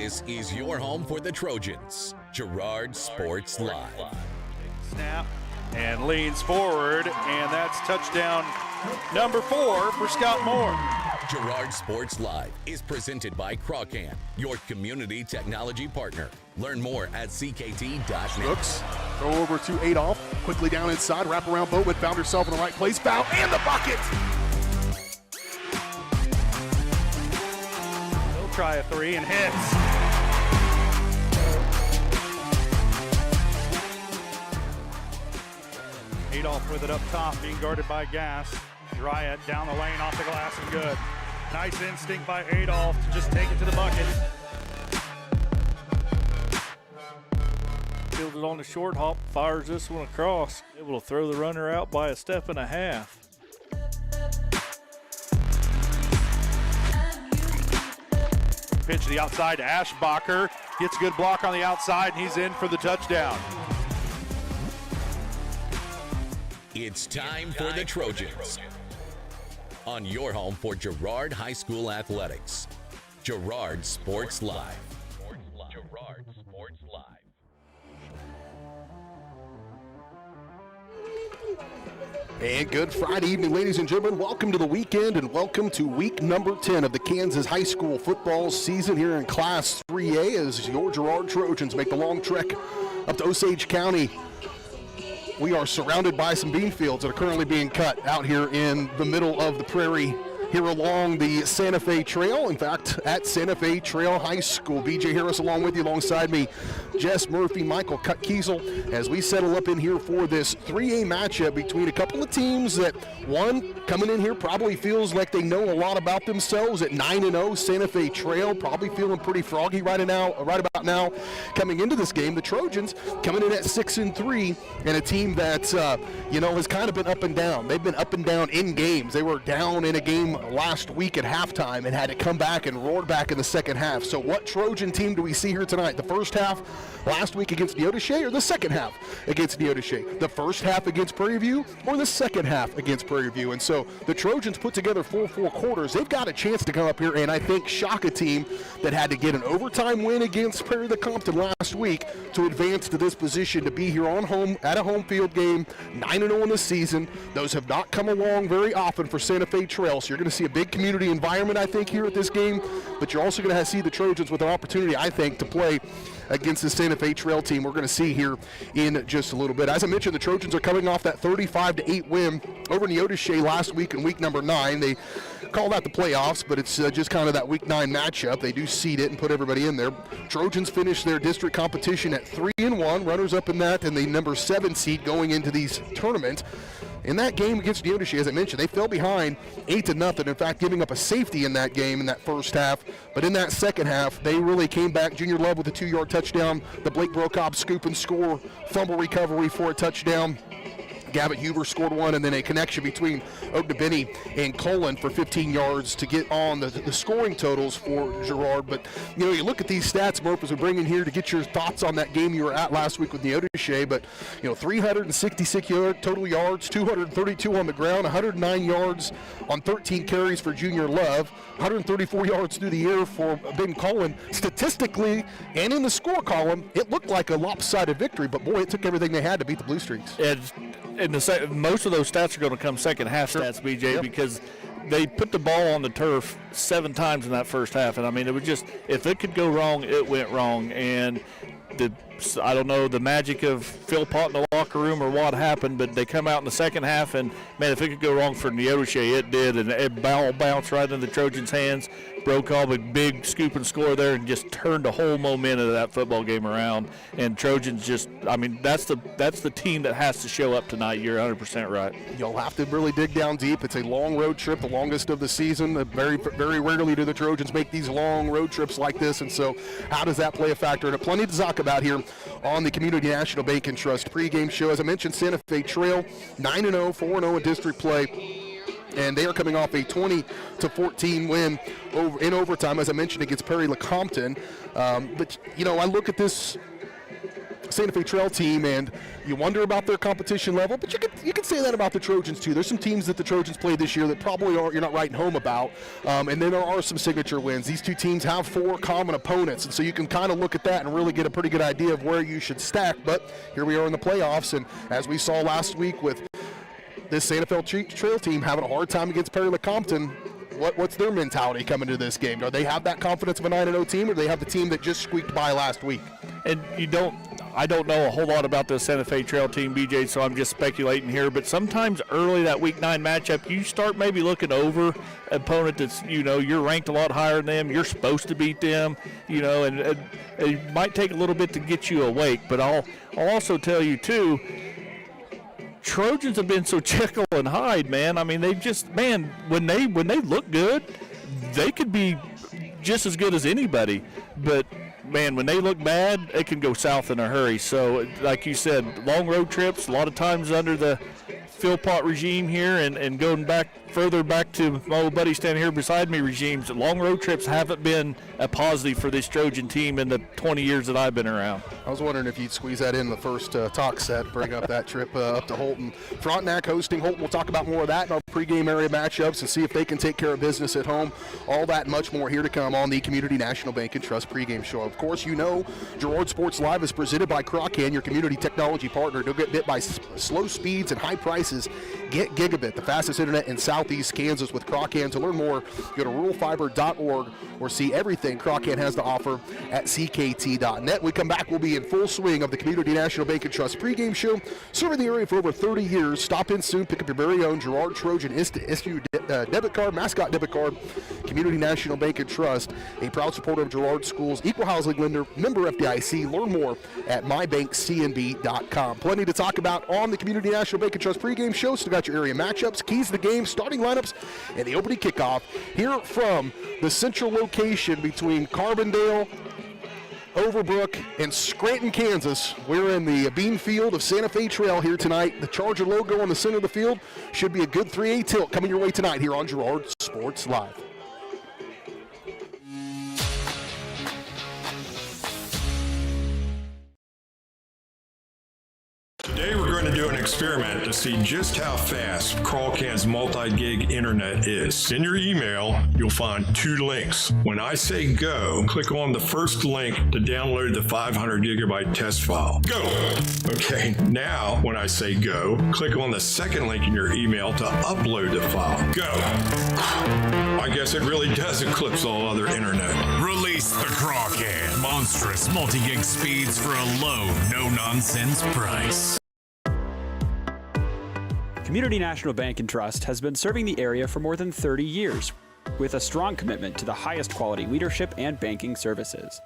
This is your home for the Trojans. Girard Sports Live. Snap and leans forward, and that's touchdown number 4 for Scott Moore. Girard Sports Live is presented by Pregame, your community technology partner. Learn more at ckt.net. Looks, throw over to Adolph, quickly down inside, wrap around Boatman, found herself in the right place, foul, and the bucket! He'll try a 3 and hits. Adolph with it up top, being guarded by Gass. Girard down the lane, off the glass, and good. Nice instinct by Adolph to just take it to the bucket. Fielded on the short hop, fires this one across. Able to throw the runner out by a step and a half. Pitch to the outside to Ashbacher. Gets a good block on the outside, and he's in for the touchdown. It's time for the Trojans. On your home for Girard High School Athletics. Girard Sports Live. Girard Sports Live. And good Friday evening, ladies and gentlemen. Welcome to the weekend and welcome to week number 10 of the Kansas High School football season here in Class 3A as your Girard Trojans make the long trek up to Osage County. We are surrounded by some bean fields that are currently being cut out here in the middle of the prairie here along the Santa Fe Trail. In fact, at Santa Fe Trail High School. BJ Harris along with you, alongside me, Jess Murphy, Michael Kiesel, as we settle up in here for this 3A matchup between a couple of teams that, one, coming in here probably feels like they know a lot about themselves at 9-0. Santa Fe Trail probably feeling pretty froggy right about now. Coming into this game, the Trojans coming in at 6-3, and a team that, has kind of been up and down. They've been up and down in games. They were down in a game last week at halftime and had to come back and roar back in the second half. So what Trojan team do we see here tonight? The first half last week against Neodesha, or the second half against Neodesha? The first half against Prairie View or the second half against Prairie View? And so the Trojans put together 4 quarters. They've got a chance to come up here and I think shock a team that had to get an overtime win against Prairie the Compton last week to advance to this position to be here at a home field game, 9-0 in the season. Those have not come along very often for Santa Fe Trail, so you're going to see a big community environment, I think, here at this game, but you're also going to see the Trojans with an opportunity, I think, to play against the Santa Fe Trail team we're going to see here in just a little bit. As I mentioned, the Trojans are coming off that 35-8 win over Neodesha last week in week number 9. They call that the playoffs, but it's just kind of that week 9 matchup. They do seed it and put everybody in there. Trojans finished their district competition at 3-1, runners up in that, and the number 7 seed going into these tournaments. In that game against Neodesha, as I mentioned, they fell behind 8-0, in fact, giving up a safety in that game in that first half. But in that second half, they really came back. Junior Love with a 2-yard touchdown. The Blake Brokob scoop and score, fumble recovery for a touchdown. Gavin Huber scored one, and then a connection between Ognabeni and Colin for 15 yards to get on the scoring totals for Girard. But, you look at these stats, Murph, as we bring in here to get your thoughts on that game you were at last week with Neodesha. But, 366 total yards, 232 on the ground, 109 yards on 13 carries for Junior Love, 134 yards through the air for Ben Colin. Statistically, and in the score column, it looked like a lopsided victory, but boy, it took everything they had to beat the Blue Streaks. Most of those stats are going to come second half stats, BJ, Yep. because they put the ball on the turf 7 times in that first half. And, it was just, if it could go wrong, it went wrong. And I don't know the magic of Phil Pott in the locker room or what happened, but they come out in the second half, and, man, if it could go wrong for Neodesha, it did. And it bounced right into the Trojans' hands. Brokaw a big scoop and score there and just turned the whole momentum of that football game around. And Trojans just, that's the team that has to show up tonight. You're 100% right. You'll have to really dig down deep. It's a long road trip, the longest of the season. Very, very rarely do the Trojans make these long road trips like this, and so how does that play a factor? And plenty to talk about here on the Community National Bank and Trust pregame show. As I mentioned, Santa Fe Trail 9-0, 4-0 in district play. And they are coming off a 20-14 win in overtime, as I mentioned, against Prairie Lecompton. But, I look at this Santa Fe Trail team, and you wonder about their competition level, but you could say that about the Trojans too. There's some teams that the Trojans played this year that probably you're not writing home about, and then there are some signature wins. These two teams have 4 common opponents, and so you can kind of look at that and really get a pretty good idea of where you should stack. But here we are in the playoffs, and as we saw last week with this Santa Fe Trail team having a hard time against Perry Lecompton, what's their mentality coming to this game? Do they have that confidence of a 9-0 team, or do they have the team that just squeaked by last week? And I don't know a whole lot about the Santa Fe Trail team, BJ, so I'm just speculating here. But sometimes early that Week 9 matchup, you start maybe looking over an opponent that's, you're ranked a lot higher than them. You're supposed to beat them, and it might take a little bit to get you awake. But I'll also tell you, too, Trojans have been so Jekyll and Hyde, man. I mean, when they look good, they could be just as good as anybody. But man, when they look bad, it can go south in a hurry. So, like you said, long road trips, a lot of times under the Philpott regime here, and going further back to my old buddy standing here beside me regimes, long road trips haven't been a positive for this Trojan team in the 20 years that I've been around. I was wondering if you'd squeeze that in the first talk set, bring up that trip up to Holton. Frontenac hosting Holton. We'll talk about more of that in our pregame area matchups and see if they can take care of business at home. All that and much more here to come on the Community National Bank and Trust pregame show. Of course, Girard Sports Live is presented by Crocan, your community technology partner. Don't get bit by slow speeds and high prices. Get Gigabit, the fastest internet in Southeast Kansas with Crocan. To learn more, go to ruralfiber.org or see everything Crocan has to offer at ckt.net. We come back, we'll be in full swing of the Community National Bank and Trust pregame show. Serving the area for over 30 years. Stop in soon, pick up your very own Girard Trojan issue debit card, mascot debit card. Community National Bank and Trust, a proud supporter of Girard Schools, equal housing lender, member FDIC. Learn more at mybankcnb.com. Plenty to talk about on the Community National Bank and Trust pregame show. Still got your area matchups, keys to the game, starting lineups, and the opening kickoff here from the central location between Carbondale, Overbrook, and Scranton, Kansas. We're in the bean field of Santa Fe Trail here tonight. The Charger logo on the center of the field should be a good 3A tilt coming your way tonight here on Girard Sports Live. Today we're going to do an experiment to see just how fast Crawcan's multi-gig internet is. In your email, you'll find 2 links. When I say go, click on the first link to download the 500 gigabyte test file. Go! Okay, now when I say go, click on the second link in your email to upload the file. Go! I guess it really does eclipse all other internet. Release the Crawcan. Monstrous multi-gig speeds for a low, no-nonsense price. Community National Bank and Trust has been serving the area for more than 30 years, with a strong commitment to the highest quality leadership and banking services.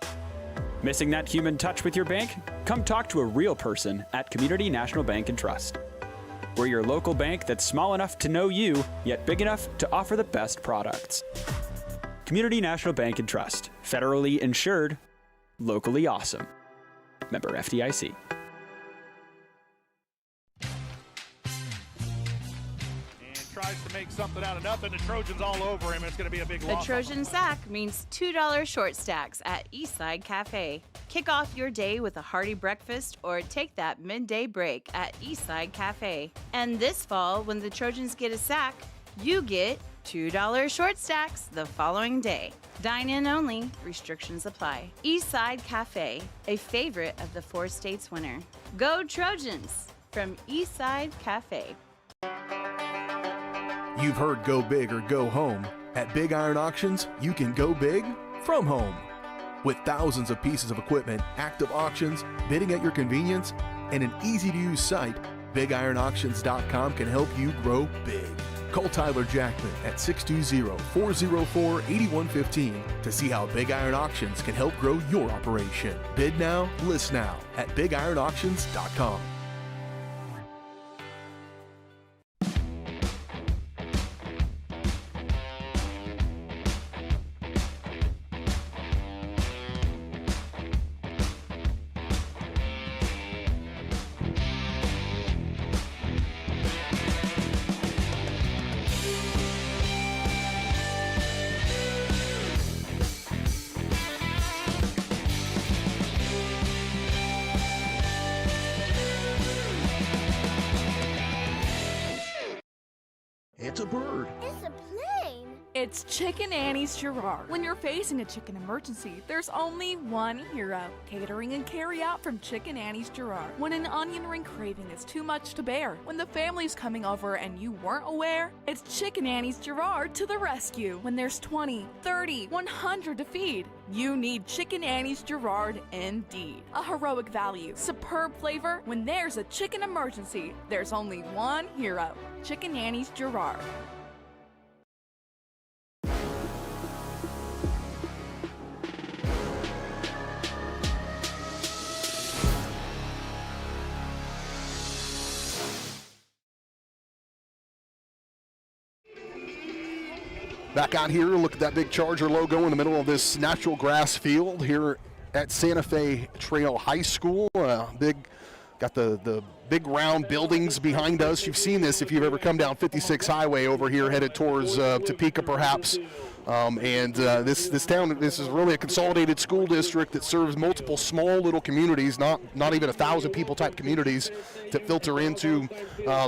Missing that human touch with your bank? Come talk to a real person at Community National Bank and Trust. We're your local bank that's small enough to know you, yet big enough to offer the best products. Community National Bank and Trust, federally insured, locally awesome. Member FDIC. Tries to make something out of nothing. The Trojans all over him. It's going to be a big loss. A Trojan sack means $2 short stacks at Eastside Cafe. Kick off your day with a hearty breakfast or take that midday break at Eastside Cafe. And this fall, when the Trojans get a sack, you get $2 short stacks the following day. Dine in only. Restrictions apply. Eastside Cafe, a favorite of the 4 states winner. Go Trojans from Eastside Cafe. You've heard go big or go home. At Big Iron Auctions, you can go big from home. With thousands of pieces of equipment, active auctions, bidding at your convenience, and an easy-to-use site, BigIronAuctions.com can help you grow big. Call Tyler Jackman at 620-404-8115 to see how Big Iron Auctions can help grow your operation. Bid now, list now at BigIronAuctions.com. a bird. It's a plane. It's Chicken Annie's Girard. When you're facing a chicken emergency, there's only one hero. Catering and carry out from Chicken Annie's Girard. When an onion ring craving is too much to bear, when the family's coming over and you weren't aware, it's Chicken Annie's Girard to the rescue. When there's 20, 30, 100 to feed, you need Chicken Annie's Girard indeed. A heroic value, superb flavor. When there's a chicken emergency, there's only one hero. Chicken Annie's Girard. Back out here, look at that big Charger logo in the middle of this natural grass field here at Santa Fe Trail High School. Got the big round buildings behind us. You've seen this if you've ever come down 56 Highway over here headed towards Topeka perhaps. This town, this is really a consolidated school district that serves multiple small little communities, not even 1,000 people type communities that filter into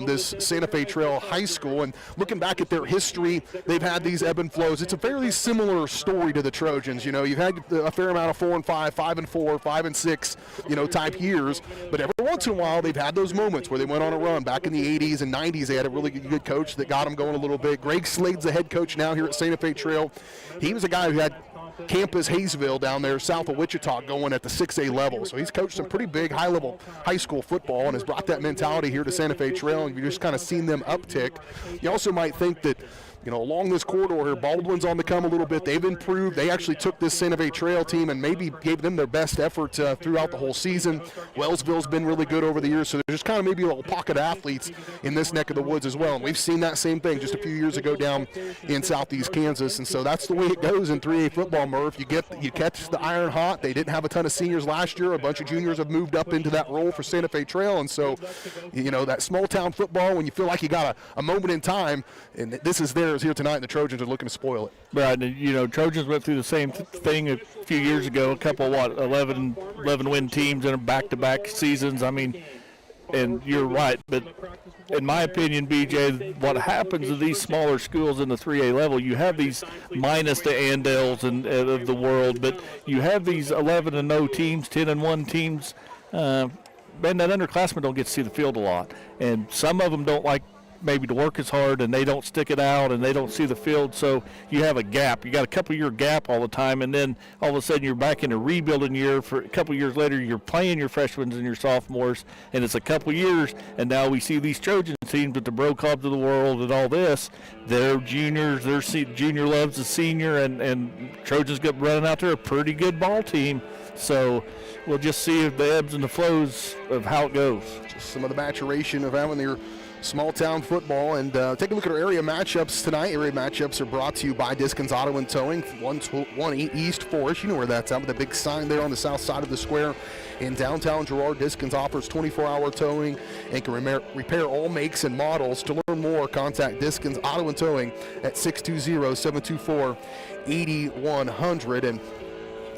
this Santa Fe Trail High School. And looking back at their history, they've had these ebb and flows. It's a fairly similar story to the Trojans. You know, you've had a fair amount of 4 and 5, 5 and 4, 5 and 6, type years. But every once in a while, they've had those moments where they went on a run. Back in the 80s and 90s, they had a really good coach that got them going a little bit. Greg Slade's the head coach now here at Santa Fe Trail. He was a guy who had Campus Hayesville down there south of Wichita going at the 6A level. So he's coached some pretty big high-level high school football and has brought that mentality here to Santa Fe Trail, and you've just kind of seen them uptick. You also might think that, along this corridor here, Baldwin's on the come a little bit. They've improved. They actually took this Santa Fe Trail team and maybe gave them their best effort throughout the whole season. Wellsville's been really good over the years, so there's just kind of maybe a little pocket of athletes in this neck of the woods as well. And we've seen that same thing just a few years ago down in southeast Kansas, and so that's the way it goes in 3A football, Murph. You catch the iron hot. They didn't have a ton of seniors last year. A bunch of juniors have moved up into that role for Santa Fe Trail, and so, that small town football, when you feel like you got a moment in time, and this is theirs here tonight, and the Trojans are looking to spoil it. Right, and Trojans went through the same thing a few years ago. A couple 11 win teams in back-to-back seasons. I mean, and you're right, but in my opinion, BJ, what happens to these smaller schools in the 3A level, you have these minus the Andels of the world, but you have these 11-0 teams, 10-1 teams. Man, that underclassmen don't get to see the field a lot, and some of them don't like maybe to work as hard, and they don't stick it out, and they don't see the field, so you have a gap. You got a couple-year gap all the time, and then all of a sudden you're back in a rebuilding year. For a couple years later, you're playing your freshmen and your sophomores, and it's a couple years, and now we see these Trojan teams with the Bro Clubs of the world and all this. They're juniors, their junior loves the senior, and Trojans get running out there a pretty good ball team. So we'll just see if the ebbs and the flows of how it goes. Just some of the maturation of having their small town football, and take a look at our area matchups tonight. Area matchups are brought to you by Diskins Auto and Towing, 1 East Forest. You know where that's at, with the big sign there on the south side of the square. In downtown Girard, Diskins offers 24-hour towing and can repair all makes and models. To learn more, contact Diskins Auto and Towing at 620-724-8100. And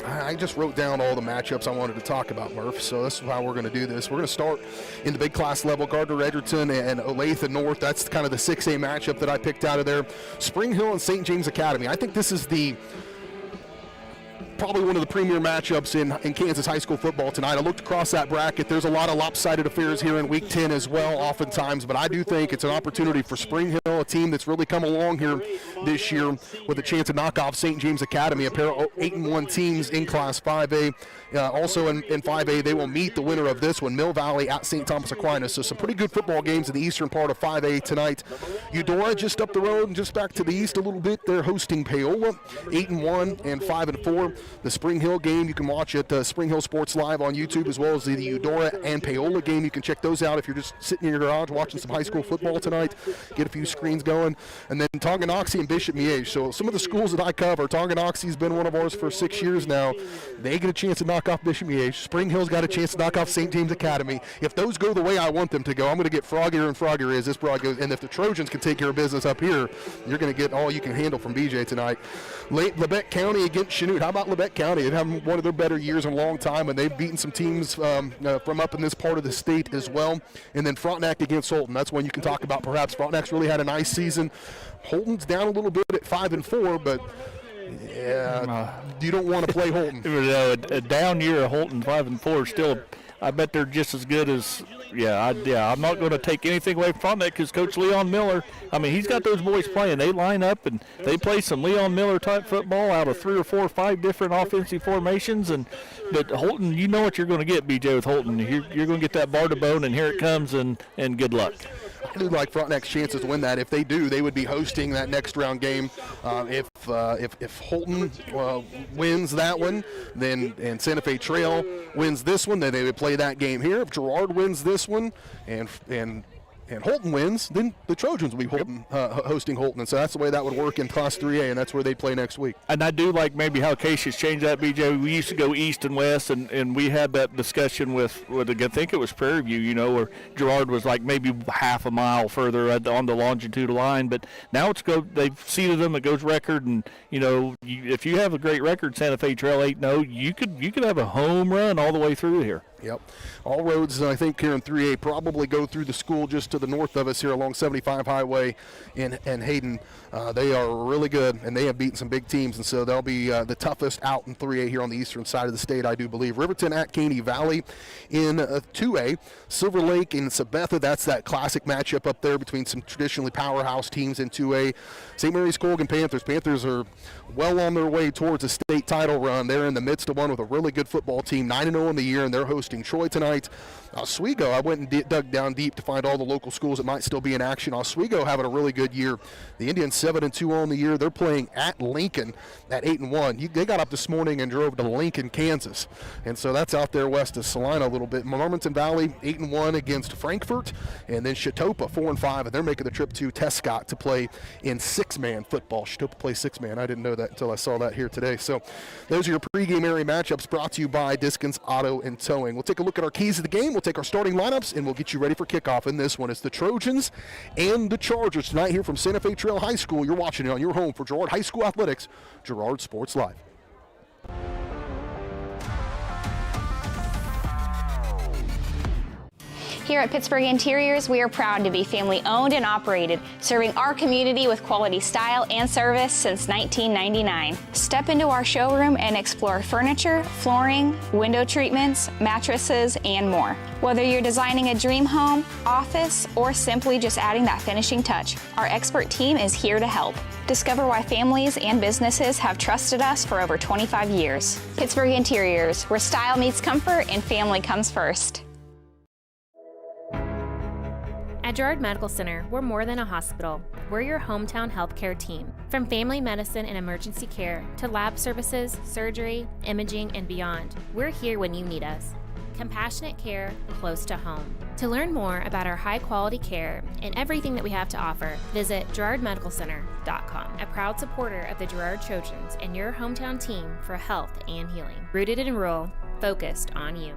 I just wrote down all the matchups I wanted to talk about, Murph, so this is how we're going to do this. We're going to start in the big class level, Gardner-Edgerton and Olathe North. That's kind of the 6A matchup that I picked out of there. Spring Hill and St. James Academy. I think this is probably one of the premier matchups in Kansas high school football tonight. I looked across that bracket. There's a lot of lopsided affairs here in Week 10 as well, oftentimes, but I do think it's an opportunity for Spring Hill, a team that's really come along here this year with a chance to knock off St. James Academy, a pair of 8-1 teams in Class 5A. Also in 5A, they will meet the winner of this one, Mill Valley at St. Thomas Aquinas. So some pretty good football games in the eastern part of 5A tonight. Eudora just up the road and just back to the east a little bit. They're hosting Paola, 8-1 and 5-4. The Spring Hill game you can watch at Spring Hill Sports Live on YouTube, as well as the Eudora and Paola game. You can check those out if you're just sitting in your garage watching some high school football tonight. Get a few screens going. And then Tonganoxie and Bishop Miege. So some of the schools that I cover, Tonganoxie's been one of ours for 6 years now. They get a chance to knock off Bishop Miege. Spring Hill's got a chance to knock off St. James Academy. If those go the way I want them to go, I'm going to get froggier and froggier as this broad goes. And if the Trojans can take care of business up here, you're going to get all you can handle from BJ tonight. Labette County against Chanute. How about Olmsted County had had one of their better years in a long time, and they've beaten some teams from up in this part of the state as well. And then Frontenac against Holton. That's when you can talk about perhaps Frontenac's really had a nice season. Holton's down a little bit at 5-4, but you don't want to play Holton. A down year of Holton 5-4 still. I bet they're just as good as. I'm not going to take anything away from that because Coach Leon Miller, I mean, he's got those boys playing. They line up and they play some Leon Miller type football out of 3 or 4 or 5 different offensive formations. But Holton, you know what you're going to get, BJ, with Holton. You're going to get that bar to bone, and here it comes, and good luck. I do like Frontenac's chances to win that. If they do, they would be hosting that next round game. If Holton wins that one, then and Santa Fe Trail wins this one, then they would play that game here. If Girard wins this one and Holton wins, then the Trojans will be hosting Holton. And so that's the way that would work in Class 3A, and that's where they play next week. And I do like maybe how Casey's changed that, BJ. We used to go east and west, and we had that discussion with I think it was Prairie View, where Girard was like maybe half a mile further on the longitudinal line. But now they've seeded them, it goes record, and, if you have a great record, Santa Fe Trail 8-0, you could have a home run all the way through here. Yep. All roads, I think, here in 3A probably go through the school just to the north of us here along 75 Highway in Hayden. They are really good, and they have beaten some big teams, and so they'll be the toughest out in 3A here on the eastern side of the state, I do believe. Riverton at Caney Valley in 2A. Silver Lake and Sabetha, that's that classic matchup up there between some traditionally powerhouse teams in 2A. St. Mary's Colgan Panthers. Panthers are well on their way towards a state title run. They're in the midst of one with a really good football team, 9-0 in the year, and they're hosting Troy tonight. Oswego, I went and dug down deep to find all the local schools that might still be in action. Oswego having a really good year. The Indians 7-2 on the year. They're playing at Lincoln at 8-1. They got up this morning and drove to Lincoln, Kansas, and so that's out there west of Salina a little bit. Marmonton Valley 8-1 against Frankfort, and then Chautauqua 4-5, and they're making the trip to Tescott to play in 6-man football. Chautauqua plays 6-man. I didn't know that until I saw that here today. So those are your pregame area matchups brought to you by Diskins Auto and Towing. We'll take a look at our keys of the game. We'll take our starting lineups, and we'll get you ready for kickoff in this one. It's the Trojans and the Chargers tonight here from Santa Fe Trail High School. You're watching it on your home for Girard High School Athletics, Girard Sports Live. Here at Pittsburgh Interiors, we are proud to be family-owned and operated, serving our community with quality style and service since 1999. Step into our showroom and explore furniture, flooring, window treatments, mattresses, and more. Whether you're designing a dream home, office, or simply just adding that finishing touch, our expert team is here to help. Discover why families and businesses have trusted us for over 25 years. Pittsburgh Interiors, where style meets comfort and family comes first. At Girard Medical Center, we're more than a hospital. We're your hometown healthcare team. From family medicine and emergency care to lab services, surgery, imaging, and beyond, we're here when you need us. Compassionate care close to home. To learn more about our high-quality care and everything that we have to offer, visit GirardMedicalCenter.com. A proud supporter of the Girard Trojans and your hometown team for health and healing. Rooted in rural, focused on you.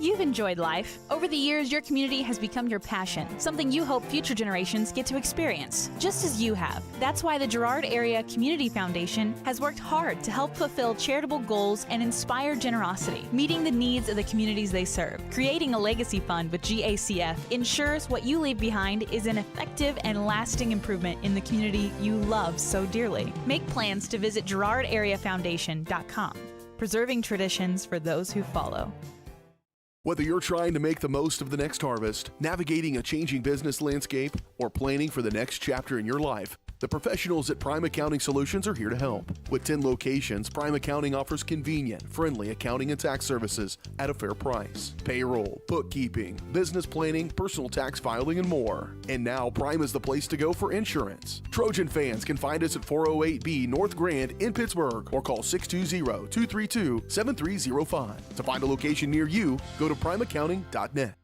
You've enjoyed life. Over the years, your community has become your passion, something you hope future generations get to experience, just as you have. That's why the Girard Area Community Foundation has worked hard to help fulfill charitable goals and inspire generosity, meeting the needs of the communities they serve. Creating a legacy fund with GACF ensures what you leave behind is an effective and lasting improvement in the community you love so dearly. Make plans to visit GirardAreaFoundation.com, preserving traditions for those who follow. Whether you're trying to make the most of the next harvest, navigating a changing business landscape, or planning for the next chapter in your life, the professionals at Prime Accounting Solutions are here to help. With 10 locations, Prime Accounting offers convenient, friendly accounting and tax services at a fair price. Payroll, bookkeeping, business planning, personal tax filing, and more. And now Prime is the place to go for insurance. Trojan fans can find us at 408B North Grand in Pittsburgh or call 620-232-7305. To find a location near you, go to primeaccounting.net.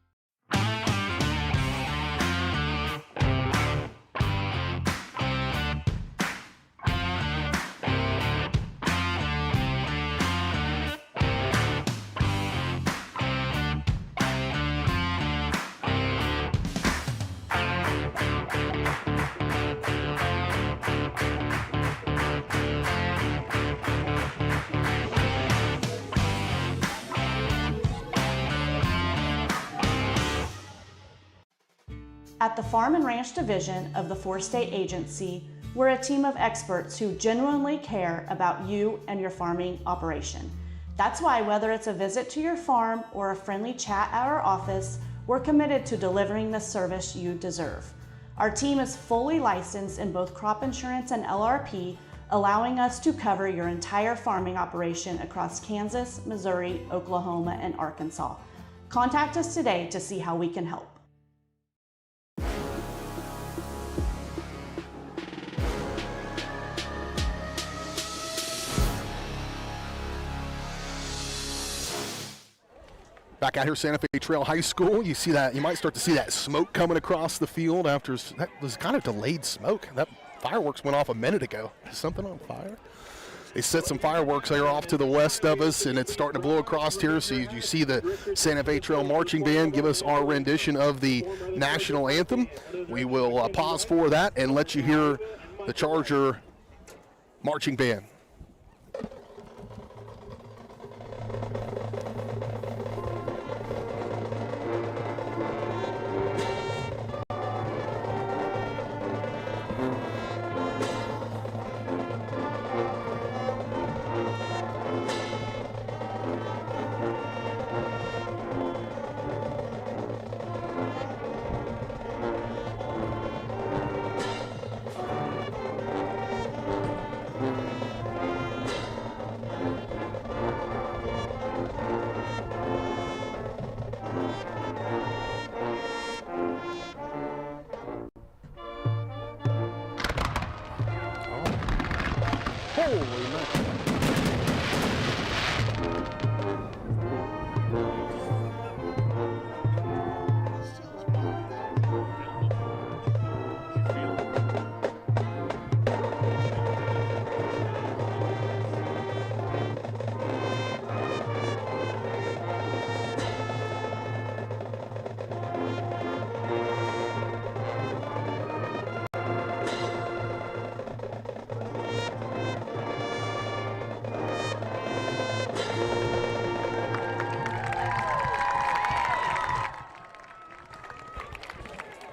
At the Farm and Ranch Division of the 4-State Agency, we're a team of experts who genuinely care about you and your farming operation. That's why whether it's a visit to your farm or a friendly chat at our office, we're committed to delivering the service you deserve. Our team is fully licensed in both crop insurance and LRP, allowing us to cover your entire farming operation across Kansas, Missouri, Oklahoma, and Arkansas. Contact us today to see how we can help. Back out here, Santa Fe Trail High School. You see that? You might start to see that smoke coming across the field after that was kind of delayed smoke. That fireworks went off a minute ago. Is something on fire? They set some fireworks there off to the west of us, and it's starting to blow across here. So you see the Santa Fe Trail Marching Band give us our rendition of the national anthem. We will pause for that and let you hear the Charger Marching Band.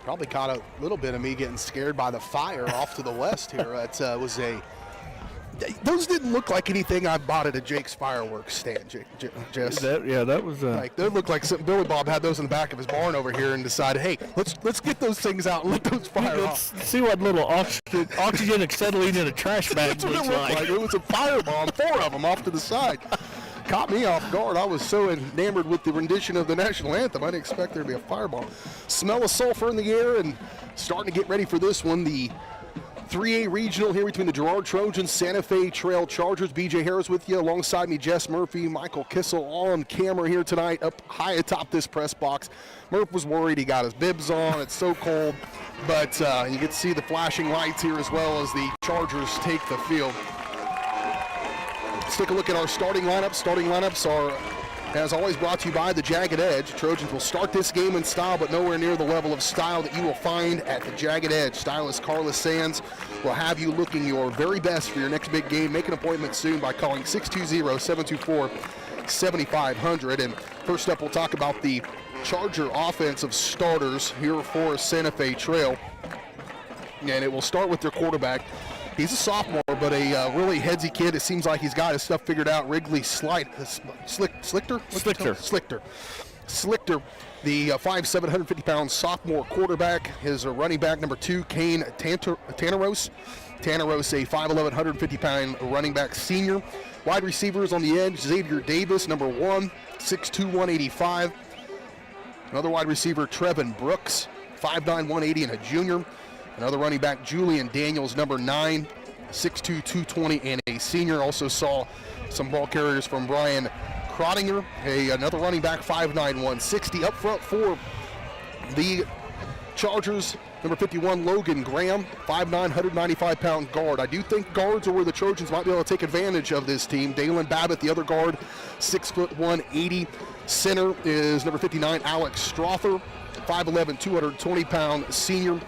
Probably caught a little bit of me getting scared by the fire off to the west here. Those didn't look like anything I bought at a Jake's fireworks stand, Jess. That was like they looked like something. Billy Bob had those in the back of his barn over here and decided, hey, let's get those things out and let those fire off. Let's see what little oxygen acetylene in a trash bag That's what it looked like. It was a firebomb, 4 of them off to the side. Caught me off guard. I was so enamored with the rendition of the national anthem. I didn't expect there to be a firebomb. Smell of sulfur in the air and starting to get ready for this one. The 3A regional here between the Girard Trojans, Santa Fe Trail Chargers. BJ Harris with you. Alongside me, Jess Murphy, Michael Kissel, all on camera here tonight up high atop this press box. Murph was worried. He got his bibs on. It's so cold. But you get to see the flashing lights here as well as the Chargers take the field. Let's take a look at our starting lineup. Starting lineups are, as always, brought to you by the Jagged Edge. Trojans will start this game in style, but nowhere near the level of style that you will find at the Jagged Edge. Stylist Carlos Sands will have you looking your very best for your next big game. Make an appointment soon by calling 620-724-7500. And first up, we'll talk about the Charger offensive starters here for Santa Fe Trail. And it will start with their quarterback. He's a sophomore, but a really headsy kid. It seems like he's got his stuff figured out. Wrigley Slichter, the 5'7", 150-pound sophomore quarterback. His running back, number 2, Kane Tanneros. Tanneros, a 5'11", 150-pound running back senior. Wide receivers on the edge, Xavier Davis, number 1, 6'2", 185. Another wide receiver, Trevin Brooks, 5'9", 180, and a junior. Another running back, Julian Daniels, number 9, 6'2", 220, and a senior. Also saw some ball carriers from Brian Crottinger, another running back, 5'9", 160. Up front for the Chargers, number 51, Logan Graham, 5'9", 195-pound guard. I do think guards are where the Trojans might be able to take advantage of this team. Dalen Babbitt, the other guard, 6'1", 180. Center is number 59, Alex Strother, 5'11", 220-pound senior.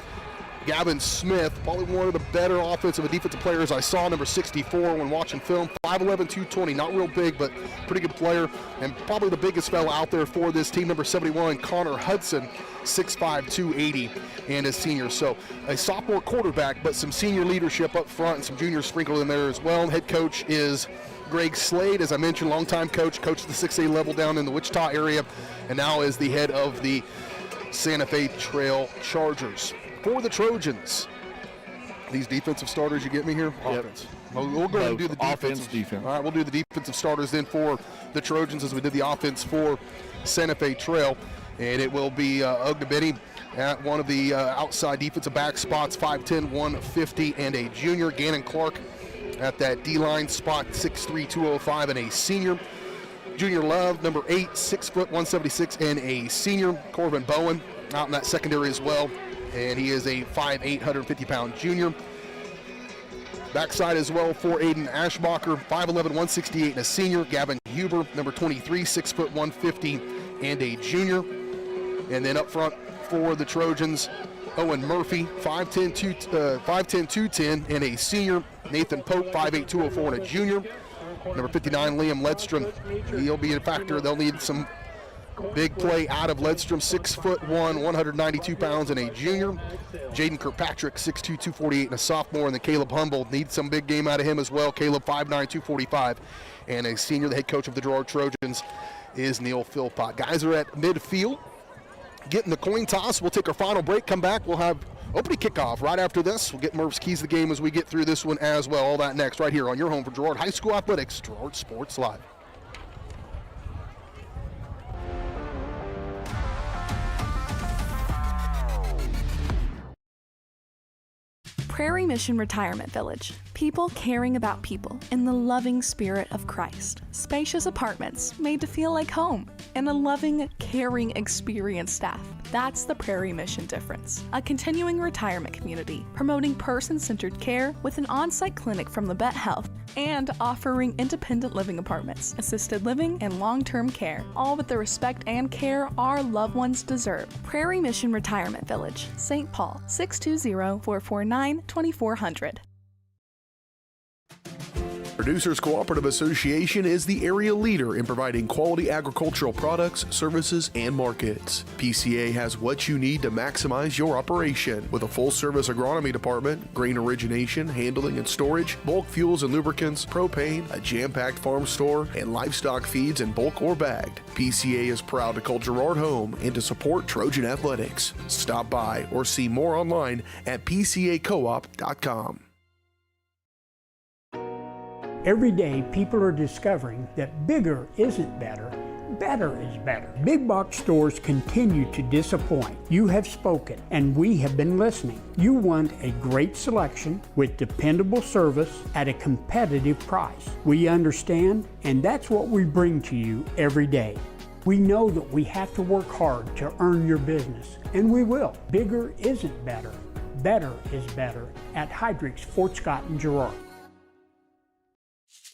Gavin Smith, probably one of the better offensive and defensive players I saw, number 64 when watching film. 5'11", 220, not real big, but pretty good player, and probably the biggest fella out there for this team, number 71, Connor Hudson, 6'5", 280, and a senior. So a sophomore quarterback, but some senior leadership up front and some juniors sprinkled in there as well. Head coach is Greg Slade, as I mentioned, longtime coach, coached the 6A level down in the Wichita area, and now is the head of the Santa Fe Trail Chargers. For the Trojans, these defensive starters, you get me here? Yep. Offense. We'll go ahead and do the offense, defense. All right, we'll do the defensive starters then for the Trojans as we did the offense for Santa Fe Trail. And it will be Ognabeni at one of the outside defensive back spots, 5'10", 150, and a junior. Gannon Clark at that D-line spot, 6'3", 205, and a senior. Junior Love, number 8, 6', 176, and a senior. Corbin Bowen out in that secondary as well, and he is a 5'8", 150-pound junior. Backside as well for Aiden Ashbacher, 5'11", 168, and a senior. Gavin Huber, number 23, 6', 150, and a junior. And then up front for the Trojans, Owen Murphy, 5'10", 210, and a senior. Nathan Pope, 5'8", 204, and a junior. Number 59, Liam Ledstrom, he'll be a factor. They'll need some big play out of Ledstrom, 6'1", 192 pounds, and a junior. Jaden Kirkpatrick, 6'2", 248, and a sophomore. And then Caleb Humboldt needs some big game out of him as well. Caleb, 5'9", 245, and a senior. The head coach of the Girard Trojans is Neil Philpott. Guys are at midfield, getting the coin toss. We'll take our final break, come back. We'll have opening kickoff right after this. We'll get Murph's keys to the game as we get through this one as well. All that next right here on your home for Girard High School Athletics, Girard Sports Live. Prairie Mission Retirement Village. People caring about people in the loving spirit of Christ. Spacious apartments made to feel like home, and a loving, caring, experienced staff. That's the Prairie Mission difference. A continuing retirement community promoting person-centered care with an on-site clinic from Labette Health and offering independent living apartments, assisted living, and long-term care, all with the respect and care our loved ones deserve. Prairie Mission Retirement Village, St. Paul, 620-449-2400. Producers Cooperative Association is the area leader in providing quality agricultural products, services, and markets. PCA has what you need to maximize your operation with a full-service agronomy department, grain origination, handling and storage, bulk fuels and lubricants, propane, a jam-packed farm store, and livestock feeds in bulk or bagged. PCA is proud to call Girard home and to support Trojan athletics. Stop by or see more online at pcacoop.com. Every day, people are discovering that bigger isn't better, better is better. Big box stores continue to disappoint. You have spoken, and we have been listening. You want a great selection with dependable service at a competitive price. We understand, and that's what we bring to you every day. We know that we have to work hard to earn your business, and we will. Bigger isn't better, better is better at Heidrich's, Fort Scott, and Girard.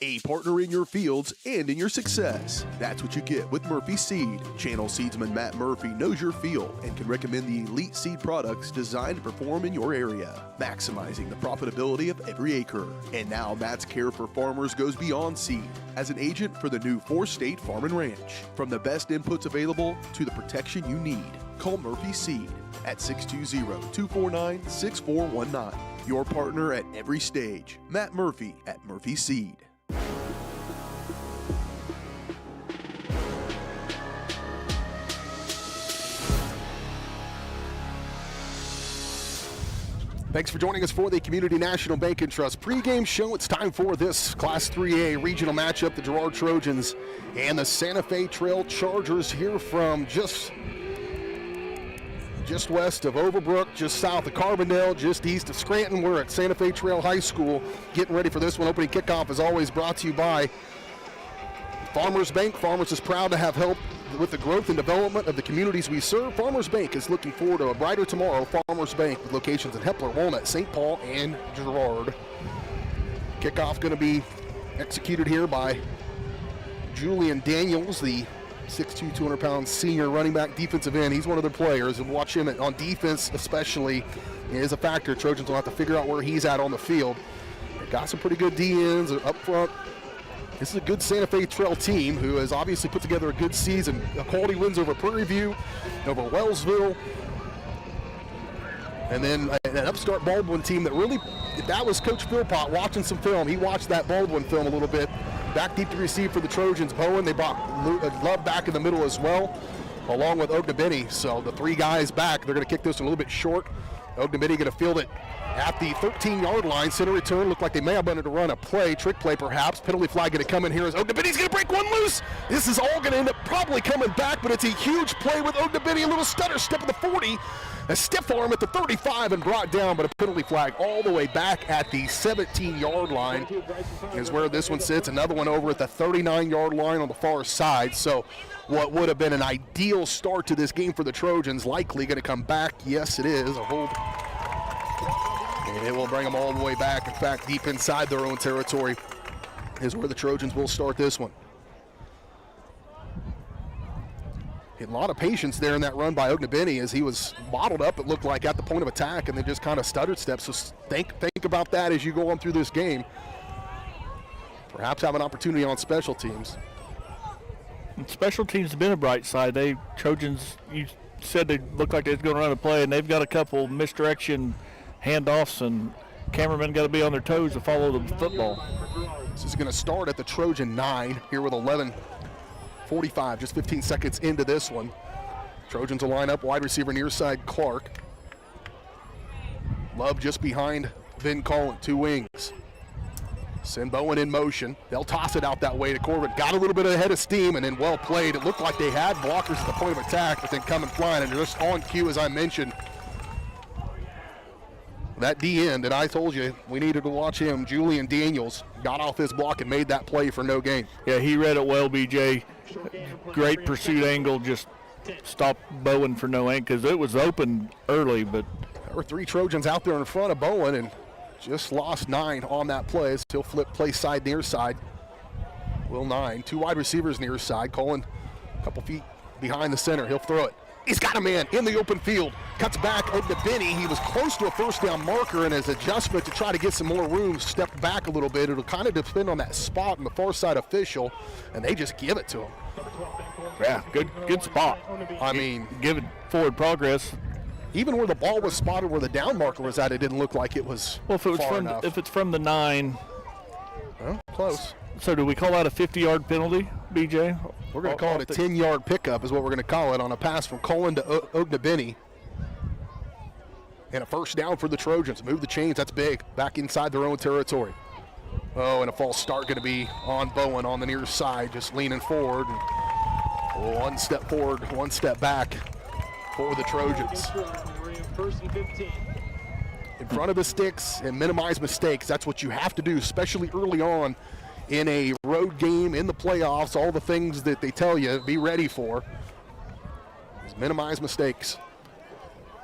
A partner in your fields and in your success. That's what you get with Murphy Seed. Channel seedsman Matt Murphy knows your field and can recommend the elite seed products designed to perform in your area, maximizing the profitability of every acre. And now Matt's care for farmers goes beyond seed as an agent for the new 4-state Farm and Ranch. From the best inputs available to the protection you need, call Murphy Seed at 620-249-6419. Your partner at every stage. Matt Murphy at Murphy Seed. Thanks for joining us for the Community National Bank and Trust pregame show. It's time for this Class 3A regional matchup, the Girard Trojans and the Santa Fe Trail Chargers here from just west of Overbrook, just south of Carbondale, just east of Scranton. We're at Santa Fe Trail High School getting ready for this one. Opening kickoff is always brought to you by Farmers Bank. Farmers is proud to have help with the growth and development of the communities we serve. Farmers Bank is looking forward to a brighter tomorrow. Farmers Bank with locations in Hepler, Walnut, St. Paul, and Girard. Kickoff going to be executed here by Julian Daniels, the 6'2", 200-pound senior running back, defensive end. He's one of their players, and watch him on defense especially is a factor. Trojans will have to figure out where he's at on the field. They've got some pretty good D-ends up front. This is a good Santa Fe Trail team who has obviously put together a good season. Quality wins over Prairie View, over Wellsville, and then an upstart Baldwin team that really, that was Coach Philpott watching some film. He watched that Baldwin film a little bit. Back deep to receive for the Trojans. Bowen, they brought Love back in the middle as well, along with Ogdenbenny. So the three guys back, they're going to kick this a little bit short. Ogdenbenny going to field it at the 13-yard line. Center return, looked like they may have wanted to run a play, trick play perhaps. Penalty flag going to come in here as Ogdenbenny's going to break one loose. This is all going to end up probably coming back, but it's a huge play with Ogdenbenny. A little stutter step at the 40. A stiff arm at the 35 and brought down, but a penalty flag all the way back at the 17-yard line is where this one sits. Another one over at the 39-yard line on the far side. So what would have been an ideal start to this game for the Trojans likely going to come back. Yes, it is. A hold. And it will bring them all the way back. In fact, deep inside their own territory is where the Trojans will start this one. A lot of patience there in that run by Ogdenbenny as he was bottled up, it looked like, at the point of attack, and then just kind of stuttered steps. So think about that as you go on through this game. Perhaps have an opportunity on special teams. And special teams have been a bright side. Trojans, you said they looked like they was going to run a play, and they've got a couple misdirection handoffs, and cameramen got to be on their toes to follow the football. This is going to start at the Trojan 9 here with 11:45, just 15 seconds into this one. Trojans will line up, wide receiver near side Clark. Love just behind Ben Collin, two wings. Send Bowen in motion. They'll toss it out that way to Corbin. Got a little bit ahead of steam and then well played. It looked like they had blockers at the point of attack, but then coming flying and just on cue, as I mentioned. That D-end, and I told you we needed to watch him, Julian Daniels, got off his block and made that play for no gain. Yeah, he read it well, BJ. Great pursuit angle, just stopped Bowen for no aim because it was open early. But there were three Trojans out there in front of Bowen and just lost 9 on that play. So he'll flip play side near side. Will 9, two wide receivers near side. Colin a couple feet behind the center. He'll throw it. He's got a man in the open field. Cuts back over to Benny. He was close to a first down marker, and his adjustment to try to get some more room stepped back a little bit. It'll kind of depend on that spot and the far side official, and they just give it to him. Yeah, good spot. I mean, give forward progress. Even where the ball was spotted, where the down marker was at, it didn't look like it was if it's from the 9. Well, close. So do we call that a 50-yard penalty, BJ? We're going to call it a 10-yard pickup is what we're going to call it on a pass from Colin to Ogdenbenny. And a first down for the Trojans. Move the chains. That's big. Back inside their own territory. Oh, and a false start going to be on Bowen on the near side, just leaning forward. And one step forward, one step back for the Trojans. In front of the sticks and minimize mistakes. That's what you have to do, especially early on in a road game, in the playoffs. All the things that they tell you, be ready for, is minimize mistakes.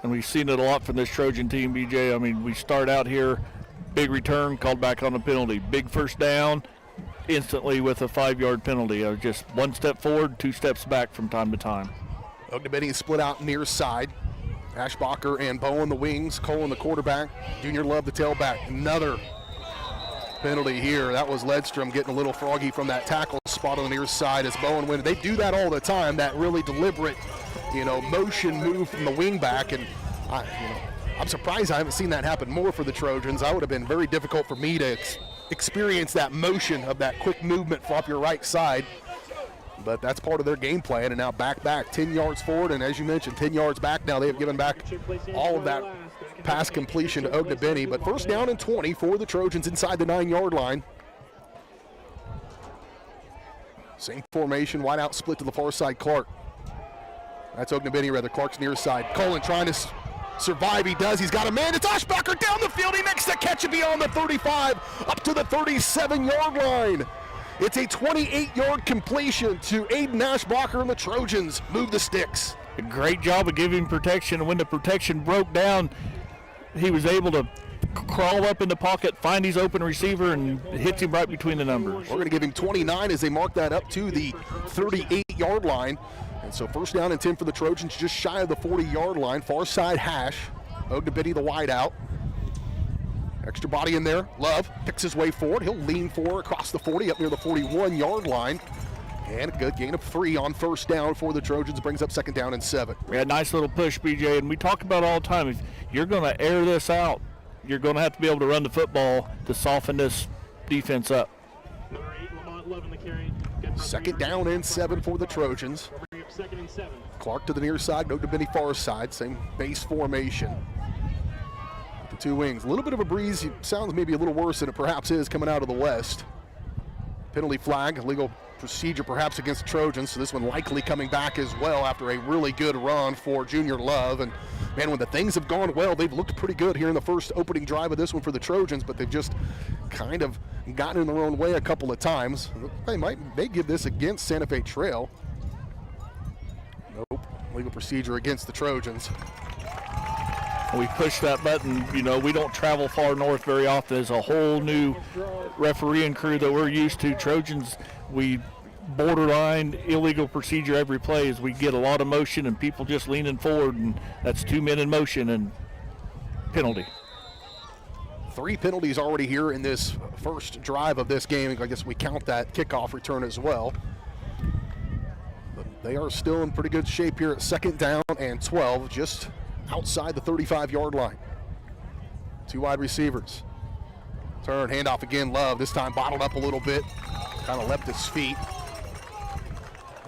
And we've seen it a lot from this Trojan team, BJ. I mean, we start out here, big return, called back on the penalty. Big first down, instantly with a 5-yard penalty. Just one step forward, 2 steps back from time to time. Ogdenbenny is split out near side. Ashbacher and Bowen the wings, Colin the quarterback, Junior Love the tailback. Another penalty here. That was Ledstrom getting a little froggy from that tackle spot on the near side as Bowen went. They do that all the time, that really deliberate, motion move from the wing back, and I'm surprised I haven't seen that happen more for the Trojans. That would have been very difficult for me to experience that motion of that quick movement off your right side, but that's part of their game plan. And now back 10 yards forward, and as you mentioned, 10 yards back now. They have given back all of that pass completion to Ogdenbenny, but first down and 20 for the Trojans inside the 9-yard line. Same formation, wide out split to the far side. Clark. That's Ogdenbenny, rather. Clark's near side. Colin trying to survive. He does. He's got a man. It's Ashbacher down the field. He makes the catch beyond the 35 up to the 37-yard line. It's a 28-yard completion to Aiden Ashbacher, and the Trojans move the sticks. A great job of giving protection. When the protection broke down, he was able to crawl up in the pocket, find his open receiver, and hits him right between the numbers. We're going to give him 29 as they mark that up to the 38 48-yard line. And so first down and 10 for the Trojans, just shy of the 40-yard line. Far side hash. Ognabidi, the wide out. Extra body in there. Love picks his way forward. He'll lean forward across the 40 up near the 41-yard line. And a good gain of 3 on first down for the Trojans. Brings up second down and 7. We had a nice little push, BJ, and we talk about all the time. If you're going to air this out, you're going to have to be able to run the football to soften this defense up. Second down and 7 for the Trojans. Clark to the near side, Ognabidi far side, same base formation. The two wings, a little bit of a breeze. It sounds maybe a little worse than it perhaps is coming out of the west. Penalty flag, illegal procedure perhaps against the Trojans, so this one likely coming back as well after a really good run for Junior Love. And man, when the things have gone well, they've looked pretty good here in the first opening drive of this one for the Trojans, but they've just kind of gotten in their own way a couple of times. They may give this against Santa Fe Trail. Nope, legal procedure against the Trojans. We push that button, you know, we don't travel far north very often. There's a whole new refereeing crew that we're used to. Trojans, we borderline illegal procedure every play as we get a lot of motion and people just leaning forward, and that's 2 men in motion and penalty. 3 penalties already here in this first drive of this game. I guess we count that kickoff return as well. But they are still in pretty good shape here at second down and 12, just outside the 35-yard line. 2 wide receivers. Turn, handoff again, Love. This time bottled up a little bit, kind of leapt his feet.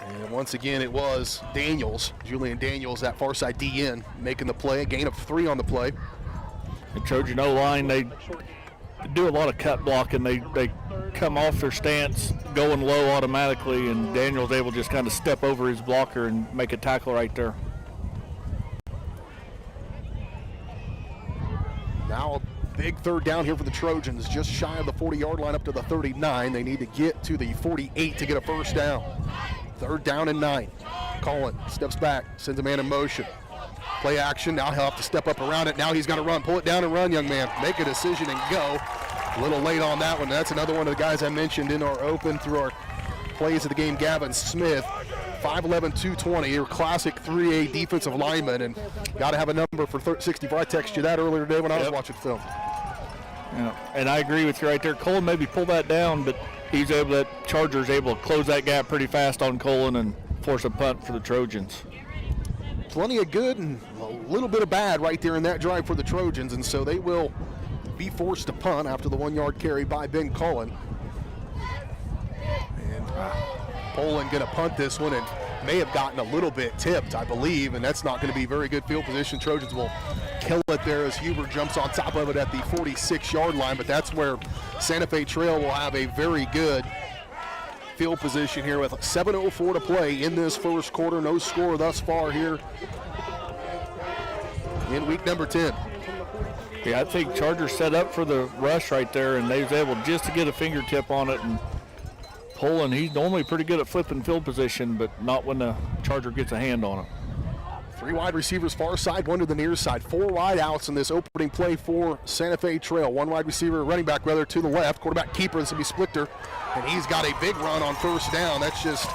And once again, it was Daniels, Julian Daniels, that far side DN, making the play. A gain of 3 on the play. The Trojan O-line, they do a lot of cut blocking. They come off their stance, going low automatically, and Daniels able to just kind of step over his blocker and make a tackle right there. Now a big third down here for the Trojans, just shy of the 40-yard line up to the 39. They need to get to the 48 to get a first down. Third down and 9. Colin steps back, sends a man in motion. Play action, now he'll have to step up around it. Now he's got to run, pull it down and run, young man. Make a decision and go. A little late on that one. That's another one of the guys I mentioned in our open through our plays of the game, Gavin Smith. 5'11", 220, your classic 3A defensive lineman, and got to have a number for 64. I texted you that earlier today when I was watching film. Yeah, and I agree with you right there. Colin maybe pull that down, but he's able, that Charger's able to close that gap pretty fast on Colin and force a punt for the Trojans. Plenty of good and a little bit of bad right there in that drive for the Trojans, and so they will be forced to punt after the 1-yard carry by Ben Cullen. And Poland going to punt this one and may have gotten a little bit tipped, I believe, and that's not going to be very good field position. Trojans will kill it there as Huber jumps on top of it at the 46-yard line, but that's where Santa Fe Trail will have a very good field position here with 7:04 to play in this first quarter. No score thus far here in week number 10. Yeah, I think Chargers set up for the rush right there, and they was able just to get a fingertip on it. And Poland, he's normally pretty good at flipping field position, but not when the Charger gets a hand on it. 3 wide receivers far side, 1 to the near side. 4 wide outs in this opening play for Santa Fe Trail. 1 wide receiver, running back rather, to the left. Quarterback keeper, this will be Splichter, and he's got a big run on first down. That's just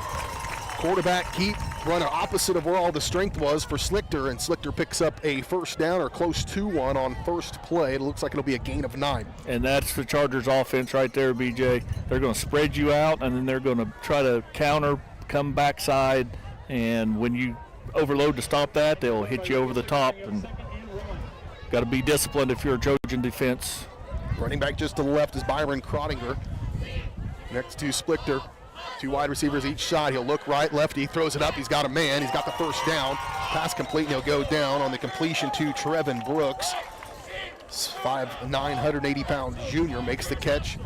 quarterback keep, run opposite of where all the strength was for Slichter, and Slichter picks up a first down or close to one on first play. It looks like it'll be a gain of 9. And that's the Chargers offense right there, BJ. They're going to spread you out, and then they're going to try to counter, come backside, and when you overload to stop that, they'll hit you over the top, and got to be disciplined if you're a Trojan defense. Running back just to the left is Byron Crottinger. Next to Splichter. 2 wide receivers each side. He'll look right, left. He throws it up. He's got a man. He's got the first down. Pass complete, and he'll go down on the completion to Trevin Brooks. 5'9", 180-pound junior makes the catch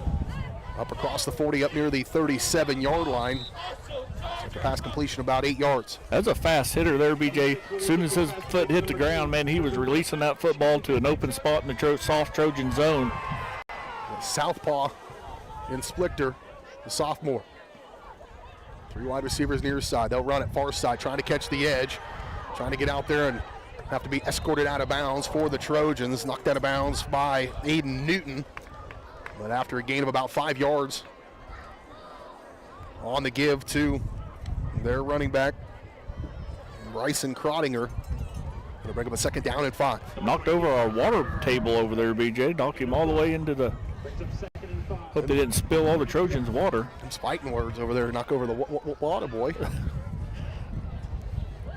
up across the 40, up near the 37-yard line. So pass completion about 8 yards. That's a fast hitter there, BJ. As soon as his foot hit the ground, man, he was releasing that football to an open spot in the soft Trojan zone. Southpaw in Splichter, the sophomore. 3 wide receivers near side. They'll run it far side, trying to catch the edge, trying to get out there and have to be escorted out of bounds for the Trojans. Knocked out of bounds by Aiden Newton. But after a gain of about 5 yards on the give to their running back, Bryson Crottinger. Gonna bring up a 2nd down and 5. Knocked over our water table over there, BJ. Knocked him all the way into the... Hope they didn't spill all the Trojans' water. Some fighting words over there. Knock over the water boy.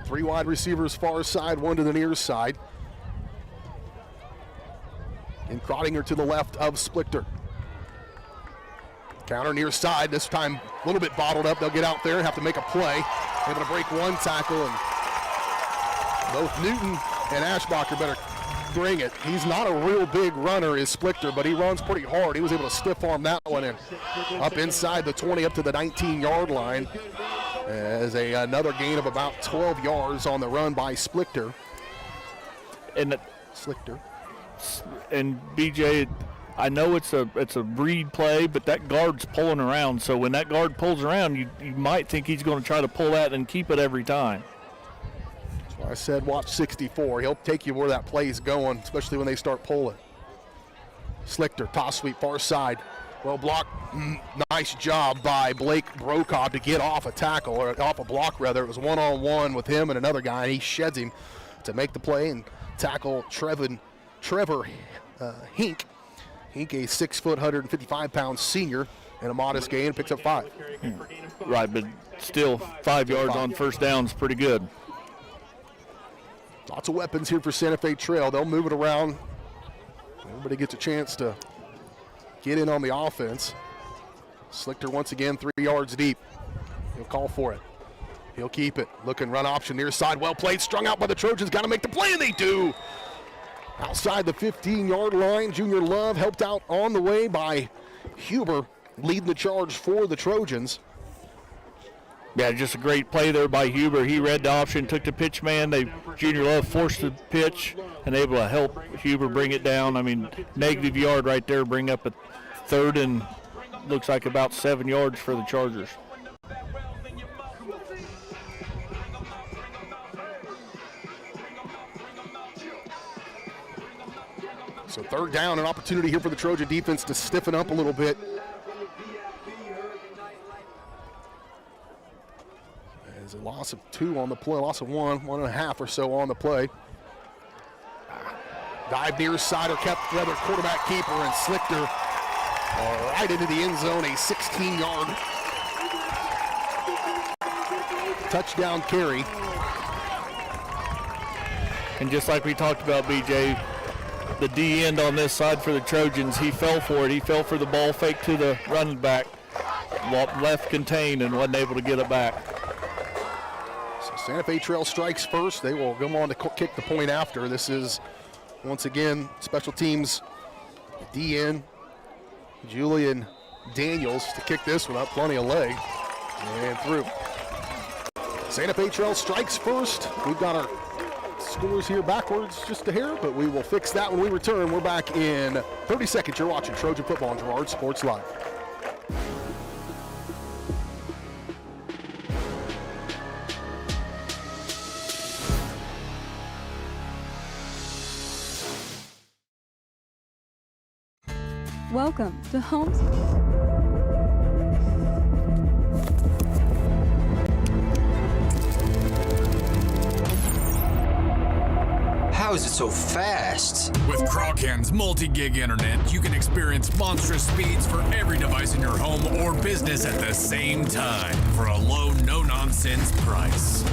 3 wide receivers far side, 1 to the near side. And Crottinger to the left of Splichter. Counter near side, this time a little bit bottled up. They'll get out there and have to make a play. Able to break 1 tackle, and both Newton and Ashbacher better bring it. He's not a real big runner, is Splichter, but he runs pretty hard. He was able to stiff arm that one in. Up inside the 20, up to the 19-yard line. As another gain of about 12 yards on the run by Splichter. And Slichter. And BJ, I know it's a read play, but that guard's pulling around. So when that guard pulls around, you might think he's going to try to pull that and keep it every time. That's why I said watch 64. He'll take you where that play is going, especially when they start pulling. Slichter, toss sweep, far side. Well blocked. Nice job by Blake Brokaw to get off a tackle, or off a block rather. It was one-on-one with him and another guy, and he sheds him to make the play and tackle Trevor Hink. Hink, a 6 foot, 155-pound senior, in a modest gain, picks up 5. Right, but still 5 yards on first down is pretty good. Lots of weapons here for Santa Fe Trail. They'll move it around. Everybody gets a chance to get in on the offense. Slichter once again 3 yards deep. He'll call for it. He'll keep it. Looking run option near side. Well played. Strung out by the Trojans. Got to make the play, and they do. Outside the 15-yard line, Junior Love helped out on the way by Huber, leading the charge for the Trojans. Yeah, just a great play there by Huber. He read the option, took the pitch man. Junior Love forced the pitch and able to help Huber bring it down. I mean, negative yard right there, bring up a 3rd and looks like about 7 yards for the Chargers. So 3rd down, an opportunity here for the Trojan defense to stiffen up a little bit. There's a loss of 2 on the play, loss of 1.5 or so on the play. Dive near side, or kept rather quarterback keeper, and Slichter right into the end zone, a 16-yard touchdown carry. And just like we talked about, BJ, the D end on this side for the Trojans, he fell for it. He fell for the ball fake to the running back, left contained and wasn't able to get it back. So Santa Fe Trail strikes first. They will go on to kick the point after. This is, once again, special teams D end, Julian Daniels to kick this without plenty of leg, and through. Santa Fe Trail strikes first. We've got our scores here backwards just a hair, but we will fix that when we return. We're back in 30 seconds. You're watching Trojan Football on Girard Sports Live. Welcome to Homes. How is it so fast? With Crawcan's multi-gig internet, you can experience monstrous speeds for every device in your home or business at the same time for a low, no-nonsense price.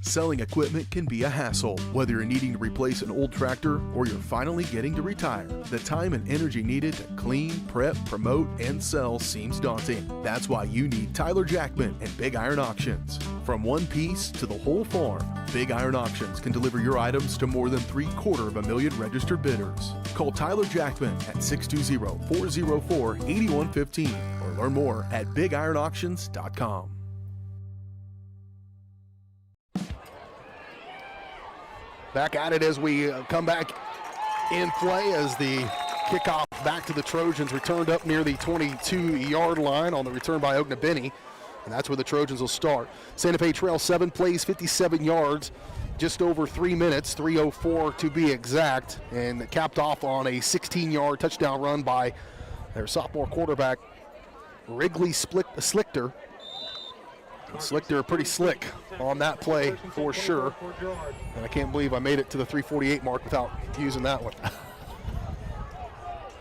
Selling equipment can be a hassle. Whether you're needing to replace an old tractor or you're finally getting to retire, the time and energy needed to clean, prep, promote, and sell seems daunting. That's why you need Tyler Jackman and Big Iron Auctions. From one piece to the whole farm, Big Iron Auctions can deliver your items to more than 750,000 registered bidders. Call Tyler Jackman at 620-404-8115 or learn more at BigIronAuctions.com. Back at it as we come back in play as the kickoff back to the Trojans returned up near the 22-yard line on the return by Ognabeni, and that's where the Trojans will start. Santa Fe Trail 7 plays, 57 yards. just over 3 minutes, 3:04 to be exact, and capped off on a 16-yard touchdown run by their sophomore quarterback, Wrigley Slichter. Slichter pretty slick on that play for sure. And I can't believe I made it to the 3:48 mark without using that one.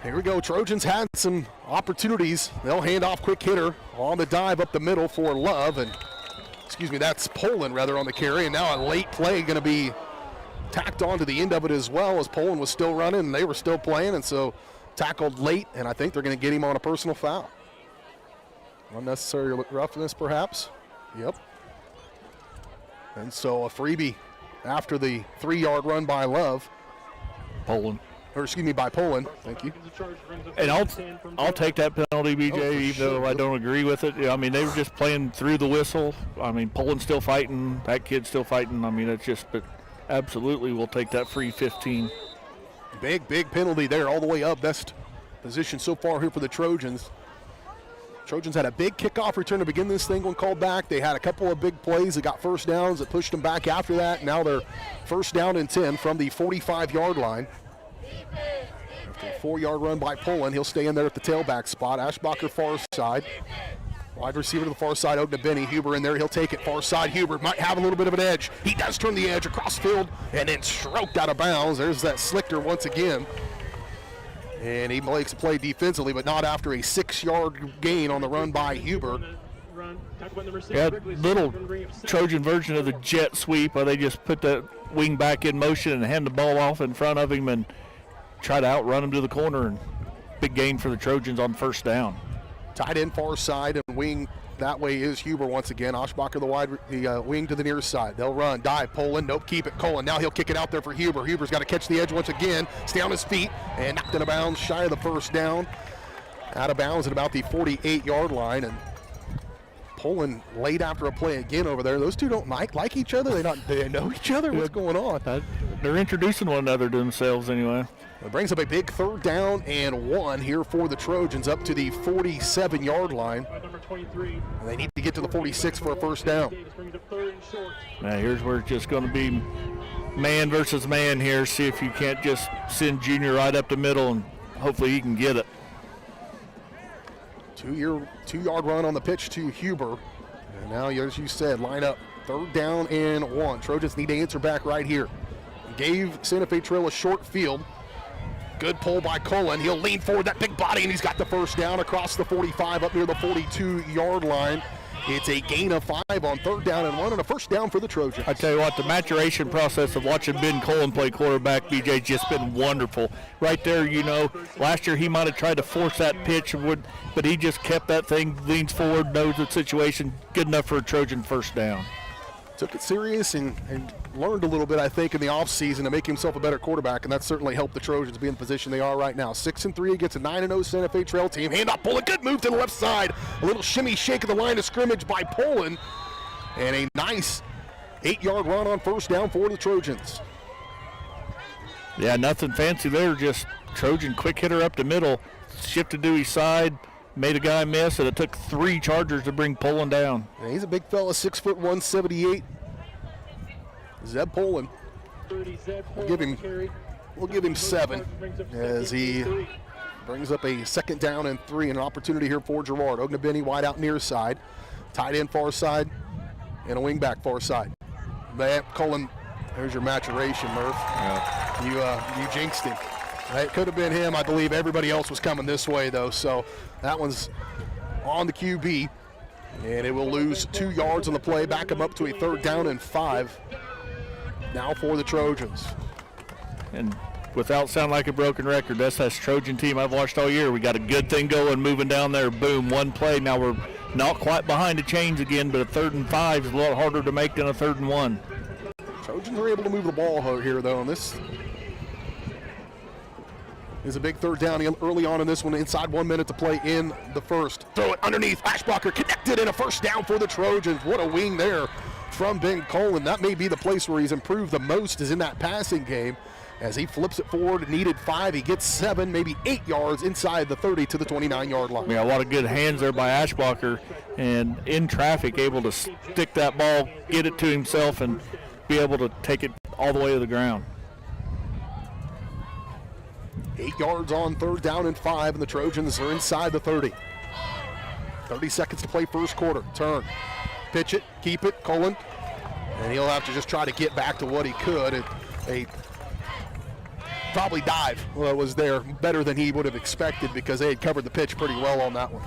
Here we go. Trojans had some opportunities. They'll hand off quick hitter on the dive up the middle for Love. And, excuse me, that's Poland rather on the carry. And now a late play going to be tacked on to the end of it as well, as Poland was still running and they were still playing. And so tackled late, and I think they're going to get him on a personal foul. Unnecessary roughness perhaps. Yep. And so a freebie after the 3-yard run by Love. By Poland. Thank you. And I'll take that penalty, BJ, even though I don't agree with it. I mean, they were just playing through the whistle. I mean, Poland's still fighting. That kid's still fighting. I mean, it's just, but absolutely we'll take that free 15. Big penalty there all the way up. Best position so far here for the Trojans. Trojans had a big kickoff return to begin this thing when called back. They had a couple of big plays that got first downs that pushed them back after that. Now they're first down and 10 from the 45-yard line. After a 4-yard run by Poland, he'll stay in there at the tailback spot. Ashbacher far side. Wide receiver to the far side, Ognabeni. Huber in there, he'll take it far side. Huber might have a little bit of an edge. He does turn the edge across field and then stroked out of bounds. There's that Slichter once again. And he makes a play defensively, but not after a 6-yard gain on the run by Huber. Yeah, little Trojan version of the jet sweep, where they just put the wing back in motion and hand the ball off in front of him and try to outrun him to the corner. And big gain for the Trojans on first down. Tight end far side and wing that way is Huber once again. Oshbacher the wing to the near side. They'll run, dive, Poland, nope, keep it, Colin. Now he'll kick it out there for Huber. Huber's got to catch the edge once again. Stay on his feet and knocked out of bounds, shy of the first down. Out of bounds at about the 48-yard line. And Poland late after a play again over there. Those two don't like each other. They know each other. What's going on? They're introducing one another to themselves anyway. It brings up a big 3rd down and 1 here for the Trojans up to the 47-yard line. And they need to get to the 46 for a first down. Now here's where it's just going to be man versus man here. See if you can't just send Junior right up the middle and hopefully he can get it. 2-yard run on the pitch to Huber. And now, as you said, line up 3rd down and 1. Trojans need to answer back right here. Gave Santa Fe Trail a short field. Good pull by Cullen. He'll lean forward, that big body, and he's got the first down across the 45 up near the 42-yard line. It's a gain of 5 on 3rd down and 1 and a first down for the Trojans. I tell you what, the maturation process of watching Ben Cullen play quarterback, BJ, just been wonderful. Right there, you know, last year he might have tried to force that pitch, but he just kept that thing, leans forward, knows the situation, good enough for a Trojan first down. Took it serious and learned a little bit, I think, in the offseason to make himself a better quarterback, and that certainly helped the Trojans be in the position they are right now. 6-3 against a 9-0 Santa Fe Trail team. Handoff, Poland, good move to the left side. A little shimmy shake of the line of scrimmage by Poland, and a nice 8-yard run on first down for the Trojans. Yeah, nothing fancy there, just Trojan quick hitter up the middle, shifted to his side, made a guy miss, and it took 3 Chargers to bring Poland down. Yeah, he's a big fella, 6'1", 178. Zeb Poland. We'll give him 7 as he brings up a 2nd down and 3 and an opportunity here for Girard. Ognabeni wide out near side, tight end far side, and a wing back far side. Cullen, there's your maturation, Murph. Yeah. You jinxed him. It could have been him. I believe everybody else was coming this way, though. So that one's on the QB, and it will lose 2 yards on the play. Back him up to a 3rd down and 5. Now for the Trojans. And without sounding like a broken record, that's that Trojan team I've watched all year. We got a good thing going, moving down there. Boom, 1 play. Now we're not quite behind the chains again, but a 3rd and 5 is a lot harder to make than a 3rd and 1. Trojans are able to move the ball here, though, and this is a big 3rd down early on in this one. Inside 1 minute to play in the first. Throw it underneath. Ashbacher connected and a first down for the Trojans. What a wing there from Ben Cullen. That may be the place where he's improved the most, is in that passing game. As he flips it forward, needed 5. He gets 7, maybe 8 yards inside the 30 to the 29-yard line. Yeah, a lot of good hands there by Ashbacher, and in traffic able to stick that ball, get it to himself, and be able to take it all the way to the ground. 8 yards on 3rd down and 5, and the Trojans are inside the 30. 30 seconds to play first quarter. Turn, pitch it, keep it, Cullen. And he'll have to just try to get back to what he could. A probably dive was there better than he would have expected because they had covered the pitch pretty well on that one.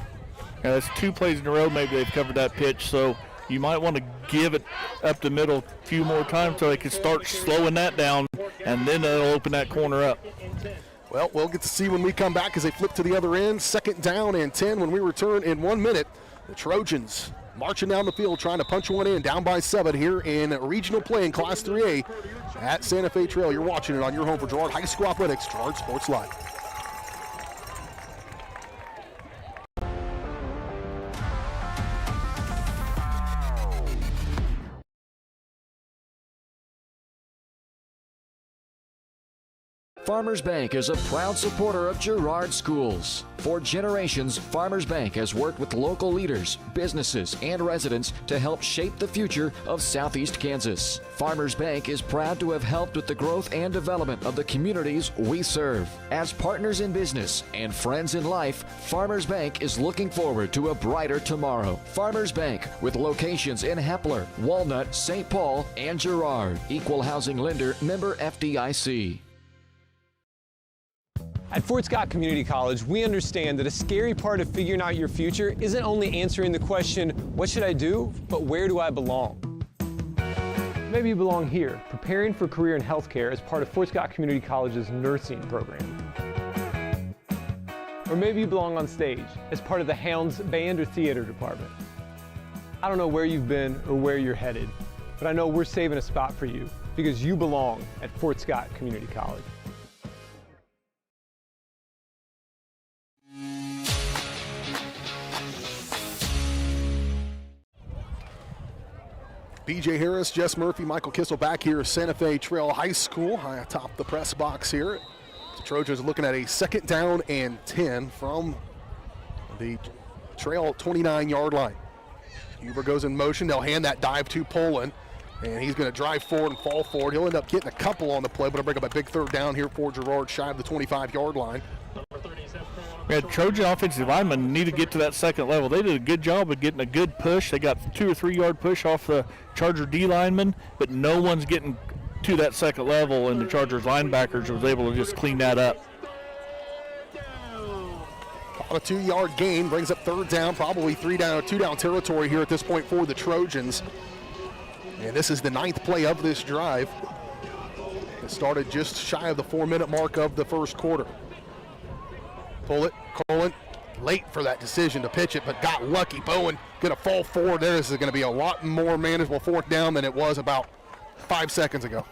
Yeah, that's 2 plays in a row maybe they've covered that pitch, so you might want to give it up the middle a few more times so they can start slowing that down, and then they'll open that corner up. Well, we'll get to see when we come back as they flip to the other end. 2nd down and 10 when we return in 1 minute. The Trojans marching down the field trying to punch one in, down by 7 here in regional play in Class 3A at Santa Fe Trail. You're watching it on your home for Girard High School Athletics, Girard Sports Live. Farmers Bank is a proud supporter of Girard schools. For generations, Farmers Bank has worked with local leaders, businesses, and residents to help shape the future of Southeast Kansas. Farmers Bank is proud to have helped with the growth and development of the communities we serve. As partners in business and friends in life, Farmers Bank is looking forward to a brighter tomorrow. Farmers Bank, with locations in Hepler, Walnut, St. Paul, and Girard. Equal housing lender, member FDIC. At Fort Scott Community College, we understand that a scary part of figuring out your future isn't only answering the question, what should I do, but where do I belong? Maybe you belong here, preparing for a career in healthcare as part of Fort Scott Community College's nursing program. Or maybe you belong on stage as part of the Hounds band or theater department. I don't know where you've been or where you're headed, but I know we're saving a spot for you because you belong at Fort Scott Community College. BJ Harris, Jess Murphy, Michael Kissel back here at Santa Fe Trail High School. High atop the press box here. The Trojans are looking at a 2nd down and 10 from the Trail 29-yard line. Huber goes in motion. They'll hand that dive to Poland, and he's going to drive forward and fall forward. He'll end up getting a couple on the play, but it'll bring up a big 3rd down here for Girard, shy of the 25-yard line. Yeah, Trojan offensive linemen need to get to that 2nd level. They did a good job of getting a good push. They got 2 or 3 yard push off the Charger D lineman, but no one's getting to that 2nd level, and the Chargers linebackers was able to just clean that up. On a 2-yard gain, brings up 3rd down, probably 2 down territory here at this point for the Trojans. And this is the 9th play of this drive. It started just shy of the 4-minute mark of the first quarter. Pull it, Colin, late for that decision to pitch it, but got lucky. Bowen gonna fall forward there. This is gonna be a lot more manageable 4th down than it was about 5 seconds ago.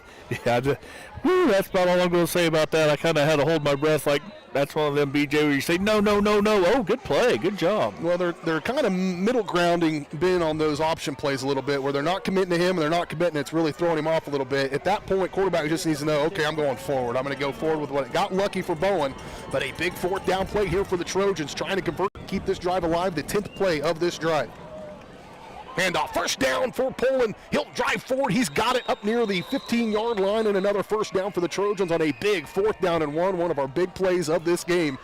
Yeah, that's about all I'm going to say about that. I kind of had to hold my breath like that's one of them, BJ, where you say, no. Oh, good play. Good job. Well, they're kind of middle grounding Ben on those option plays a little bit where they're not committing to him and they're not committing. It's really throwing him off a little bit. At that point, quarterback just needs to know, okay, I'm going forward. I'm going to go forward with what it got lucky for Bowen, but a big 4th down play here for the Trojans trying to convert and keep this drive alive, the 10th play of this drive. Handoff, 1st down for Poland. He'll drive forward. He's got it up near the 15-yard line, and another 1st down for the Trojans on a big 4th down and 1, one of our big plays of this game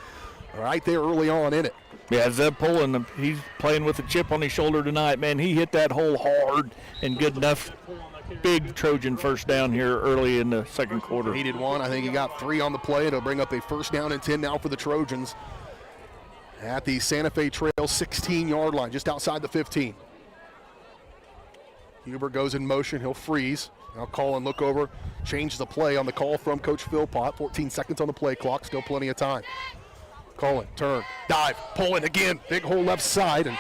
right there early on in it. Yeah, Zeb Poland, he's playing with a chip on his shoulder tonight, man. He hit that hole hard and good enough. Big Trojan 1st down here early in the 2nd quarter. He did 1. I think he got 3 on the play. It'll bring up a 1st down and 10 now for the Trojans at the Santa Fe Trail 16-yard line, just outside the 15. Huber goes in motion. He'll freeze. Now call and look over. Change the play on the call from Coach Philpott. 14 seconds on the play clock. Still plenty of time. Colin, turn, dive, pull in again. Big hole left side. And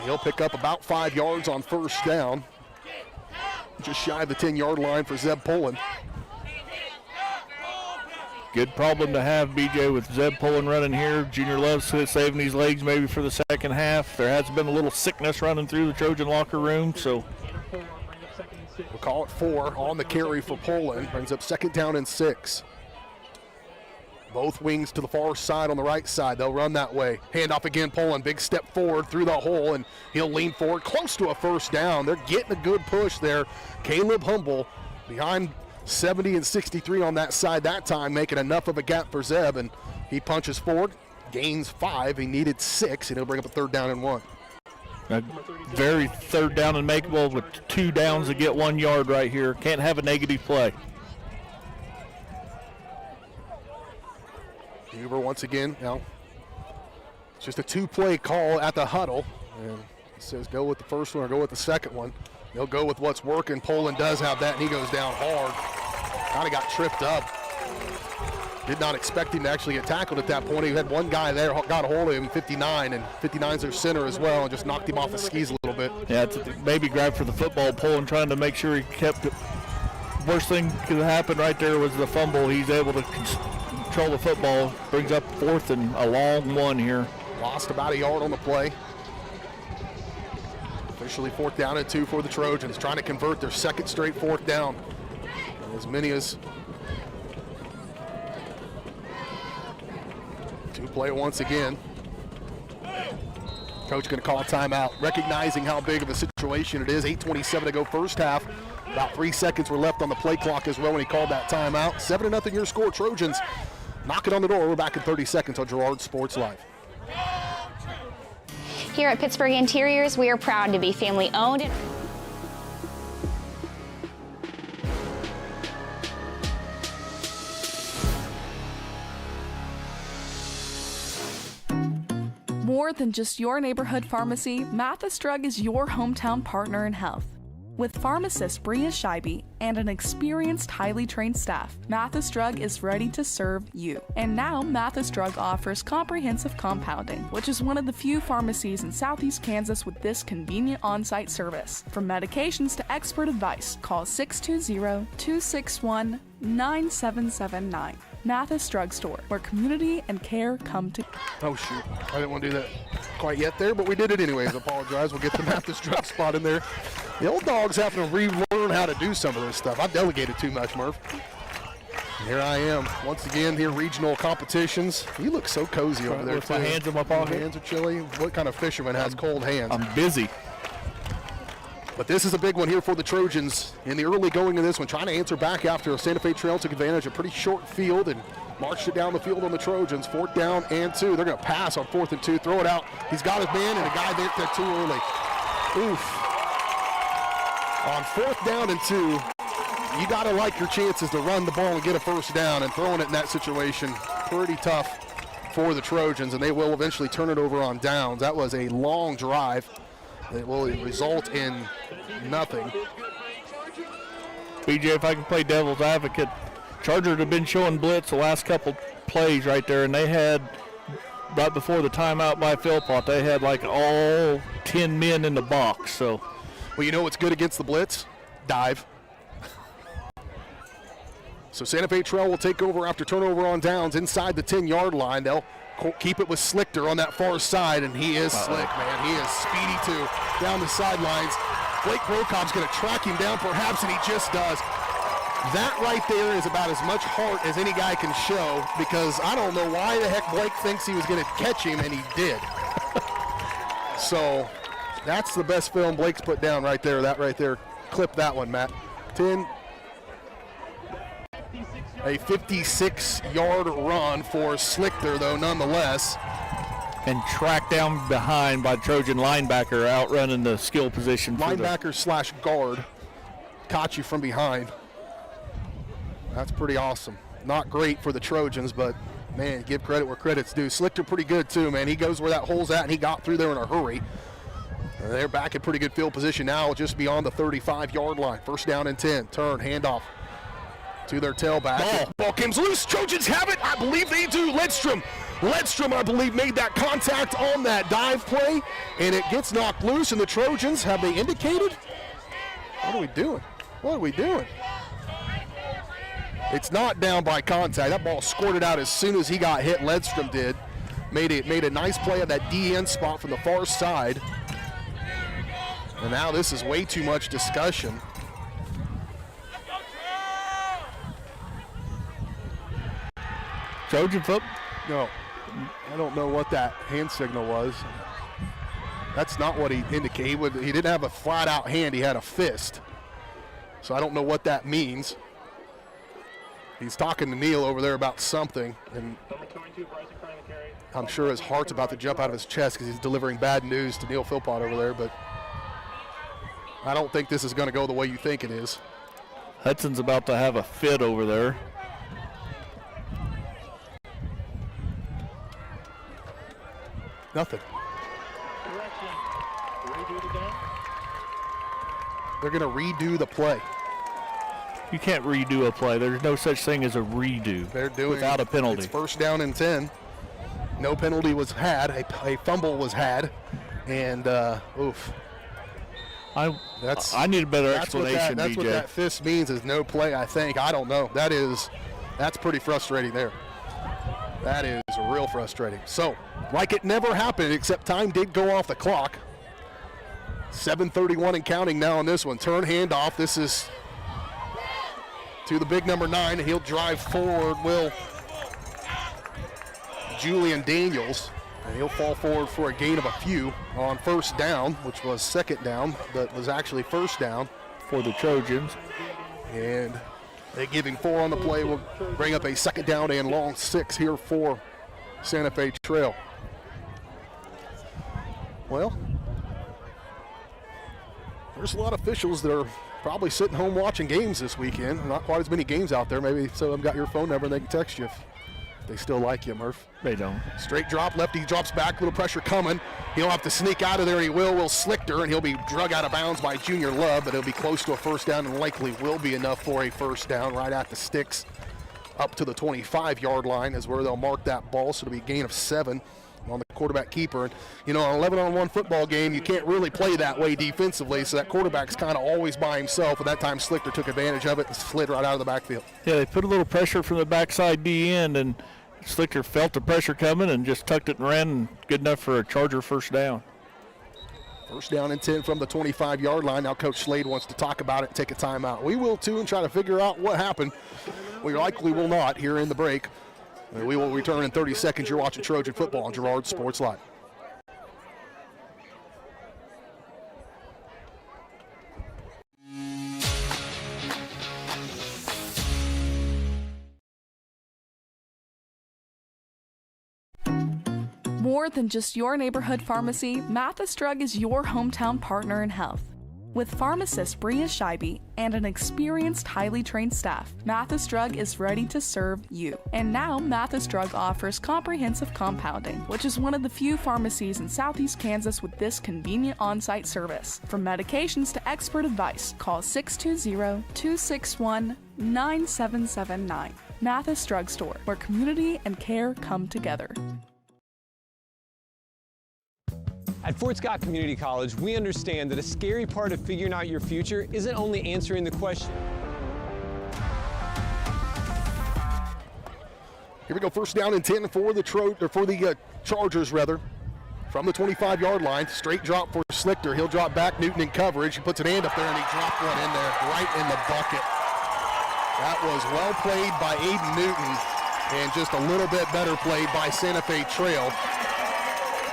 he'll pick up about 5 yards on 1st down. Just shy of the 10-yard line for Zeb Poland. Good problem to have, BJ, with Zeb Poland running here. Junior Love's saving these legs maybe for the 2nd half. There has been a little sickness running through the Trojan locker room, so. We'll call it 4 on the carry for Poland. Brings up 2nd down and 6. Both wings to the far side on the right side. They'll run that way. Handoff again, Poland. Big step forward through the hole, and he'll lean forward close to a first down. They're getting a good push there. Caleb Humble behind 70 and 63 on that side that time, making enough of a gap for Zeb, and he punches forward, gains 5. He needed 6, and he'll bring up a 3rd down and 1. A very 3rd down and makeable with 2 downs to get 1 yard right here. Can't have a negative play. Huber once again, now it's just a 2-play call at the huddle, and it says go with the first one or go with the second one. They'll go with what's working. Poland does have that, and he goes down hard. Kind of got tripped up. Did not expect him to actually get tackled at that point. He had one guy there, got a hold of him, 59, and 59's their center as well, and just knocked him off the skis a little bit. Yeah, it's a baby grab for the football. Poland trying to make sure he kept it. Worst thing could happen right there was the fumble. He's able to control the football, brings up 4th and a long 1 here. Lost about a yard on the play. Officially 4th down and 2 for the Trojans, trying to convert their 2nd straight 4th down. And as many as 2-play once again. Coach going to call a timeout, recognizing how big of a situation it is. 8:27 to go first half. About 3 seconds were left on the play clock as well when he called that timeout. 7-0 your score. Trojans knocking on the door. We're back in 30 seconds on Girard Sports Live. Here at Pittsburgh Interiors, we are proud to be family owned. More than just your neighborhood pharmacy, Mathis Drug is your hometown partner in health. With pharmacist Bria Scheibe and an experienced, highly trained staff, Mathis Drug is ready to serve you. And now, Mathis Drug offers comprehensive compounding, which is one of the few pharmacies in Southeast Kansas with this convenient on-site service. From medications to expert advice, call 620-261-9779. Mathis Drug Store, where community and care come to. Oh shoot, I didn't want to do that quite yet there, but we did it anyways. I apologize. We'll get the Mathis Drug spot in there. The old dog's having to relearn how to do some of this stuff. I've delegated too much, Murph. And here I am, once again, here regional competitions. You look so cozy over there, with my hands in my pocket. Hands are chilly. What kind of fisherman has cold hands? I'm busy. But this is a big one here for the Trojans in the early going of this one, trying to answer back after Santa Fe Trail took advantage of a pretty short field and marched it down the field on the Trojans. 4th down and 2. They're going to pass on 4th and 2, throw it out. He's got his man and a guy there too early. Oof. On 4th down and 2, you got to like your chances to run the ball and get a first down, and throwing it in that situation, pretty tough for the Trojans, and they will eventually turn it over on downs. That was a long drive. It will result in nothing. BJ, if I can play devil's advocate, Chargers have been showing blitz the last couple plays right there, and they had, right before the timeout by Philpott, they had like all 10 men in the box. So, well, you know what's good against the blitz? Dive. So Santa Fe Trail will take over after turnover on downs inside the 10-yard line. They'll keep it with Slichter on that far side, and he is slick, man. He is speedy, too, down the sidelines. Blake Brokop's going to track him down, perhaps, and he just does. That right there is about as much heart as any guy can show, because I don't know why the heck Blake thinks he was going to catch him, and he did. So that's the best film Blake's put down right there. That right there. Clip that one, Matt. 10. A 56-yard run for Slichter, though, nonetheless. And tracked down behind by Trojan linebacker, outrunning the skill position. Linebacker slash guard. Caught you from behind. That's pretty awesome. Not great for the Trojans, but, man, give credit where credit's due. Slichter pretty good, too, man. He goes where that hole's at, and he got through there in a hurry. And they're back in pretty good field position now, just beyond the 35-yard line. 1st down and 10. Turn, handoff to their tailback. Ball comes loose. Trojans have it. I believe they do. Ledstrom, I believe, made that contact on that dive play, and it gets knocked loose, and the Trojans, have they indicated? What are we doing? What are we doing? It's not down by contact. That ball squirted out as soon as he got hit. Ledstrom did. Made a nice play at that DN spot from the far side. And now this is way too much discussion. Trojan foot? No. I don't know what that hand signal was. That's not what he indicated. He didn't have a flat-out hand. He had a fist. So I don't know what that means. He's talking to Neil over there about something, and I'm sure his heart's about to jump out of his chest because he's delivering bad news to Neil Philpott over there, but I don't think this is going to go the way you think it is. Hudson's about to have a fit over there. Nothing. They're going to redo the play. You can't redo a play. There's no such thing as a redo. They're doing without a penalty. It's first down and 10. No penalty was had. A fumble was had, and oof. I need a better That's explanation, that's BJ. what that fist means is no play, I think. I don't know. That's pretty frustrating there. That is real frustrating. So, like it never happened, except time did go off the clock. 7:31 and counting now on this one. Turn handoff. This is to the big number 9. He'll drive forward, Julian Daniels. And he'll fall forward for a gain of a few on first down, which was second down, but was actually first down for the Trojans. And they give him 4 on the play. Will bring up a second down and long 6 here for Santa Fe Trail. Well, there's a lot of officials that are probably sitting home watching games this weekend. Not quite as many games out there. Maybe some of them got your phone number and they can text you if they still like you, Murph. They don't. Straight drop, lefty drops back, little pressure coming. He'll have to sneak out of there, and he will Slichter, and he'll be drug out of bounds by Junior Love, but he'll be close to a first down and likely will be enough for a first down right at the sticks. Up to the 25-yard line is where they'll mark that ball, so it'll be a gain of 7 on the quarterback keeper. And, you know, an 11-on-1 football game, you can't really play that way defensively, so that quarterback's kind of always by himself, and that time Slichter took advantage of it and slid right out of the backfield. Yeah, they put a little pressure from the backside D end, and Slichter felt the pressure coming and just tucked it and ran, and good enough for a Charger first down. First down and 10 from the 25-yard line. Now Coach Slade wants to talk about it and take a timeout. We will too and try to figure out what happened. We likely will not here in the break. We will return in 30 seconds. You're watching Trojan football on Girard Sports Live. More than just your neighborhood pharmacy, Mathis Drug is your hometown partner in health. With pharmacist Bria Scheibe and an experienced, highly trained staff, Mathis Drug is ready to serve you. And now, Mathis Drug offers comprehensive compounding, which is one of the few pharmacies in Southeast Kansas with this convenient on-site service. From medications to expert advice, call 620-261-9779. Mathis Drug Store, where community and care come together. At Fort Scott Community College, we understand that a scary part of figuring out your future isn't only answering the question. Here we go, first down and 10 for the Chargers, rather. From the 25-yard line, straight drop for Slichter. He'll drop back, Newton in coverage. He puts an hand up there, and he dropped one in there, right in the bucket. That was well played by Aiden Newton, and just a little bit better played by Santa Fe Trail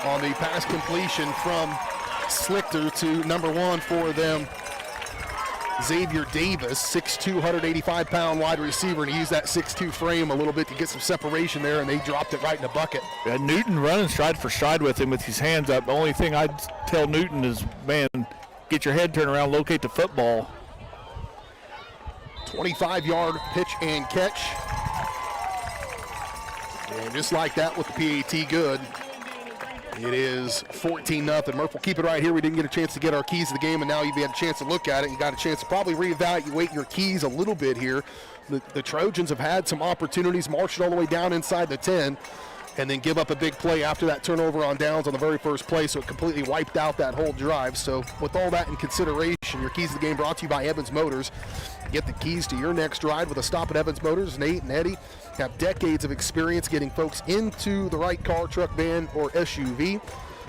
on the pass completion from Slichter to number 1 for them, Xavier Davis, 6'2", 185-pound wide receiver, and he used that 6'2" frame a little bit to get some separation there, and they dropped it right in the bucket. Yeah, Newton running stride for stride with him with his hands up. The only thing I'd tell Newton is, man, get your head turned around, locate the football. 25-yard pitch and catch. And just like that with the PAT good, it is 14-0. Murph will keep it right here. We didn't get a chance to get our keys to the game, and now you've had a chance to look at it. You got a chance to probably reevaluate your keys a little bit here. The Trojans have had some opportunities, marched all the way down inside the 10, and then give up a big play after that turnover on downs on the very first play, so it completely wiped out that whole drive. So with all that in consideration, your keys to the game brought to you by Evans Motors. Get the keys to your next ride with a stop at Evans Motors. Nate and Eddie have decades of experience getting folks into the right car, truck, van, or SUV.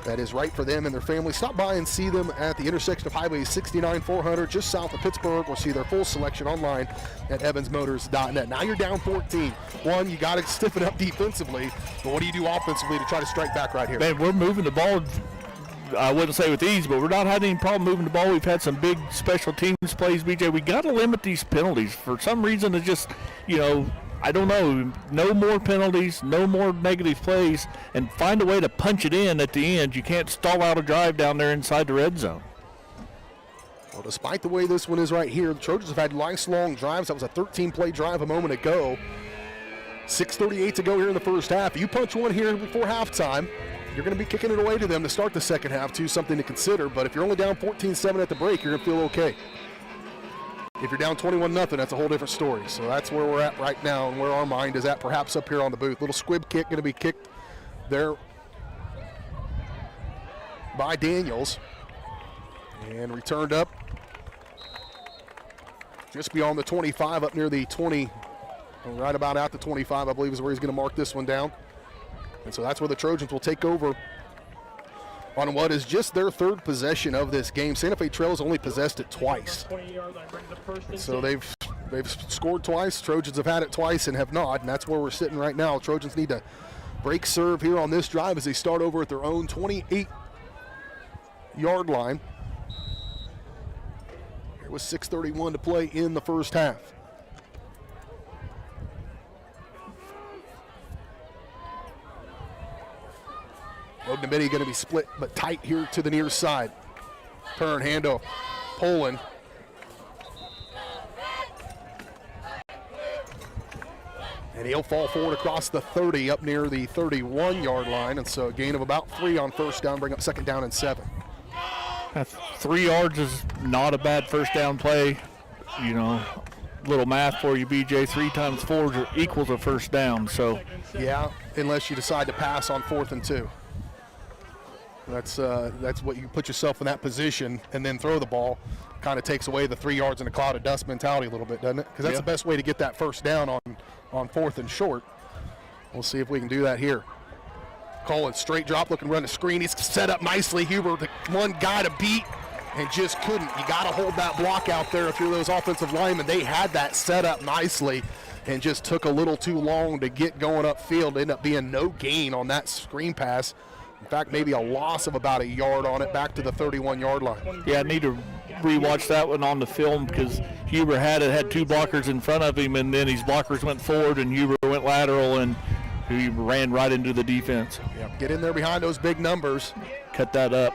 that is right for them and their family. Stop by and see them at the intersection of Highway 69 400 just south of Pittsburgh, or see their full selection online at evansmotors.net. Now you're down 14. One, you got to stiffen up defensively, but what do you do offensively to try to strike back right here? Man, we're moving the ball, I wouldn't say with ease, but we're not having any problem moving the ball. We've had some big special teams plays, BJ. We got to limit these penalties. For some reason, it's just, I don't know, no more penalties, no more negative plays, and find a way to punch it in at the end. You can't stall out a drive down there inside the red zone. Well, despite the way this one is right here, the Trojans have had nice long drives. That was a 13-play drive a moment ago. 6:38 to go here in the first half. You punch one here before halftime, you're going to be kicking it away to them to start the second half, too, something to consider. But if you're only down 14-7 at the break, you're going to feel okay. If you're down 21-0, that's a whole different story. So that's where we're at right now and where our mind is at, perhaps up here on the booth. Little squib kick going to be kicked there by Daniels. And returned up just beyond the 25, up near the 20, right about at the 25, I believe is where he's going to mark this one down. And so that's where the Trojans will take over on what is just their third possession of this game. Santa Fe Trail has only possessed it twice. So they've scored twice. Trojans have had it twice and have not, and that's where we're sitting right now. Trojans need to break serve here on this drive as they start over at their own 28-yard line. There was 6:31 to play in the first half. Ognabedi going to be split but tight here to the near side. Turn, handoff, Poland. And he'll fall forward across the 30 up near the 31-yard line. And so a gain of about 3 on first down, bring up second down and 7. 3 yards is not a bad first down play. Little math for you, BJ. 3 times 4 equals a first down. So yeah, unless you decide to pass on 4th and 2. That's what you put yourself in that position and then throw the ball. Kind of takes away the 3 yards in a cloud of dust mentality a little bit, doesn't it? Because that's the best way to get that first down on 4th and short. We'll see if we can do that here. Colin, straight drop, looking to run the screen. He's set up nicely. Huber, the one guy to beat, and just couldn't. You got to hold that block out there if you're those offensive linemen. They had that set up nicely and just took a little too long to get going upfield. Ended up being no gain on that screen pass. In fact, maybe a loss of about a yard on it back to the 31-yard line. Yeah, I need to rewatch that one on the film because Huber had 2 blockers in front of him, and then his blockers went forward and Huber went lateral, and he ran right into the defense. Yeah, get in there behind those big numbers. Cut that up.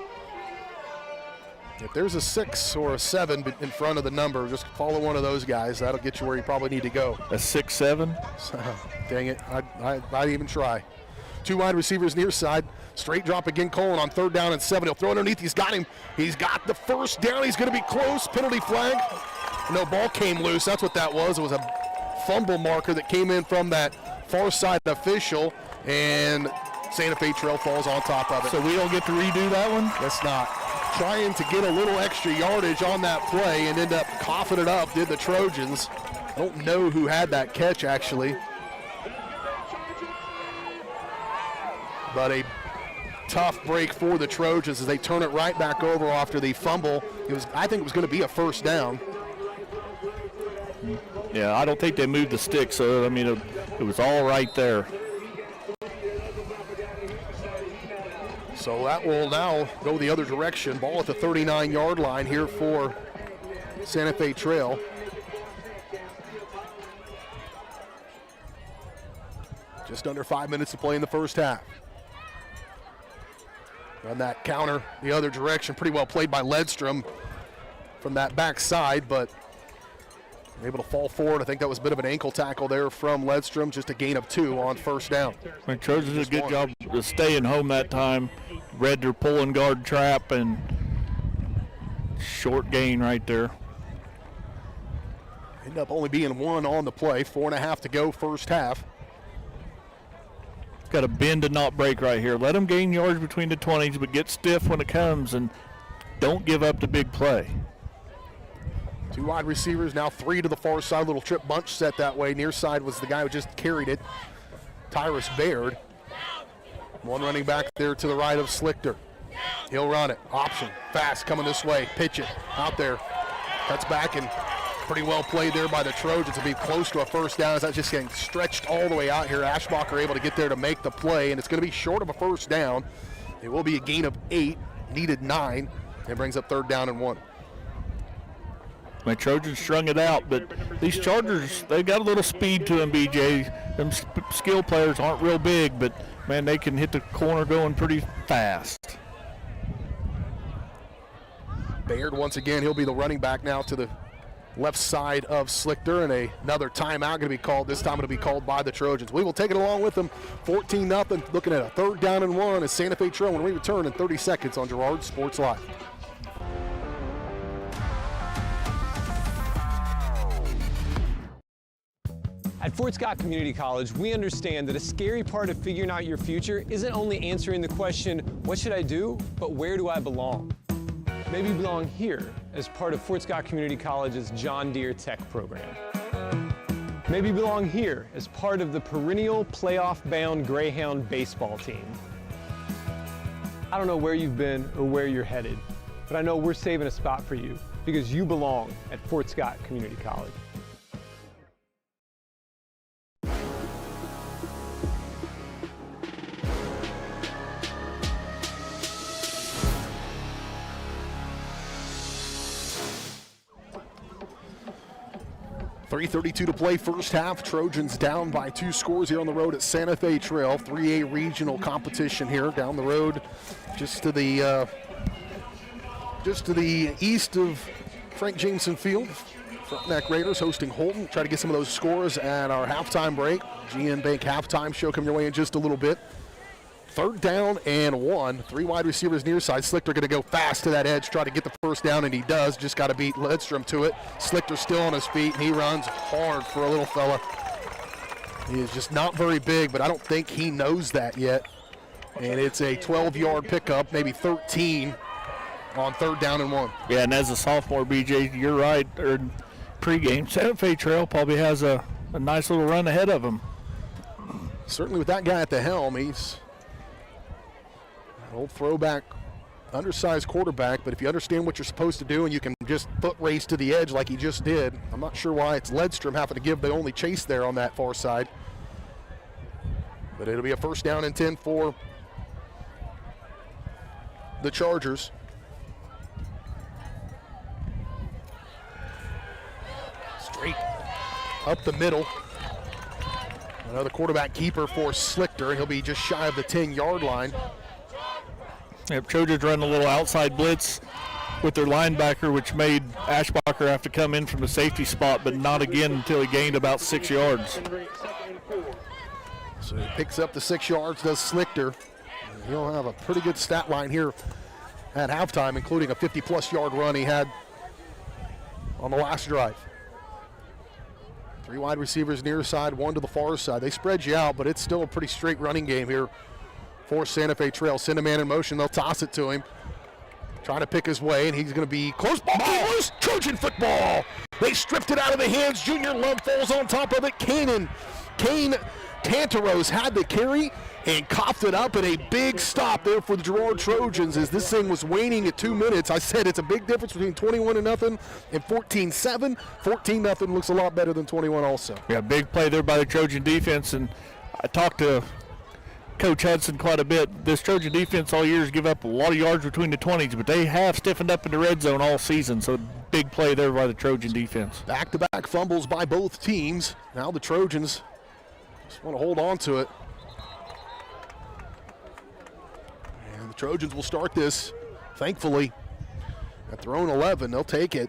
If there's a 6 or a 7 in front of the number, just follow one of those guys. That'll get you where you probably need to go. A 6-7? Dang it, I'd even try. 2 wide receivers near side. Straight drop again, Colin on 3rd down and 7. He'll throw underneath. He's got him. He's got the first down. He's going to be close. Penalty flag. No, ball came loose. That's what that was. It was a fumble marker that came in from that far side official, and Santa Fe Trail falls on top of it. So we don't get to redo that one? That's not. Trying to get a little extra yardage on that play and end up coughing it up, did the Trojans. I don't know who had that catch, actually. But a tough break for the Trojans as they turn it right back over after the fumble. I think it was going to be a first down. Yeah, I don't think they moved the stick, so, it was all right there. So that will now go the other direction. Ball at the 39-yard line here for Santa Fe Trail. Just under 5 minutes to play in the first half. On that counter the other direction, pretty well played by Ledstrom from that backside, but able to fall forward. I think that was a bit of an ankle tackle there from Ledstrom, just a gain of 2 on first down. The Trojans did a good job of staying home that time. Read their pulling guard trap, and short gain right there. Ended up only being 1 on the play, 4.5 to go first half. Got to bend and not break right here. Let them gain yards between the 20s, but get stiff when it comes, and don't give up the big play. 2 wide receivers, now 3 to the far side. Little trip bunch set that way. Near side was the guy who just carried it, Tyrus Baird. 1 running back there to the right of Slichter. He'll run it. Option. Fast coming this way. Pitch it. Out there. Cuts back and pretty well played there by the Trojans to be close to a first down. As that's just getting stretched all the way out here. Ashbacher able to get there to make the play, and it's going to be short of a first down. It will be a gain of 8, needed 9, and brings up 3rd down and 1. My Trojans strung it out, but these Chargers, they've got a little speed to them, BJ. Them skill players aren't real big, but, man, they can hit the corner going pretty fast. Bayard once again, he'll be the running back now to the left side of Slichter, and another timeout going to be called. This time it'll be called by the Trojans. We will take it along with them. 14-0, looking at a 3rd down and 1 as Santa Fe Trail when we return in 30 seconds on Girard Sports Live. At Fort Scott Community College, we understand that a scary part of figuring out your future isn't only answering the question, what should I do, but where do I belong? Maybe you belong here as part of Fort Scott Community College's John Deere Tech program. Maybe you belong here as part of the perennial playoff-bound Greyhound baseball team. I don't know where you've been or where you're headed, but I know we're saving a spot for you because you belong at Fort Scott Community College. .332 to play first half. Trojans down by 2 scores here on the road at Santa Fe Trail. 3A regional competition here down the road, just to the east of Frank Jameson Field. Frontenac Raiders hosting Holton. Try to get some of those scores at our halftime break. GN Bank halftime show coming your way in just a little bit. 3rd down and 1. 3 wide receivers near side. Slichter going to go fast to that edge, try to get the first down, and he does. Just got to beat Ledstrom to it. Slichter still on his feet, and he runs hard for a little fella. He is just not very big, but I don't think he knows that yet. And it's a 12-yard pickup, maybe 13 on 3rd down and 1. Yeah, and as a sophomore, BJ, you're right. Pregame, Santa Fe Trail probably has a nice little run ahead of him. Certainly with that guy at the helm, he's old throwback, undersized quarterback, but if you understand what you're supposed to do and you can just foot race to the edge like he just did, I'm not sure why it's Ledstrom having to give the only chase there on that far side. But it'll be a 1st down and 10 for the Chargers. Straight up the middle. Another quarterback keeper for Slichter, and he'll be just shy of the 10-yard line. Yep, Trojans run a little outside blitz with their linebacker, which made Ashbacher have to come in from the safety spot, but not again until he gained about 6 yards. So he picks up the 6 yards, does Slichter. He'll have a pretty good stat line here at halftime, including a 50-plus yard run he had on the last drive. 3 wide receivers near side, 1 to the far side. They spread you out, but it's still a pretty straight running game here for Santa Fe Trail. Send a man in motion, they'll toss it to him. Trying to pick his way, and he's going to be close. Ball loose, Trojan football. They stripped it out of the hands. Junior Love falls on top of it. Kane Tantaros had the carry and coughed it up, and a big stop there for the Girard Trojans as this thing was waning at 2 minutes. I said it's a big difference between 21-0 and 14-7. 14-0 looks a lot better than 21 also. Yeah, big play there by the Trojan defense, and I talked to Coach Hudson quite a bit. This Trojan defense all year has given up a lot of yards between the 20s, but they have stiffened up in the red zone all season, so big play there by the Trojan defense. Back-to-back fumbles by both teams. Now the Trojans just want to hold on to it. And the Trojans will start this, thankfully, at their own 11. They'll take it.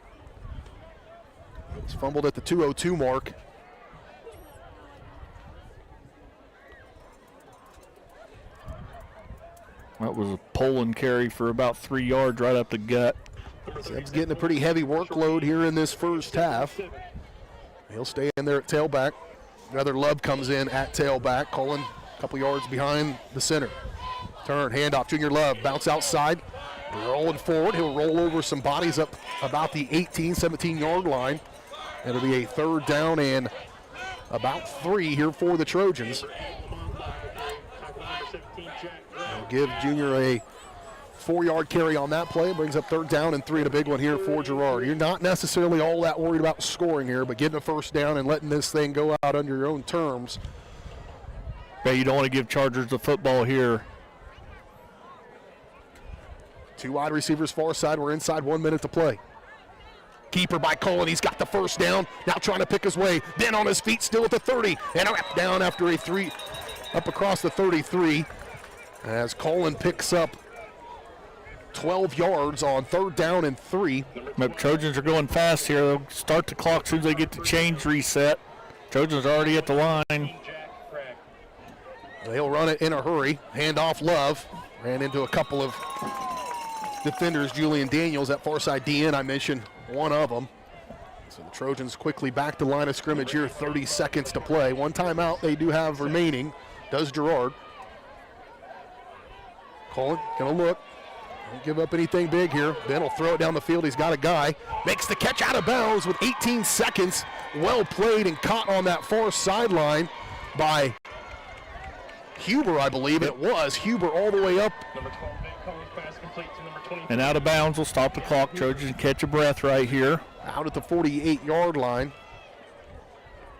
It's fumbled at the 2:02 mark. That was a pull and carry for about 3 yards right up the gut. Seb's getting a pretty heavy workload here in this first half. He'll stay in there at tailback. Another Love comes in at tailback, Colin a couple yards behind the center. Turn, handoff, Junior Love, bounce outside, rolling forward. He'll roll over some bodies up about the 18, 17-yard line. It'll be a 3rd down and about 3 here for the Trojans. They'll give Junior a 4-yard carry on that play. Brings up 3rd down and 3 and a big one here for Girard. You're not necessarily all that worried about scoring here, but getting a first down and letting this thing go out under your own terms. Yeah, you don't want to give Chargers the football here. 2 wide receivers far side. We're inside 1 minute to play. Keeper by Cullen. He's got the first down. Now trying to pick his way. Then on his feet, still at the 30. And down after a 3, up across the 33. As Cullen picks up 12 yards on 3rd down and 3. But Trojans are going fast here. They'll start the clock as soon as they get the change reset. Trojans are already at the line. They'll run it in a hurry. Hand off Love. Ran into a couple of defenders. Julian Daniels, that far side DN, I mentioned one of them. So the Trojans quickly back to line of scrimmage here. 30 seconds to play. 1 timeout they do have remaining. Does Girard. Cullen gonna look. Don't give up anything big here. Ben will throw it down the field. He's got a guy. Makes the catch out of bounds with 18 seconds. Well played and caught on that far sideline by Huber, I believe it was. Huber all the way up. And out of bounds will stop the clock. Trojans catch a breath right here. Out at the 48-yard line.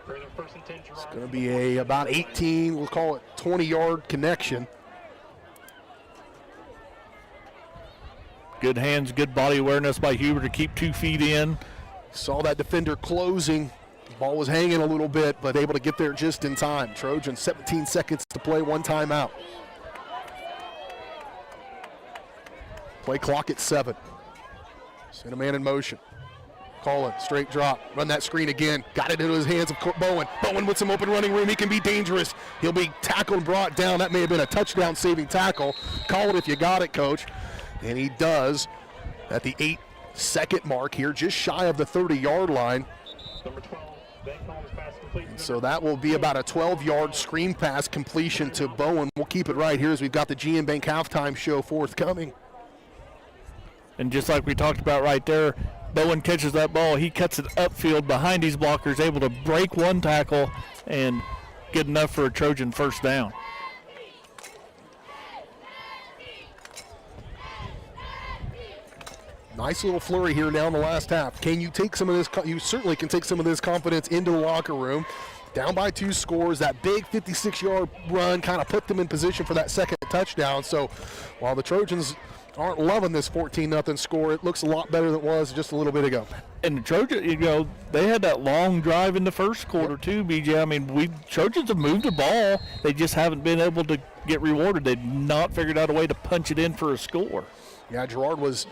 It's going to be about 18, we'll call it 20-yard connection. Good hands, good body awareness by Huber to keep 2 feet in. Saw that defender closing. The ball was hanging a little bit, but able to get there just in time. Trojans 17 seconds to play, 1 timeout. Play clock at 7. Send a man in motion. Cullen, straight drop, run that screen again. Got it into his hands of Bowen. Bowen with some open running room. He can be dangerous. He'll be tackled and brought down. That may have been a touchdown saving tackle. Call it if you got it, coach. And he does at the 8-second mark here, just shy of the 30-yard line. And so that will be about a 12-yard screen pass completion to Bowen. We'll keep it right here as we've got the GM Bank halftime show forthcoming. And just like we talked about right there, Bowen catches that ball. He cuts it upfield behind his blockers, able to break 1 tackle and get enough for a Trojan first down. Nice little flurry here now in the last half. Can you take some of this? You certainly can take some of this confidence into the locker room. Down by 2 scores, that big 56-yard run kind of put them in position for that second touchdown. So while the Trojans aren't loving this 14-0 score, it looks a lot better than it was just a little bit ago. And the Trojans, they had that long drive in the first quarter too, BJ. I mean, Trojans have moved the ball. They just haven't been able to get rewarded. They've not figured out a way to punch it in for a score. Yeah, Girard was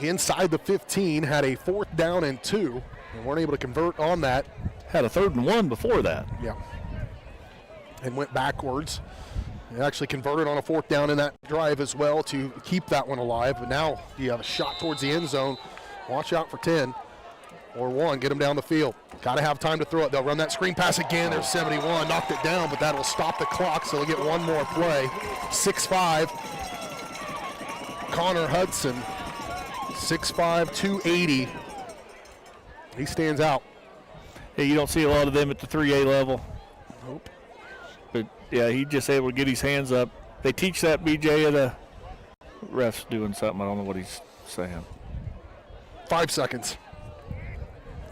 inside the 15, had a 4th down and 2, and weren't able to convert on that. Had a 3rd and 1 before that. Yeah. And went backwards. They actually converted on a 4th down in that drive as well to keep that one alive. But now you have a shot towards the end zone. Watch out for 10 or 1. Get them down the field. Got to have time to throw it. They'll run that screen pass again. There's 71. Knocked it down, but that'll stop the clock, so they'll get 1 more play. 6'5". Connor Hudson. 6'5", 280. He stands out. Yeah, you don't see a lot of them at the 3A level. Nope. But, yeah, he's just able to get his hands up. They teach that, BJ, the ref's doing something. I don't know what he's saying. 5 seconds.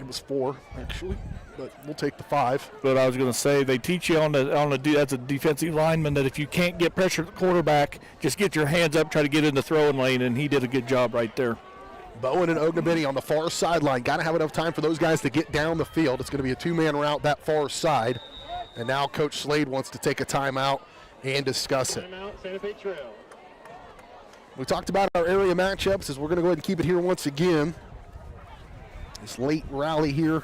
It was 4, actually, but we'll take the 5. But I was going to say, they teach you as a defensive lineman that if you can't get pressure at the quarterback, just get your hands up, try to get in the throwing lane, and he did a good job right there. Bowen and Ognabini on the far sideline. Got to have enough time for those guys to get down the field. It's going to be a 2-man route that far side. And now Coach Slade wants to take a timeout and discuss it. We talked about our area matchups, as we're going to go ahead and keep it here once again. This late rally here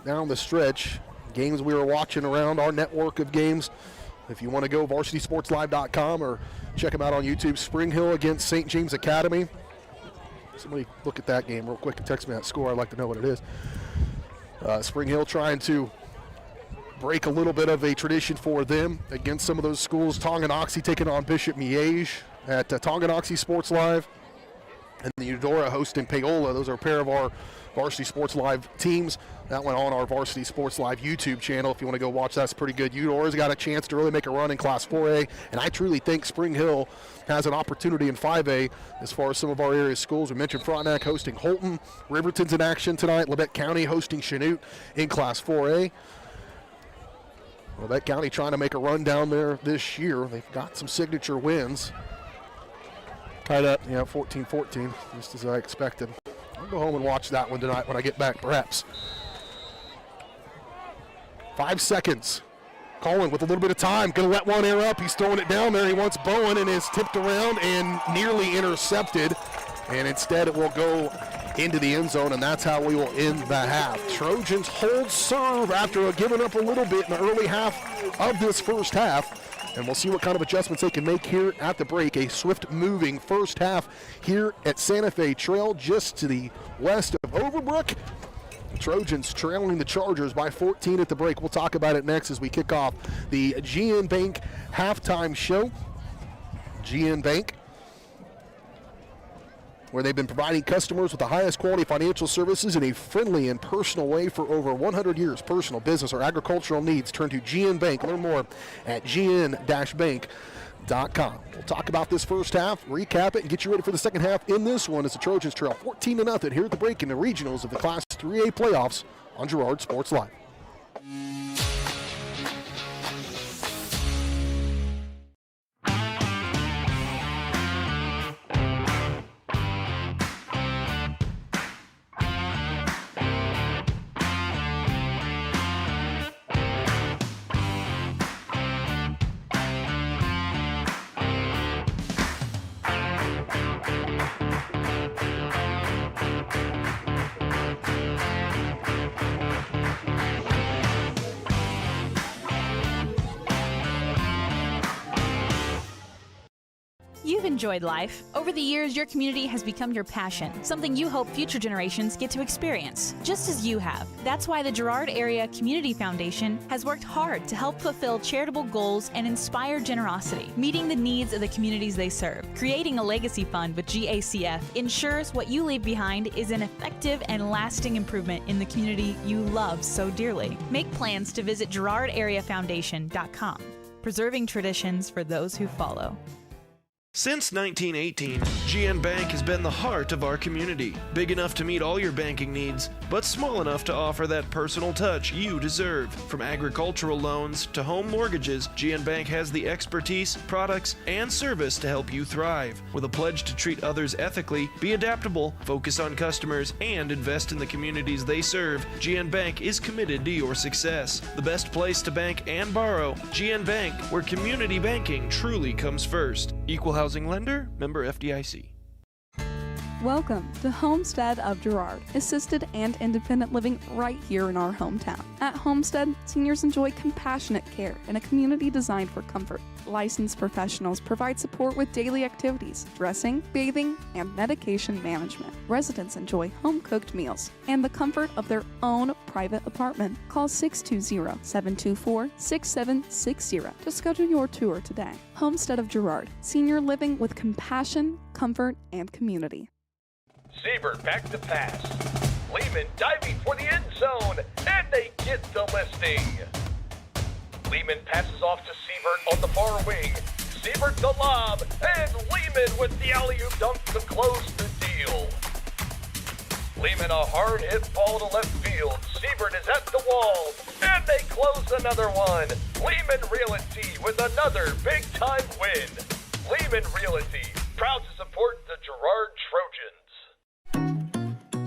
down the stretch. Games we were watching around our network of games. If you want to go, varsitysportslive.com, or check them out on YouTube. Spring Hill against St. James Academy. Somebody look at that game real quick and text me that score. I'd like to know what it is. Spring Hill trying to break a little bit of a tradition for them against some of those schools. Tonganoxie taking on Bishop Miege at Tonganoxie Sports Live. and the Eudora hosting Paola. Those are a pair of our Varsity Sports Live teams. That went on our Varsity Sports Live YouTube channel. If you want to go watch, that's pretty good. Eudora's got a chance to really make a run in Class 4A, and I truly think Spring Hill has an opportunity in 5A as far as some of our area schools. We mentioned Frontenac hosting Holton. Riverton's in action tonight. Labette County hosting Chanute in Class 4A. Labette County trying to make a run down there this year. They've got some signature wins. Tied up. Yeah, 14-14, just as I expected. I'll go home and watch that one tonight when I get back, perhaps. 5 seconds. Colin with a little bit of time, going to let one air up. He's throwing it down there. He wants Bowen and is tipped around and nearly intercepted. And instead it will go into the end zone, and that's how we will end the half. Trojans hold serve after giving up a little bit in the early half of this first half. And we'll see what kind of adjustments they can make here at the break. A swift-moving first half here at Santa Fe Trail, just to the west of Overbrook. The Trojans trailing the Chargers by 14 at the break. We'll talk about it next as we kick off the GN Bank halftime show. GN Bank, where they've been providing customers with the highest quality financial services in a friendly and personal way for over 100 years. Personal, business, or agricultural needs, turn to GN Bank. Learn more at gn-bank.com. We'll talk about this first half, recap it, and get you ready for the second half in this one as the Trojans trail 14-0 here at the break in the regionals of the Class 3A playoffs on Girard Sports Live. You've enjoyed life. Over the years, your community has become your passion, something you hope future generations get to experience, just as you have. That's why the Girard Area Community Foundation has worked hard to help fulfill charitable goals and inspire generosity, meeting the needs of the communities they serve. Creating a legacy fund with GACF ensures what you leave behind is an effective and lasting improvement in the community you love so dearly. Make plans to visit GirardAreaFoundation.com, preserving traditions for those who follow. Since 1918, GN Bank has been the heart of our community. Big enough to meet all your banking needs, but small enough to offer that personal touch you deserve. From agricultural loans to home mortgages, GN Bank has the expertise, products, and service to help you thrive. With a pledge to treat others ethically, be adaptable, focus on customers, and invest in the communities they serve, GN Bank is committed to your success. The best place to bank and borrow, GN Bank, where community banking truly comes first. Equal housing lender, member FDIC. Welcome to Homestead of Girard, assisted and independent living right here in our hometown. At Homestead, seniors enjoy compassionate care in a community designed for comfort. Licensed professionals provide support with daily activities, dressing, bathing, and medication management. Residents enjoy home-cooked meals and the comfort of their own private apartment. Call 620-724-6760 to schedule your tour today. Homestead of Girard, senior living with compassion, comfort, and community. Siebert back to pass. Lehman diving for the end zone, and they get the listing. Lehman passes off to Siebert on the far wing. Siebert the lob, and Lehman with the alley-oop dunk to close the deal. Lehman a hard hit ball to left field. Siebert is at the wall, and they close another one. Lehman Realty with another big-time win. Lehman Realty, proud to support the Girard Trojans.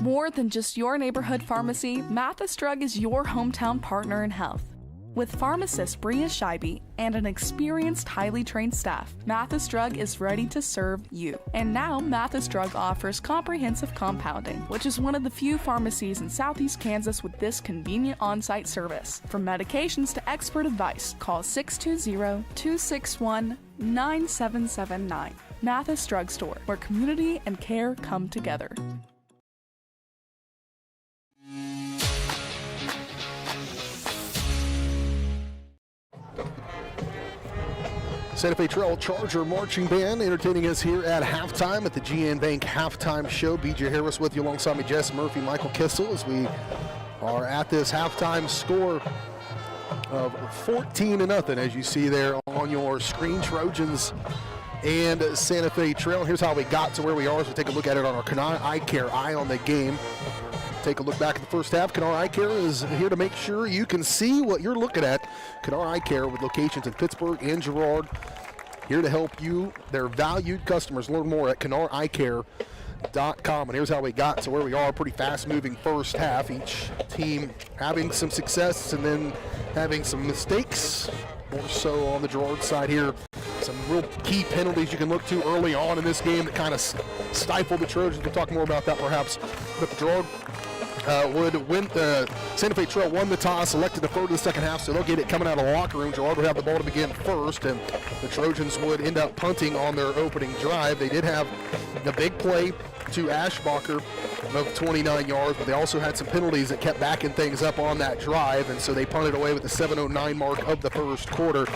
More than just your neighborhood pharmacy, Mathis Drug is your hometown partner in health. With pharmacist Bria Scheibe and an experienced, highly trained staff, Mathis Drug is ready to serve you. And now, Mathis Drug offers comprehensive compounding, which is one of the few pharmacies in Southeast Kansas with this convenient on-site service. From medications to expert advice, call 620-261-9779. Mathis Drug Store, where community and care come together. Santa Fe Trail Charger Marching Band entertaining us here at halftime at the GN Bank Halftime Show. BJ Harris with you alongside me, Jess Murphy, Michael Kissel, as we are at this halftime score of 14-0, as you see there on your screen. Trojans and Santa Fe Trail. Here's how we got to where we are as we take a look at it on our Canard Eye Care Eye on the Game. Take a look back at the first half. Canard Eye Care is here to make sure you can see what you're looking at. Canard Eye Care with locations in Pittsburgh and Girard, here to help you, their valued customers. Learn more at canardeyecare.com. And here's how we got to where we are. Pretty fast-moving first half. Each team having some success and then having some mistakes. More so on the Girard side here. Some real key penalties you can look to early on in this game that kind of stifled the Trojans. We'll talk more about that perhaps. But the Girard would win. Santa Fe Trail won the toss, elected to defer to the second half, so they'll get it coming out of the locker room. Girard would have the ball to begin first, and the Trojans would end up punting on their opening drive. They did have the big play to Ashbacher of 29 yards, but they also had some penalties that kept backing things up on that drive, and so they punted away with the 7:09 mark of the first quarter.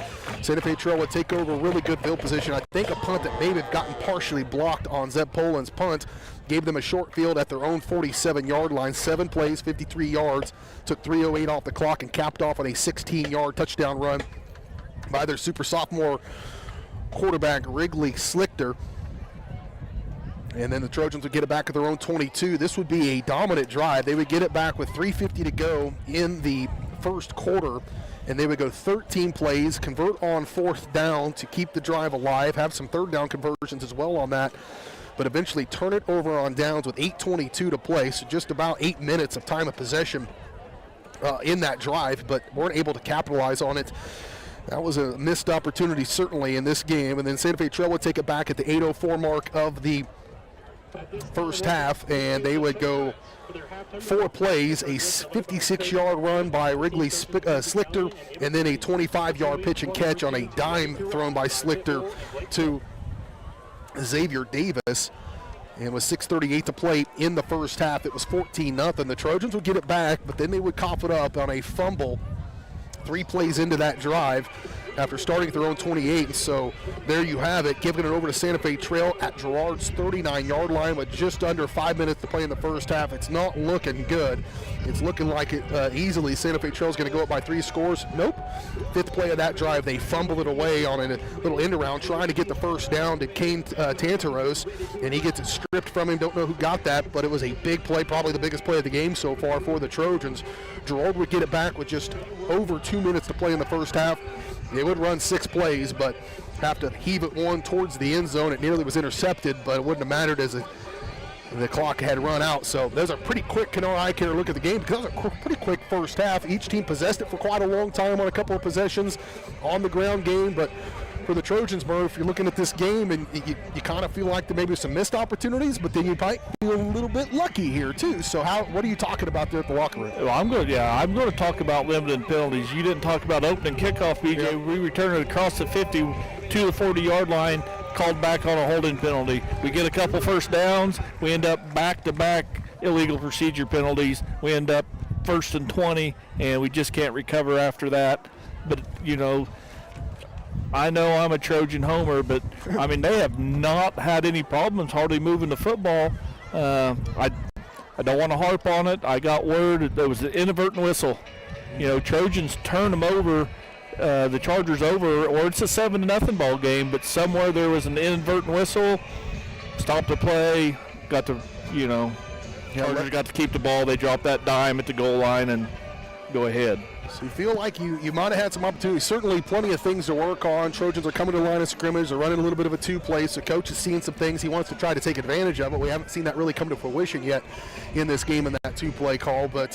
Santa Fe Trail would take over really good field position. I think a punt that may have gotten partially blocked on Zeb Poland's punt gave them a short field at their own 47-yard line. 7 plays, 53 yards, took 3:08 off the clock and capped off on a 16-yard touchdown run by their super sophomore quarterback Wrigley Slichter. And then the Trojans would get it back at their own 22. This would be a dominant drive. They would get it back with 3:50 to go in the first quarter, and they would go 13 plays, convert on fourth down to keep the drive alive, have some third down conversions as well on that, but eventually turn it over on downs with 8:22 to play, so just about 8 minutes of time of possession in that drive, but weren't able to capitalize on it. That was a missed opportunity certainly in this game. And then Santa Fe Trail would take it back at the 8:04 mark of the first half, and they would go 4 plays, a 56-yard run by Wrigley Slichter, and then a 25-yard pitch and catch on a dime thrown by Slichter to Xavier Davis. And with 6:38 to play in the first half, it was 14-0. The Trojans would get it back, but then they would cough it up on a fumble 3 plays into that drive after starting at their own 28. And so there you have it, giving it over to Santa Fe Trail at Girard's 39-yard line with just under 5 minutes to play in the first half. It's not looking good. It's looking like it easily Santa Fe Trail is going to go up by 3 scores. Nope. 5th play of that drive, they fumble it away on a little end around, trying to get the first down to Kane Tantaros, and he gets it stripped from him. Don't know who got that, but it was a big play, probably the biggest play of the game so far for the Trojans. Girard would get it back with just over 2 minutes to play in the first half. They would run 6 plays, but have to heave it one towards the end zone. It nearly was intercepted, but it wouldn't have mattered as the clock had run out. So there's a pretty quick Canard Eye Care look at the game, because it was a pretty quick first half. Each team possessed it for quite a long time on a couple of possessions on the ground game, but for the Trojans, Murph, you're looking at this game and you kind of feel like there may be some missed opportunities, but then you might feel a little bit lucky here too. So what are you talking about there at the locker room? Well, I'm going to talk about limited penalties. You didn't talk about opening kickoff, BJ. Yep. We return it across the 50 to the 40-yard line, called back on a holding penalty. We get a couple first downs. We end up back-to-back illegal procedure penalties. We end up 1st and 20, and we just can't recover after that. But, I know I'm a Trojan homer, but, I mean, they have not had any problems hardly moving the football. I don't want to harp on it. I got word there was an inadvertent whistle. Trojans turn them over, the Chargers over, or it's a 7-0 ball game, but somewhere there was an inadvertent whistle, stopped the play, Chargers got to keep the ball. They dropped that dime at the goal line and go ahead. So you feel like you might have had some opportunities. Certainly plenty of things to work on. Trojans are coming to the line of scrimmage. They're running a little bit of a 2-play. So coach is seeing some things he wants to try to take advantage of, but we haven't seen that really come to fruition yet in this game in that 2-play call. But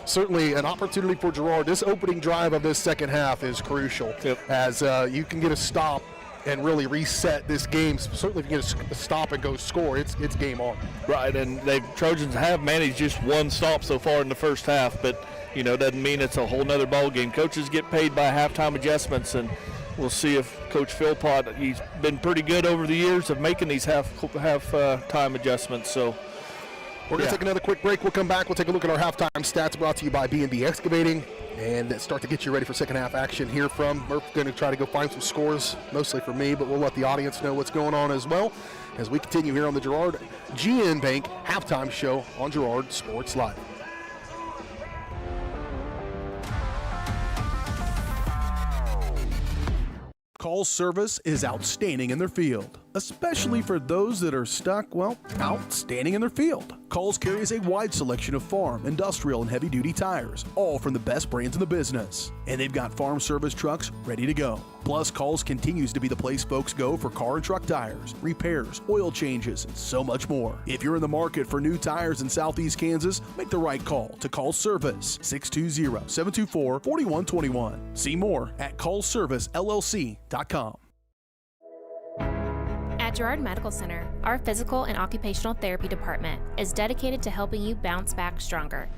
certainly an opportunity for Girard. This opening drive of this second half is crucial, as you can get a stop and really reset this game. Certainly if you get a stop and go score, it's game on. Right, and Trojans have managed just 1 stop so far in the first half, but doesn't mean it's a whole nother ball game. Coaches get paid by halftime adjustments, and we'll see if Coach Philpott, he's been pretty good over the years of making these half-time adjustments. So we're going to take another quick break. We'll come back. We'll take a look at our halftime stats brought to you by B&B Excavating. and start to get you ready for second half action here from Murph. Going to try to go find some scores, mostly for me, but we'll let the audience know what's going on as well as we continue here on the Girard GN Bank halftime show on Girard Sports Live. Call service is outstanding in their field, especially for those that are stuck, outstanding in their field. Coles carries a wide selection of farm, industrial, and heavy-duty tires, all from the best brands in the business. And they've got farm service trucks ready to go. Plus, Coles continues to be the place folks go for car and truck tires, repairs, oil changes, and so much more. If you're in the market for new tires in Southeast Kansas, make the right call to Coles Service, 620-724-4121. See more at ColesServiceLLC.com. At Girard Medical Center, our physical and occupational therapy department is dedicated to helping you bounce back stronger.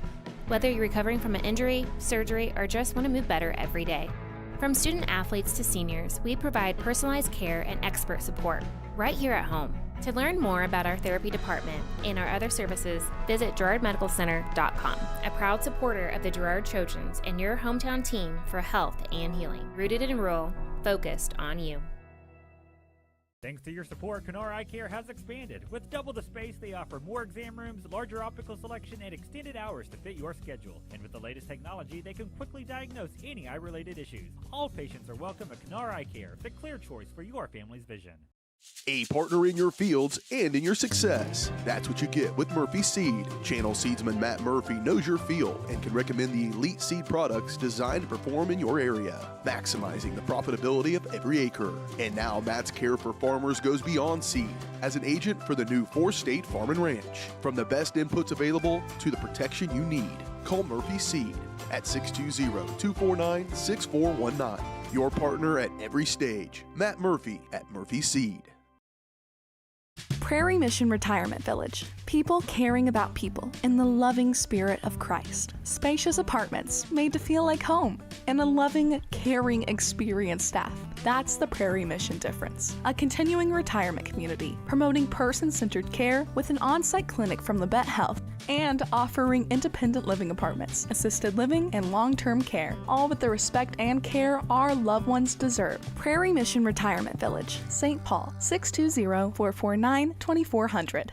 Whether you're recovering from an injury, surgery, or just want to move better every day. From student athletes to seniors, we provide personalized care and expert support right here at home. To learn more about our therapy department and our other services, visit GirardMedicalCenter.com, a proud supporter of the Girard Trojans and your hometown team for health and healing. Rooted in rural, focused on you. Thanks to your support, Canara Eye Care has expanded. With double the space, they offer more exam rooms, larger optical selection, and extended hours to fit your schedule. And with the latest technology, they can quickly diagnose any eye-related issues. All patients are welcome at Canara Eye Care, the clear choice for your family's vision. A partner in your fields and in your success. That's what you get with Murphy Seed. Channel seedsman Matt Murphy knows your field and can recommend the elite seed products designed to perform in your area, maximizing the profitability of every acre. And now Matt's care for farmers goes beyond seed as an agent for the new 4-state Farm and Ranch. From the best inputs available to the protection you need, call Murphy Seed at 620-249-6419. Your partner at every stage. Matt Murphy at Murphy Seed. Prairie Mission Retirement Village. People caring about people in the loving spirit of Christ. Spacious apartments made to feel like home. And a loving, caring, experienced staff. That's the Prairie Mission difference. A continuing retirement community promoting person-centered care with an on-site clinic from Labette Health and offering independent living apartments, assisted living, and long-term care, all with the respect and care our loved ones deserve. Prairie Mission Retirement Village, St. Paul, 620-449-2400.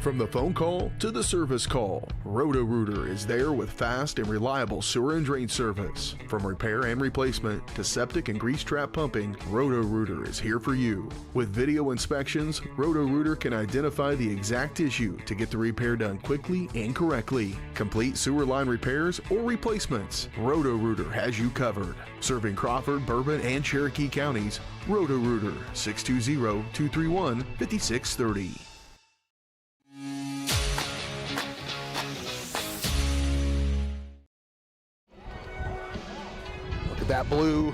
From the phone call to the service call, Roto-Rooter is there with fast and reliable sewer and drain service. From repair and replacement to septic and grease trap pumping, Roto-Rooter is here for you. With video inspections, Roto-Rooter can identify the exact issue to get the repair done quickly and correctly. Complete sewer line repairs or replacements, Roto-Rooter has you covered. Serving Crawford, Bourbon, and Cherokee counties, Roto-Rooter, 620-231-5630. That blue,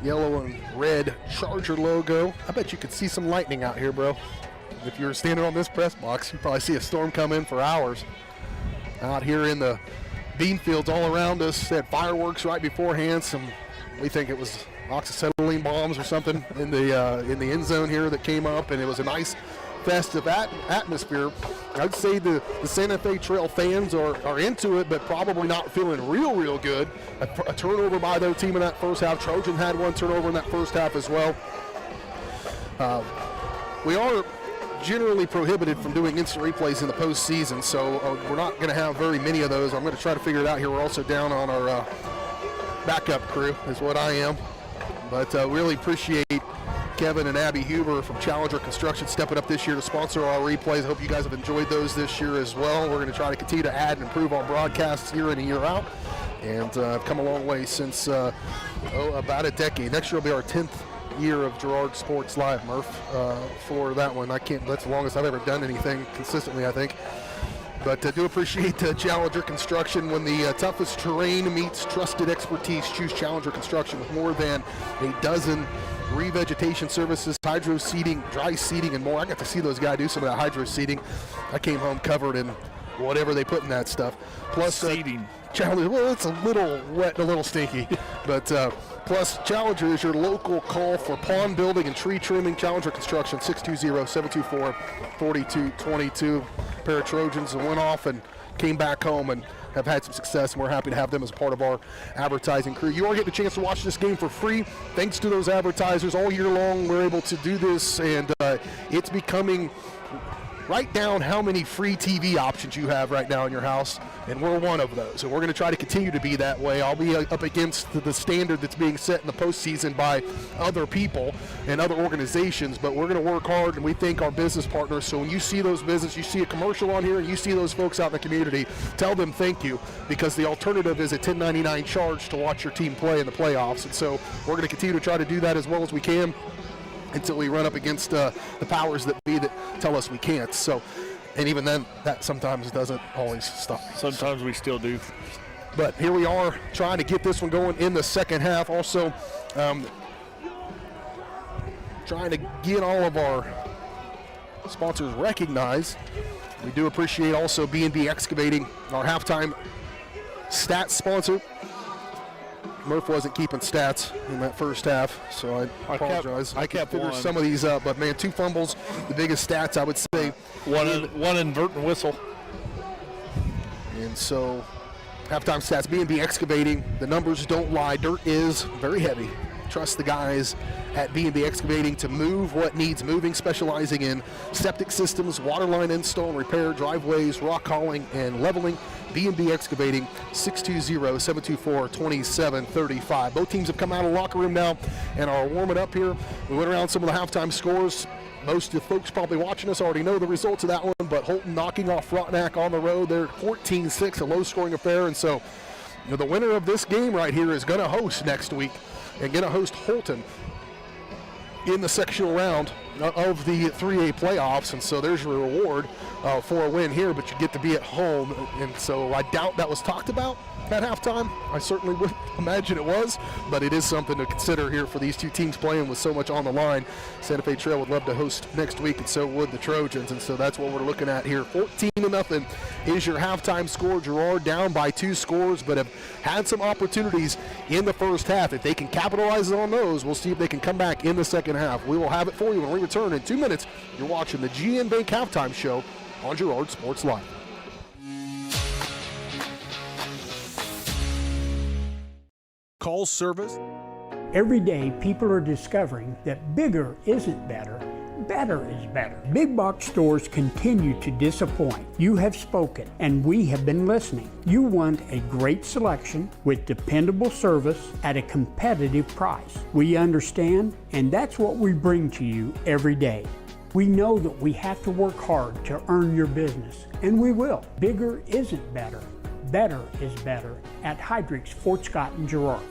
yellow, and red Charger logo. I bet you could see some lightning out here, bro. If you were standing on this press box, you'd probably see a storm come in for hours. Out here in the bean fields all around us, they had fireworks right beforehand. We think it was oxyacetylene bombs or something in the end zone here that came up, and it was a nice festive atmosphere. I'd say the Santa Fe Trail fans are into it, but probably not feeling real good. A turnover by their team in that first half. Trojan had one turnover in that first half as well. We are generally prohibited from doing instant replays in the postseason, so we're not going to have very many of those. I'm going to try to figure it out here. We're also down on our backup crew is what I am. But really appreciate Kevin and Abby Huber from Challenger Construction stepping up this year to sponsor our replays. I hope you guys have enjoyed those this year as well. We're going to try to continue to add and improve our broadcasts year in and year out. And I've come a long way since about a decade. Next year will be our 10th year of Girard Sports Live, Murph, for that one. That's the longest I've ever done anything consistently, I think. But I do appreciate Challenger Construction. When the toughest terrain meets trusted expertise, choose Challenger Construction with more than a dozen revegetation services, hydro seeding, dry seeding, and more. I got to see those guys do some of that hydro seeding. I came home covered in whatever they put in that stuff. Plus, seeding. Challenger, well, it's a little wet and a little stinky. But plus, Challenger is your local call for pond building and tree trimming. Challenger Construction, 620-724-4222. A pair of Trojans went off and came back home, and have had some success, and we're happy to have them as a part of our advertising crew. You are getting a chance to watch this game for free. Thanks to those advertisers all year long, we're able to do this, and it's becoming. Write down how many free TV options you have right now in your house, and we're one of those. And we're going to try to continue to be that way. I'll be up against the standard that's being set in the postseason by other people and other organizations, but we're going to work hard, and we thank our business partners. So when you see those businesses, you see a commercial on here, and you see those folks out in the community, tell them thank you, because the alternative is a $10.99 charge to watch your team play in the playoffs. And so we're going to continue to try to do that as well as we can, until we run up against the powers that be that tell us we can't. So, and even then, that sometimes doesn't always stop. Sometimes we still do. But here we are trying to get this one going in the second half. Also, trying to get all of our sponsors recognized. We do appreciate also B&B Excavating, our halftime stats sponsor. Murph wasn't keeping stats in that first half, so I apologize. I kept figure one. some of these up, but man, 2 fumbles, the biggest stats I would say. One invertent whistle. And so, halftime stats, B&B Excavating, the numbers don't lie. Dirt is very heavy. Trust the guys at B&B Excavating to move what needs moving, specializing in septic systems, water line install and repair, driveways, rock hauling, and leveling. B&B Excavating, 620-724-2735. Both teams have come out of the locker room now and are warming up here. We went around some of the halftime scores. Most of the folks probably watching us already know the results of that one, but Holton knocking off Frontenac on the road. They're 14-6, a low-scoring affair, and so the winner of this game right here is going to host next week and going to host Holton in the sectional round of the 3A playoffs, and so there's your reward for a win here, but you get to be at home, and so I doubt that was talked about at halftime. I certainly would imagine it was, but it is something to consider here for these two teams playing with so much on the line. Santa Fe Trail would love to host next week, and so would the Trojans, and so that's what we're looking at here. 14-0 is your halftime score. Girard down by 2 scores, but have had some opportunities in the first half. If they can capitalize on those, we'll see if they can come back in the second half. We will have it for you when we return in 2 minutes. You're watching the GN Bank Halftime Show on Girard Sports Live. Call service. Every day, people are discovering that bigger isn't better, better is better. Big box stores continue to disappoint. You have spoken, and we have been listening. You want a great selection with dependable service at a competitive price. We understand, and that's what we bring to you every day. We know that we have to work hard to earn your business, and we will. Bigger isn't better. Better is better at Heidrick's, Fort Scott, and Girard.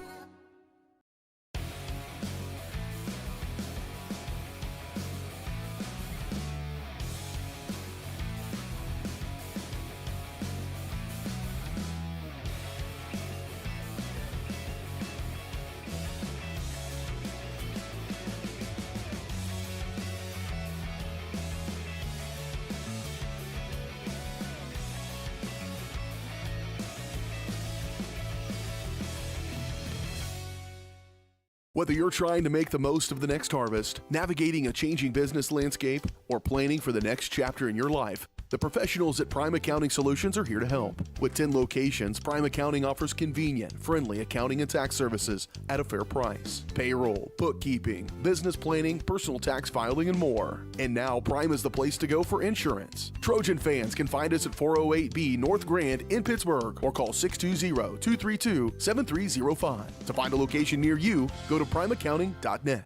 Whether you're trying to make the most of the next harvest, navigating a changing business landscape, or planning for the next chapter in your life, the professionals at Prime Accounting Solutions are here to help. With 10 locations, Prime Accounting offers convenient, friendly accounting and tax services at a fair price. Payroll, bookkeeping, business planning, personal tax filing, and more. And now Prime is the place to go for insurance. Trojan fans can find us at 408B North Grand in Pittsburgh or call 620-232-7305. To find a location near you, go to primeaccounting.net.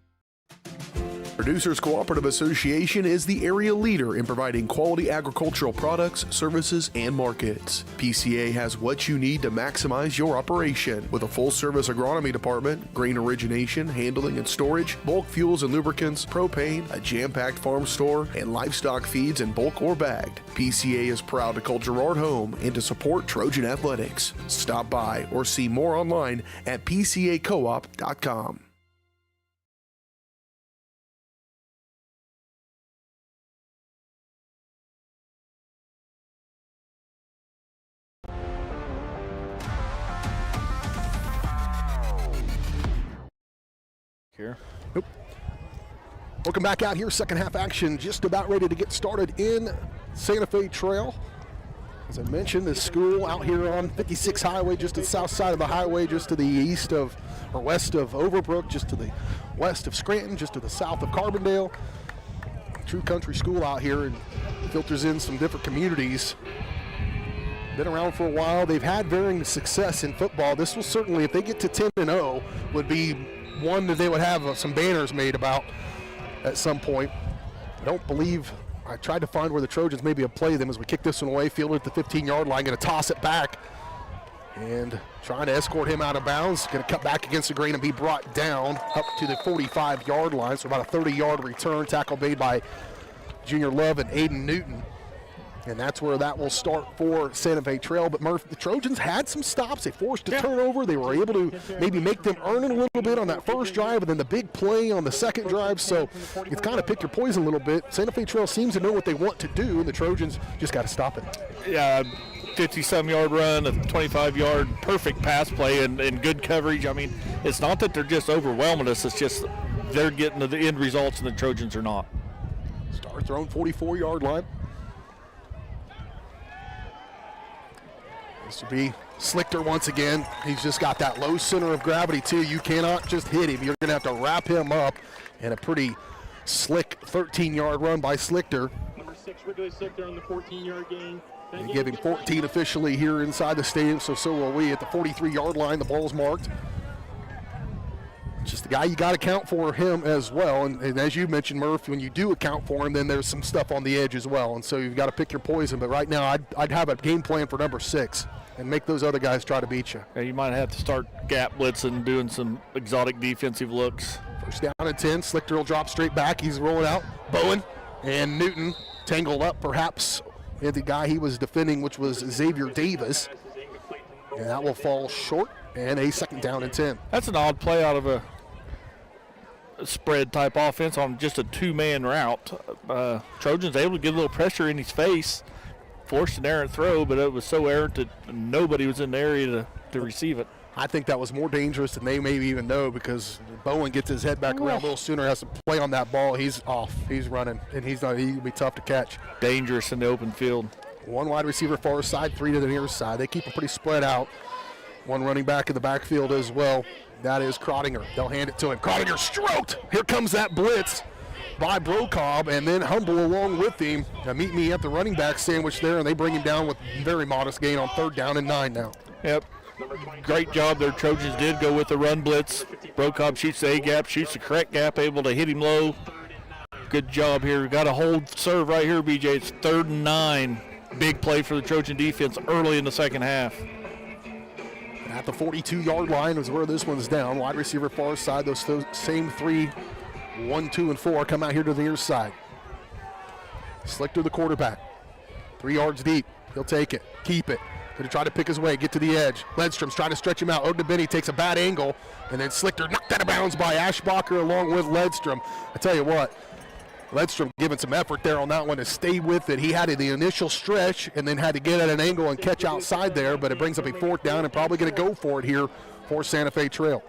Producers Cooperative Association is the area leader in providing quality agricultural products, services, and markets. PCA has what you need to maximize your operation with a full-service agronomy department, grain origination, handling and storage, bulk fuels and lubricants, propane, a jam-packed farm store, and livestock feeds in bulk or bagged. PCA is proud to call Girard home and to support Trojan athletics. Stop by or see more online at pcacoop.com. Here. Nope. Welcome back out here. Second half action just about ready to get started in Santa Fe Trail. As I mentioned, this school out here on 56 Highway, just to the south side of the highway, just to the east of, or west of Overbrook, just to the west of Scranton, just to the south of Carbondale. True country school out here, and filters in some different communities. Been around for a while. They've had varying success in football. This will certainly, if they get to 10-0, would be one that they would have some banners made about at some point. I don't believe, I tried to find where the Trojans maybe have played them as we kick this one away, fielded at the 15-yard line, going to toss it back and trying to escort him out of bounds. Going to cut back against the grain and be brought down up to the 45-yard line, so about a 30-yard return. Tackle made by Junior Love and Aiden Newton. And that's where that will start for Santa Fe Trail. But Murph, the Trojans had some stops. They forced a turnover. They were able to maybe make them earn it a little bit on that first drive, and then the big play on the second drive. So you kind of pick your poison a little bit. Santa Fe Trail seems to know what they want to do, and the Trojans just got to stop it. Yeah, 50-some-yard run, a 25-yard perfect pass play, and good coverage. I mean, it's not that they're just overwhelming us. It's just they're getting to the end results, and the Trojans are not. Start their own 44-yard line. This will be Slichter once again. He's just got that low center of gravity, too. You cannot just hit him. You're going to have to wrap him up. And a pretty slick 13-yard run by Slichter. Number 6, Wrigley Slichter on the 14-yard gain. They give him 14 officially here inside the stadium, so will we. At the 43-yard line, the ball's marked. Just the guy you got to account for him as well. And as you mentioned, Murph, when you do account for him, then there's some stuff on the edge as well. And so you've got to pick your poison. But right now, I'd have a game plan for number 6 and make those other guys try to beat you. Yeah, you might have to start gap blitzing, doing some exotic defensive looks. First down and 10. Slichter will drop straight back. He's rolling out. Bowen and Newton tangled up perhaps with the guy he was defending, which was Xavier Davis. And that will fall short, and a second down and 10. That's an odd play out of a spread type offense on just a two-man route. Trojans able to get a little pressure in his face, forced an errant throw, but it was so errant that nobody was in the area to receive it. I think that was more dangerous than they maybe even know, because Bowen gets his head back around a little sooner, has to play on that ball. He's off. He's running, and he'll be tough to catch. Dangerous in the open field. One wide receiver far side, 3 to the near side. They keep them pretty spread out. One running back in the backfield as well. That is Crottinger. They'll hand it to him. Crottinger stroked. Here comes that blitz by Brocobb, and then Humble along with him. Now meet me at the running back sandwich there, and they bring him down with very modest gain on 3rd down and 9 now. Yep. Great job there. Trojans did go with the run blitz. Brocobb shoots the A-gap, shoots the correct gap, able to hit him low. Good job here. Got a hold serve right here, BJ. It's 3rd and 9. Big play for the Trojan defense early in the second half. At the 42-yard line is where this one's down. Wide receiver far side. Those same 3, 1, 2, and 4 come out here to the near side. Slichter, the quarterback. 3 yards deep. He'll take it. Keep it. Going to try to pick his way, get to the edge. Ledstrom's trying to stretch him out. Ognabeni takes a bad angle, and then Slichter knocked out of bounds by Ashbacher along with Ledstrom. I tell you what, Ledstrom giving some effort there on that one to stay with it. He had the initial stretch and then had to get at an angle and catch outside there, but it brings up a 4th down and probably going to go for it here for Santa Fe Trail.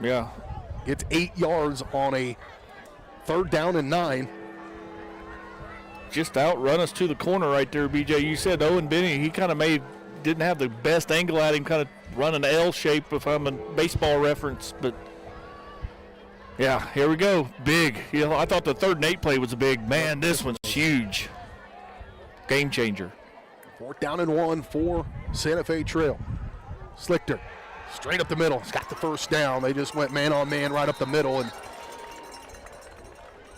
Yeah. It's 8 yards on a 3rd down and 9. Just outrun us to the corner right there, BJ. You said Owen Benny, he kind of didn't have the best angle at him, kind of running an L shape if I'm a baseball reference, but yeah, here we go. Big. I thought the 3rd and 8 play was a big. Man, this one's huge. Game changer. 4th down and 1 for Santa Fe Trail. Slichter straight up the middle. He's got the 1st down. They just went man-on-man right up the middle and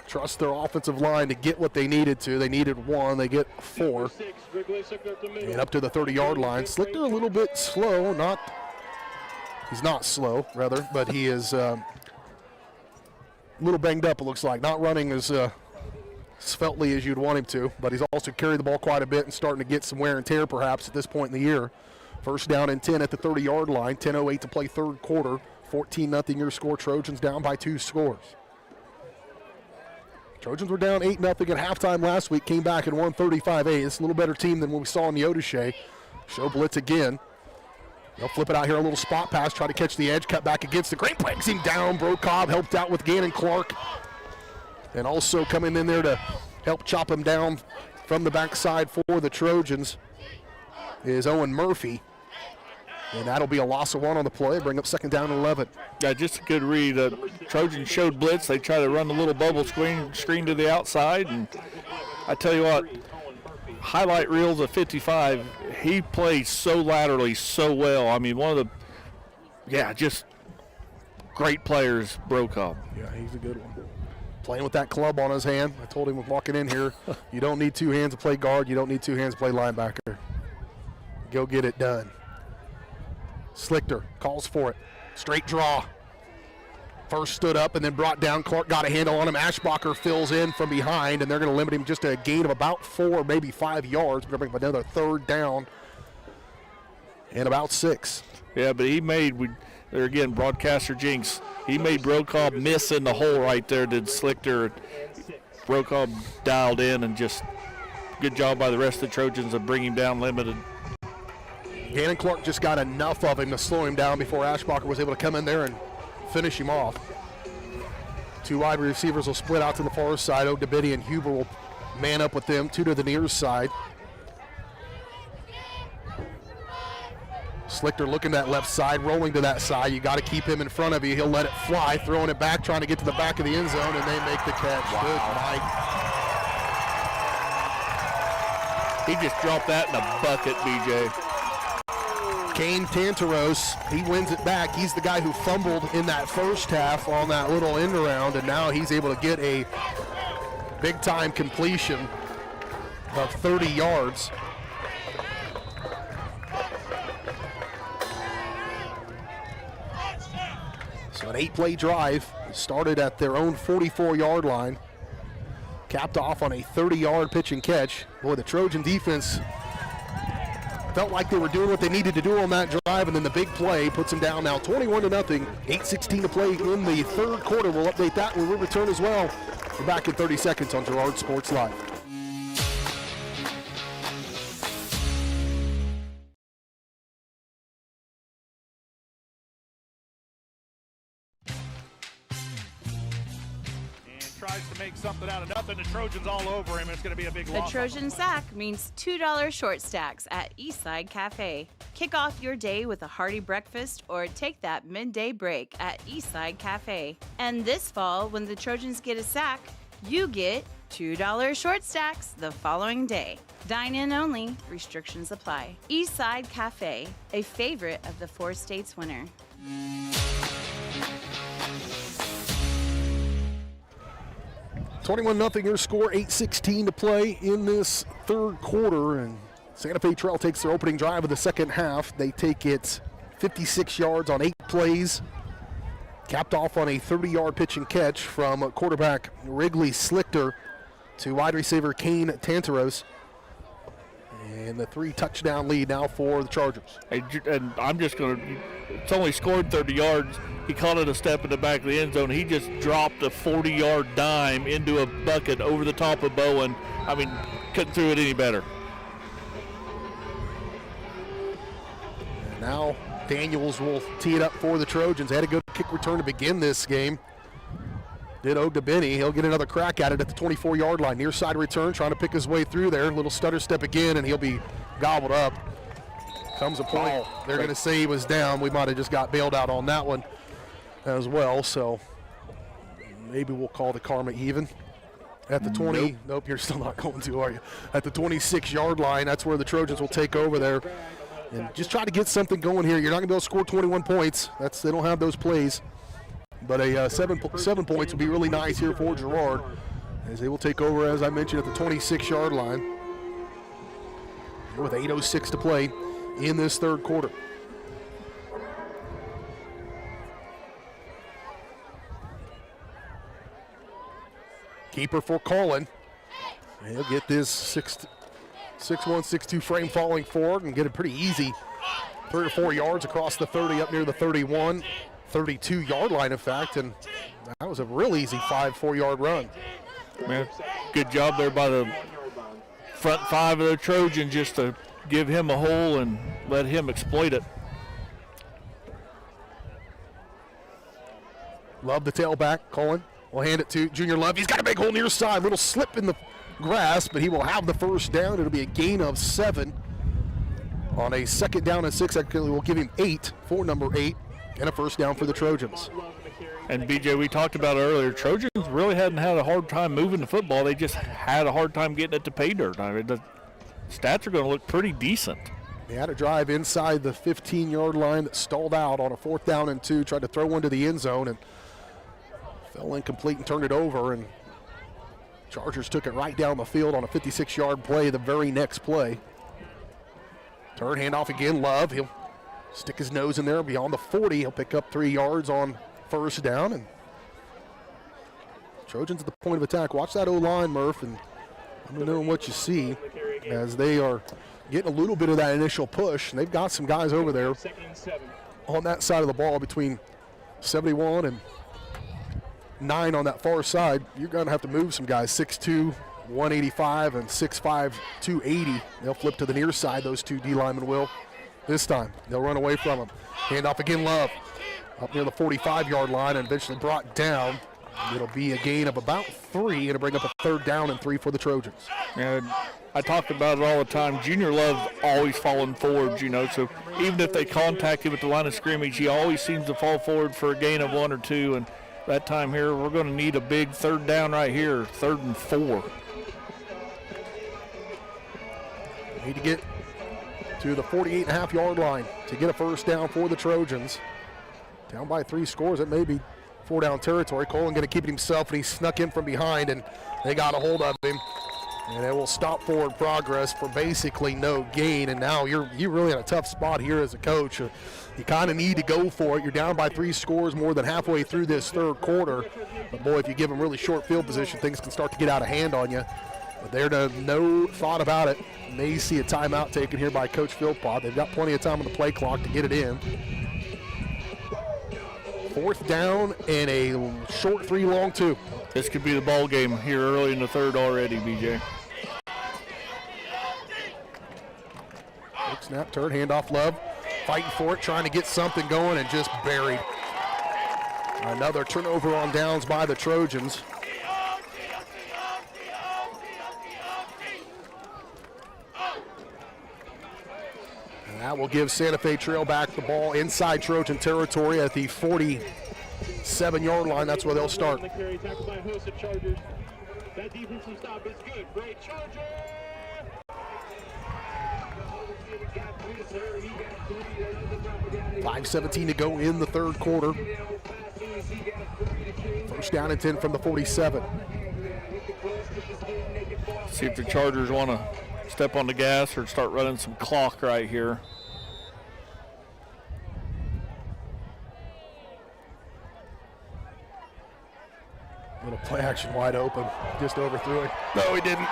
trust their offensive line to get what they needed to. They needed 1. They get 4. And up to the 30-yard line. Slichter a little bit slow. He's not slow, rather, but he is a little banged up, it looks like. Not running as sveltely as you'd want him to, but he's also carried the ball quite a bit and starting to get some wear and tear perhaps at this point in the year. 1st down and 10 at the 30-yard line. 10:08 to play 3rd quarter. 14-0 your score. Trojans down by 2 scores. Trojans were down 8-0 at halftime last week, came back and won 35-8. It's a little better team than what we saw in the Odyssey. Show blitz again. They'll flip it out here, a little spot pass, try to catch the edge, cut back against the grain, brings him down. Brocobb helped out with Gannon Clark. And also coming in there to help chop him down from the backside for the Trojans is Owen Murphy. And that'll be a loss of 1 on the play, bring up 2nd down and 11. Yeah, just a good read. Trojans showed blitz. They try to run the little bubble screen to the outside. And I tell you what, highlight reels of 55, he plays so laterally so well. I mean, one of the, just great players, Brokaw. Yeah, he's a good one. Playing with that club on his hand. I told him walking in here, you don't need 2 hands to play guard. You don't need 2 hands to play linebacker. Go get it done. Slichter calls for it. Straight draw. First stood up and then brought down. Clark got a handle on him. Ashbacher fills in from behind, and they're going to limit him just to a gain of about 4, maybe 5 yards. We're going to bring up another 3rd down and about 6. Yeah, but he made, there again, broadcaster jinx. He made Brokaw miss in the hole right there, did Slichter. Brokaw dialed in, and just good job by the rest of the Trojans of bringing him down limited. Gannon Clark just got enough of him to slow him down before Ashbacher was able to come in there and finish him off. 2 wide receivers will split out to the far side. Ogdebidi and Huber will man up with them. 2 to the near side. Slichter looking to that left side, rolling to that side. You got to keep him in front of you. He'll let it fly, throwing it back, trying to get to the back of the end zone, and they make the catch. Wow. Good night. He just dropped that in a bucket, BJ. Kane Tantaros, he wins it back. He's the guy who fumbled in that first half on that little end around, and now he's able to get a big-time completion of 30 yards. So an 8-play drive started at their own 44-yard line, capped off on a 30-yard pitch and catch. Boy, the Trojan defense felt like they were doing what they needed to do on that drive, and then the big play puts them down now 21-0, 8:16 to play in the 3rd quarter. We'll update that when we return as well. We're back in 30 seconds on Girard Sports Live. Tries to make something out of nothing. The Trojans all over him. It's going to be a big A loss. Trojan sack means $2 short stacks at Eastside Cafe. Kick off your day with a hearty breakfast or take that midday break at Eastside Cafe. And this fall, when the Trojans get a sack, you get $2 short stacks the following day. Dine in only. Restrictions apply. Eastside Cafe, a favorite of the 4 states winner. 21-0 your score, 8:16 to play in this 3rd quarter, and Santa Fe Trail takes their opening drive of the 2nd half. They take it 56 yards on 8 plays, capped off on a 30-yard pitch and catch from quarterback Wrigley Slichter to wide receiver Kane Tantaros. And the 3-touchdown lead now for the Chargers. And I'm just going to, it's only scored 30 yards. He caught it a step in the back of the end zone. He just dropped a 40-yard dime into a bucket over the top of Bowen. I mean, couldn't throw it any better. And now Daniels will tee it up for the Trojans. They had a good kick return to begin this game. Did Ogdebini. He'll get another crack at it at the 24-yard line. Near side return, trying to pick his way through there. Little stutter step again, and he'll be gobbled up. Comes a point. They're going to say he was down. We might have just got bailed out on that one as well. So maybe we'll call the karma even. At the 20, nope, you're still not going to, are you? At the 26-yard line, that's where the Trojans will take over there. And just try to get something going here. You're not going to be able to score 21 points. They don't have those plays. But a 7 points would be really nice here for Girard, as they will take over, as I mentioned, at the 26-yard line with 8:06 to play in this 3rd quarter. Keeper for Colin. He'll get this 6'1", 6'2" frame falling forward and get it pretty easy. 3 or 4 yards across the 30 up near the 31. 32-yard line, in fact, and that was a real easy 4-yard run. Man, good job there by the front 5 of the Trojans just to give him a hole and let him exploit it. Love the tailback. Colin will hand it to Junior Love. He's got a big hole near side. Little slip in the grass, but he will have the first down. It'll be a gain of 7 on a 2nd down and 6. Actually, we'll give him 8 for number 8 and a first down for the Trojans. And BJ, we talked about earlier, Trojans really hadn't had a hard time moving the football. They just had a hard time getting it to pay dirt. I mean, the stats are going to look pretty decent. They had a drive inside the 15-yard line that stalled out on a 4th down and 2, tried to throw one to the end zone and fell incomplete and turned it over, and Chargers took it right down the field on a 56-yard play the very next play. Turn handoff again, Love. He'll stick his nose in there beyond the 40. He'll pick up 3 yards on first down, and Trojans at the point of attack. Watch that O-line, Murph, and let me know what you see as they are getting a little bit of that initial push. And they've got some guys over there on that side of the ball between 71 and 9 on that far side. You're going to have to move some guys, 6'2", 185, and 6'5", 280. They'll flip to the near side, those 2 D linemen will. This time, they'll run away from him. Handoff again, Love. Up near the 45-yard line and eventually brought down. It'll be a gain of about 3, and it'll bring up a 3rd down and 3 for the Trojans. And I talk about it all the time. Junior Love's always falling forward, you know, so even if they contact him at the line of scrimmage, he always seems to fall forward for a gain of 1 or 2, and that time here, we're going to need a big 3rd down right here, 3rd and 4. Need to get to the 48.5-yard line to get a first down for the Trojans. Down by 3 scores, it may be 4-down territory. Colin going to keep it himself, and he snuck in from behind, and they got a hold of him. And it will stop forward progress for basically no gain. And now you're really in a tough spot here as a coach. You kind of need to go for it. You're down by 3 scores more than halfway through this 3rd quarter. But boy, if you give them really short field position, things can start to get out of hand on you. But they're no thought about it. May see a timeout taken here by Coach Philpott. They've got plenty of time on the play clock to get it in. 4th down and a short 3, long 2. This could be the ball game here early in the 3rd already, BJ. Quick snap, turn, handoff, Love. Fighting for it, trying to get something going, and just buried. Another turnover on downs by the Trojans. And that will give Santa Fe Trail back the ball inside Trojan territory at the 47-yard line. That's where they'll start. That defensive stop is good. Great Charger! 5:17 to go in the 3rd quarter. First down and 10 from the 47. See if the Chargers want to step on the gas or start running some clock right here. Little play action wide open. Just overthrew it. No, he didn't.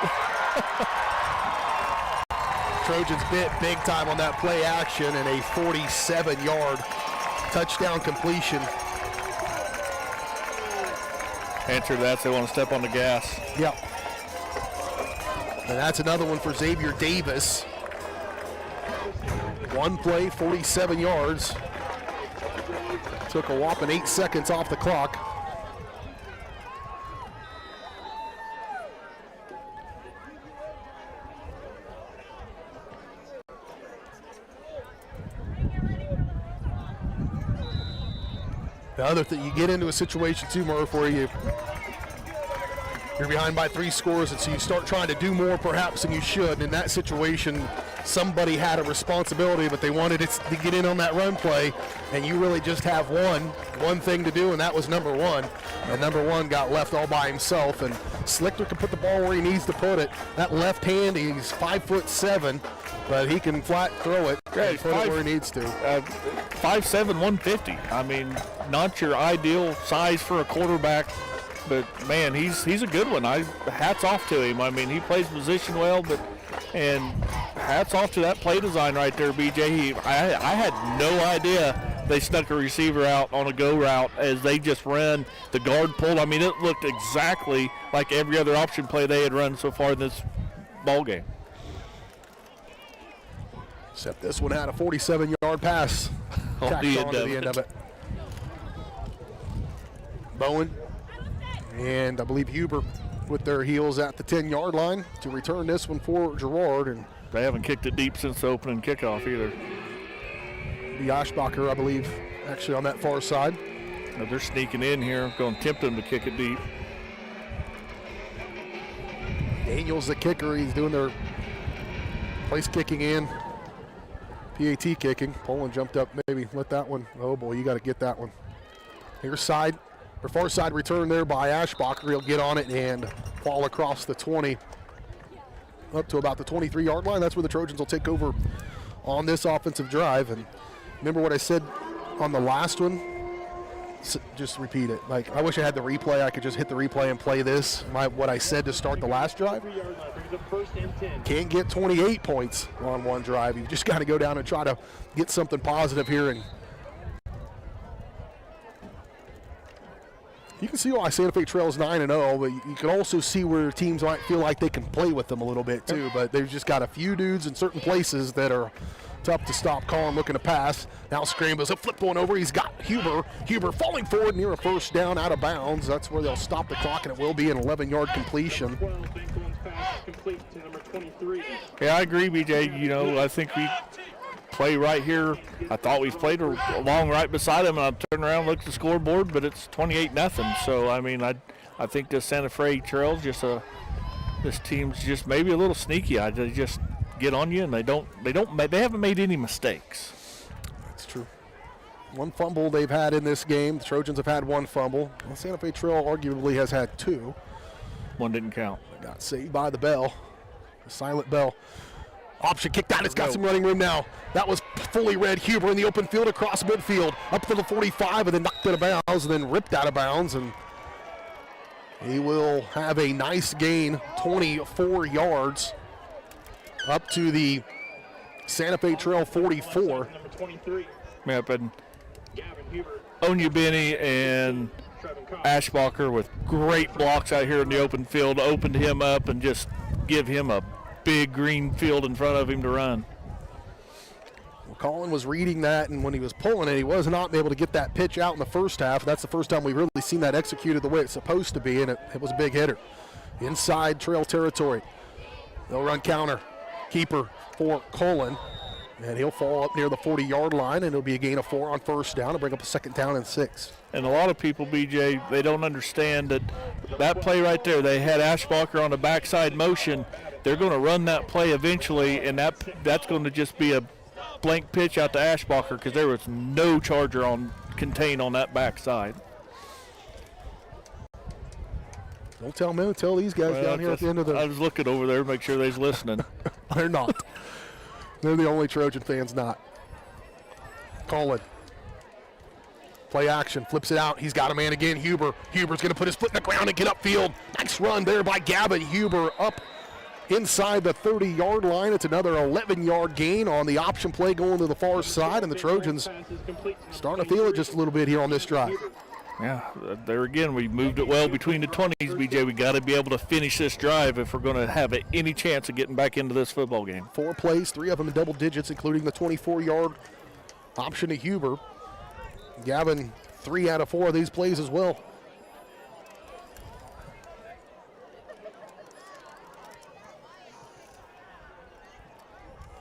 Trojans bit big time on that play action and a 47-yard touchdown completion. Answer to that, they want to step on the gas. Yep. And that's another one for Xavier Davis. One play, 47 yards. Took a whopping 8 seconds off the clock. The other thing, you get into a situation too, Murph, where you're behind by 3 scores, and so you start trying to do more perhaps than you should. And in that situation, somebody had a responsibility, but they wanted it to get in on that run play, and you really just have one thing to do, and that was number 1. And number 1 got left all by himself, and Slichter can put the ball where he needs to put it. That left hand, he's 5'7", but he can flat throw it and put it where he needs to. 5'7", 150. I mean, not your ideal size for a quarterback, but man, he's a good one. Hats off to him. I mean, he plays position well, and hats off to that play design right there, BJ. I had no idea they snuck a receiver out on a go route as they just ran the guard pulled. I mean, it looked exactly like every other option play they had run so far in this ball game. Except this one had a 47-yard pass tacked on to the end of it. Bowen and I believe Huber with their heels at the 10-yard line to return this one for Girard, and They haven't kicked it deep since the opening kickoff either. The Ashbacher, I believe, actually on that far side. No, they're sneaking in here, going to tempt them to kick it deep. Daniel's the kicker. He's doing their place kicking in. PAT kicking. Poland jumped up, maybe let that one. Oh boy, you got to get that one. Here's side, or far side return there by Ashbacher. He'll get on it and fall across the 20 up to about the 23-yard line. That's where the Trojans will take over on this offensive drive. And remember what I said on the last one? Just repeat it. Like, I wish I had the replay. I could just hit the replay and play this. What I said to start the last drive. Can't get 28 points on one drive. You just got to go down and try to get something positive here. And you can see why Santa Fe trails 9-0, but you can also see where teams might feel like they can play with them a little bit too. But they've just got a few dudes in certain places that are tough to stop. Colin looking to pass. Now scrambles a flip one over. He's got Huber. Huber falling forward near a first down, out of bounds. That's where they'll stop the clock, and it will be an 11-yard completion. Yeah, I agree, BJ. You know, I think we play right here. I thought we played along right beside him, and I turned around and looked at the scoreboard, but it's 28-0. So, I mean, I think this Santa Fe Trails this team's just maybe a little sneaky. They just get on you, and they haven't made any mistakes. That's true. One fumble they've had in this game. The Trojans have had one fumble. Well, Santa Fe Trail arguably has had two. One didn't count. They got saved by the bell, the silent bell. Option kicked out. It's got some running room now. That was fully read. Huber in the open field across midfield, up to the 45, and then knocked out of bounds, and then ripped out of bounds. And he will have a nice gain, 24 yards, up to the Santa Fe Trail 44. Yep, and Onyebini and Ashbacher with great blocks out here in the open field, opened him up and just give him a big green field in front of him to run. Well, Colin was reading that, and when he was pulling it, he was not able to get that pitch out in the first half. That's the first time we've really seen that executed the way it's supposed to be, and it was a big hitter. Inside Trail territory. They'll run counter. Keeper for Colin, and he'll fall up near the 40-yard line, and it'll be a gain of 4 on first down to bring up a second down and 6. And a lot of people, BJ, they don't understand that play right there. They had Ashbacher on the backside motion. They're going to run that play eventually, and that's going to just be a blank pitch out to Ashbacher because there was no Charger contained on that backside. Don't tell me, tell these guys down here at the end of the... I was looking over there to make sure they're listening. They're not. They're the only Trojan fans not. Colin. Play action, flips it out. He's got a man again, Huber. Huber's going to put his foot in the ground and get upfield. Nice run there by Gavin Huber up inside the 30-yard line. It's another 11-yard gain on the option play going to the far side, and the Trojans starting to feel it just a little bit here on this drive. Yeah, there again, we moved it well between the 20s, BJ. We got to be able to finish this drive if we're going to have any chance of getting back into this football game. 4 plays, 3 of them in double digits, including the 24-yard option to Huber. Gavin, 3 out of 4 of these plays as well.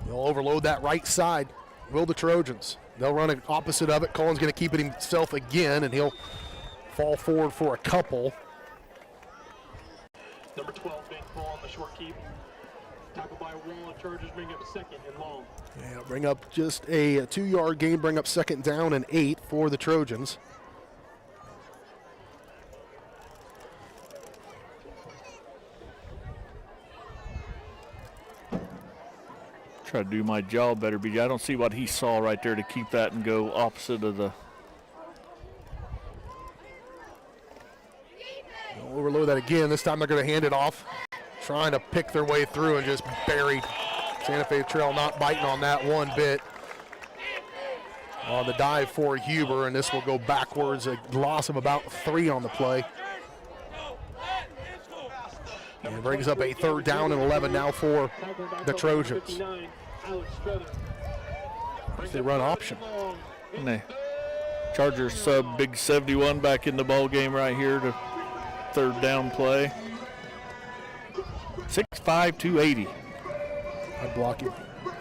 They'll overload that right side. Will the Trojans? They'll run it opposite of it. Colin's going to keep it himself again, and he'll fall forward for a couple. Number 12, big ball on the short keep. Tackled by Wall. Chargers bring up second and long. Yeah, bring up just a 2-yard gain, bring up second down and 8 for the Trojans. Try to do my job better, BJ. I don't see what he saw right there to keep that and go opposite of the... They'll overload that again. This time they're going to hand it off. Trying to pick their way through and just buried. Santa Fe Trail not biting on that one bit. On the dive for Huber, and this will go backwards. A loss of about 3 on the play. And it brings up a 3rd down and 11 now for the Trojans. They run option. And they Chargers sub big 71 back in the ball game right here to 3rd down play. 6'5", 280. I'd block him.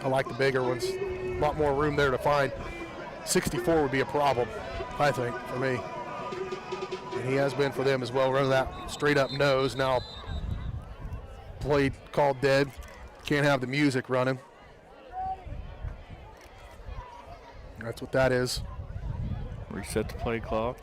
I like the bigger ones. A lot more room there to find. 64 would be a problem, I think, for me. And he has been for them as well. Running that straight up nose. Now played called dead. Can't have the music running. That's what that is. Reset the play clock.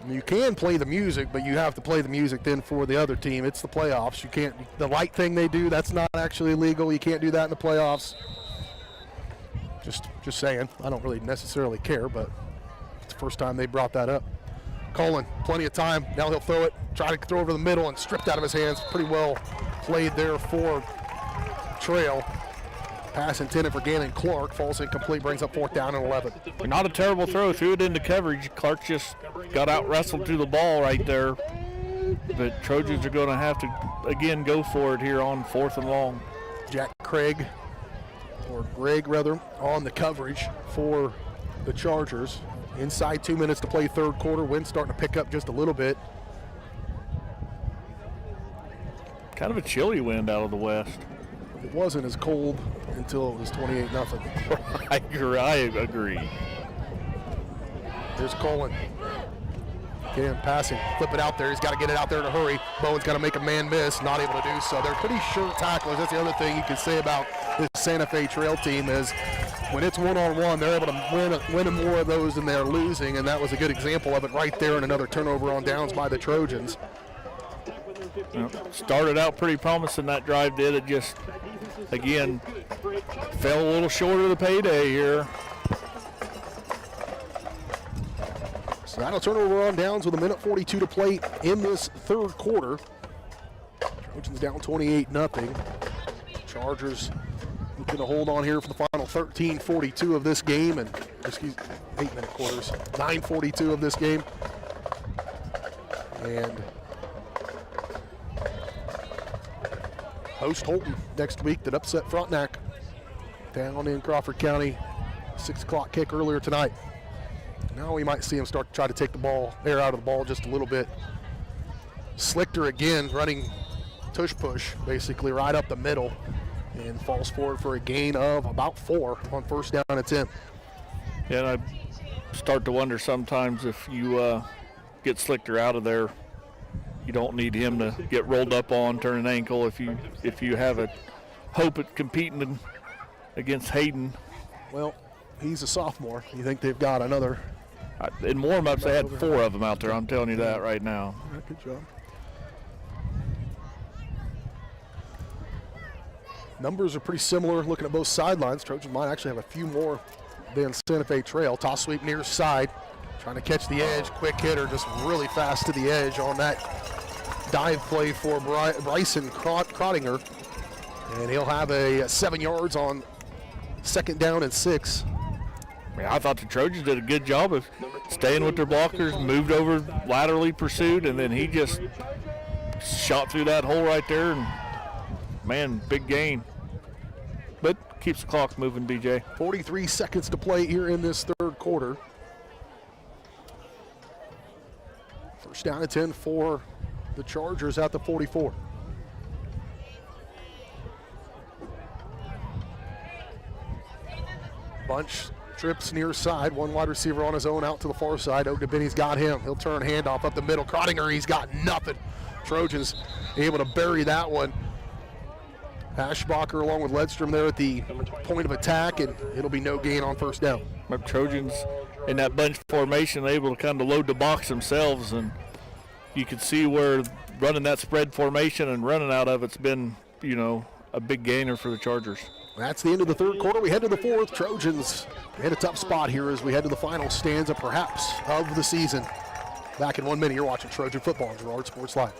You can play the music, but you have to play the music then for the other team. It's the playoffs. You can't, the light thing they do, that's not actually legal. You can't do that in the playoffs. Just saying. I don't really necessarily care, but it's the first time they brought that up. Cullen, plenty of time. Now he'll throw it, try to throw over the middle and stripped out of his hands. Pretty well played there for Trail. Pass intended for Gannon Clark. Falls incomplete, brings up 4th down and 11. Not a terrible throw. Threw it into coverage. Clark just got out wrestled to the ball right there. But Trojans are going to have to, again, go for it here on 4th and long. Jack Craig, or Greg rather, on the coverage for the Chargers. Inside 2 minutes to play third quarter. Wind starting to pick up just a little bit. Kind of a chilly wind out of the west. It wasn't as cold until it was 28-0. I agree. Here's Cullen. Again, passing, flip it out there. He's got to get it out there in a hurry. Bowen's got to make a man miss, not able to do so. They're pretty sure tacklers. That's the other thing you can say about this Santa Fe Trail team is when it's one-on-one, they're able to win more of those than they're losing, and that was a good example of it right there, and another turnover on downs by the Trojans. Started out pretty promising, that drive did. It just, again, fell a little short of the payday here. So that'll turnover on downs with 1:42 to play in this third quarter. Trojans down 28-0. Chargers looking to hold on here for the final 13:42 of this game, and 8-minute quarters, 9:42 of this game. And host Holton next week that upset Frontenac down in Crawford County. 6 o'clock kick earlier tonight. Now we might see him start to try to take the ball, air out of the ball just a little bit. Slichter again running tush push basically right up the middle and falls forward for a gain of about 4 on 1st down and 10. Yeah, and I start to wonder sometimes if you get Slichter out of there, you don't need him to get rolled up on, turn an ankle. If you have a hope at competing against Hayden. Well, he's a sophomore. You think they've got another? In warm-ups, they had 4 of them out there. I'm telling you that right now. Good job. Numbers are pretty similar looking at both sidelines. Trojans might actually have a few more than Santa Fe Trail. Toss sweep near side. Trying to catch the edge. Quick hitter just really fast to the edge on that dive play for Bryson Crottinger. And he'll have a 7 yards on 2nd down and 6. I thought the Trojans did a good job of staying with their blockers, moved over, laterally pursued, and then he just shot through that hole right there, and, man, big gain. But keeps the clock moving, BJ. 43 seconds to play here in this third quarter. 1st down and 10 for the Chargers at the 44. Bunch trips near side. One wide receiver on his own out to the far side. Ogdebini's got him. He'll turn handoff up the middle. Crottinger, he's got nothing. Trojans able to bury that one. Ashbacher along with Ledstrom there at the point of attack, and it'll be no gain on 1st down. The Trojans in that bunch formation able to kind of load the box themselves, and you can see where running that spread formation and running out of it's been, a big gainer for the Chargers. That's the end of the third quarter. We head to the 4th. Trojans in a tough spot here as we head to the final stanza, perhaps, of the season. Back in 1 minute, you're watching Trojan Football on Girard Sports Live.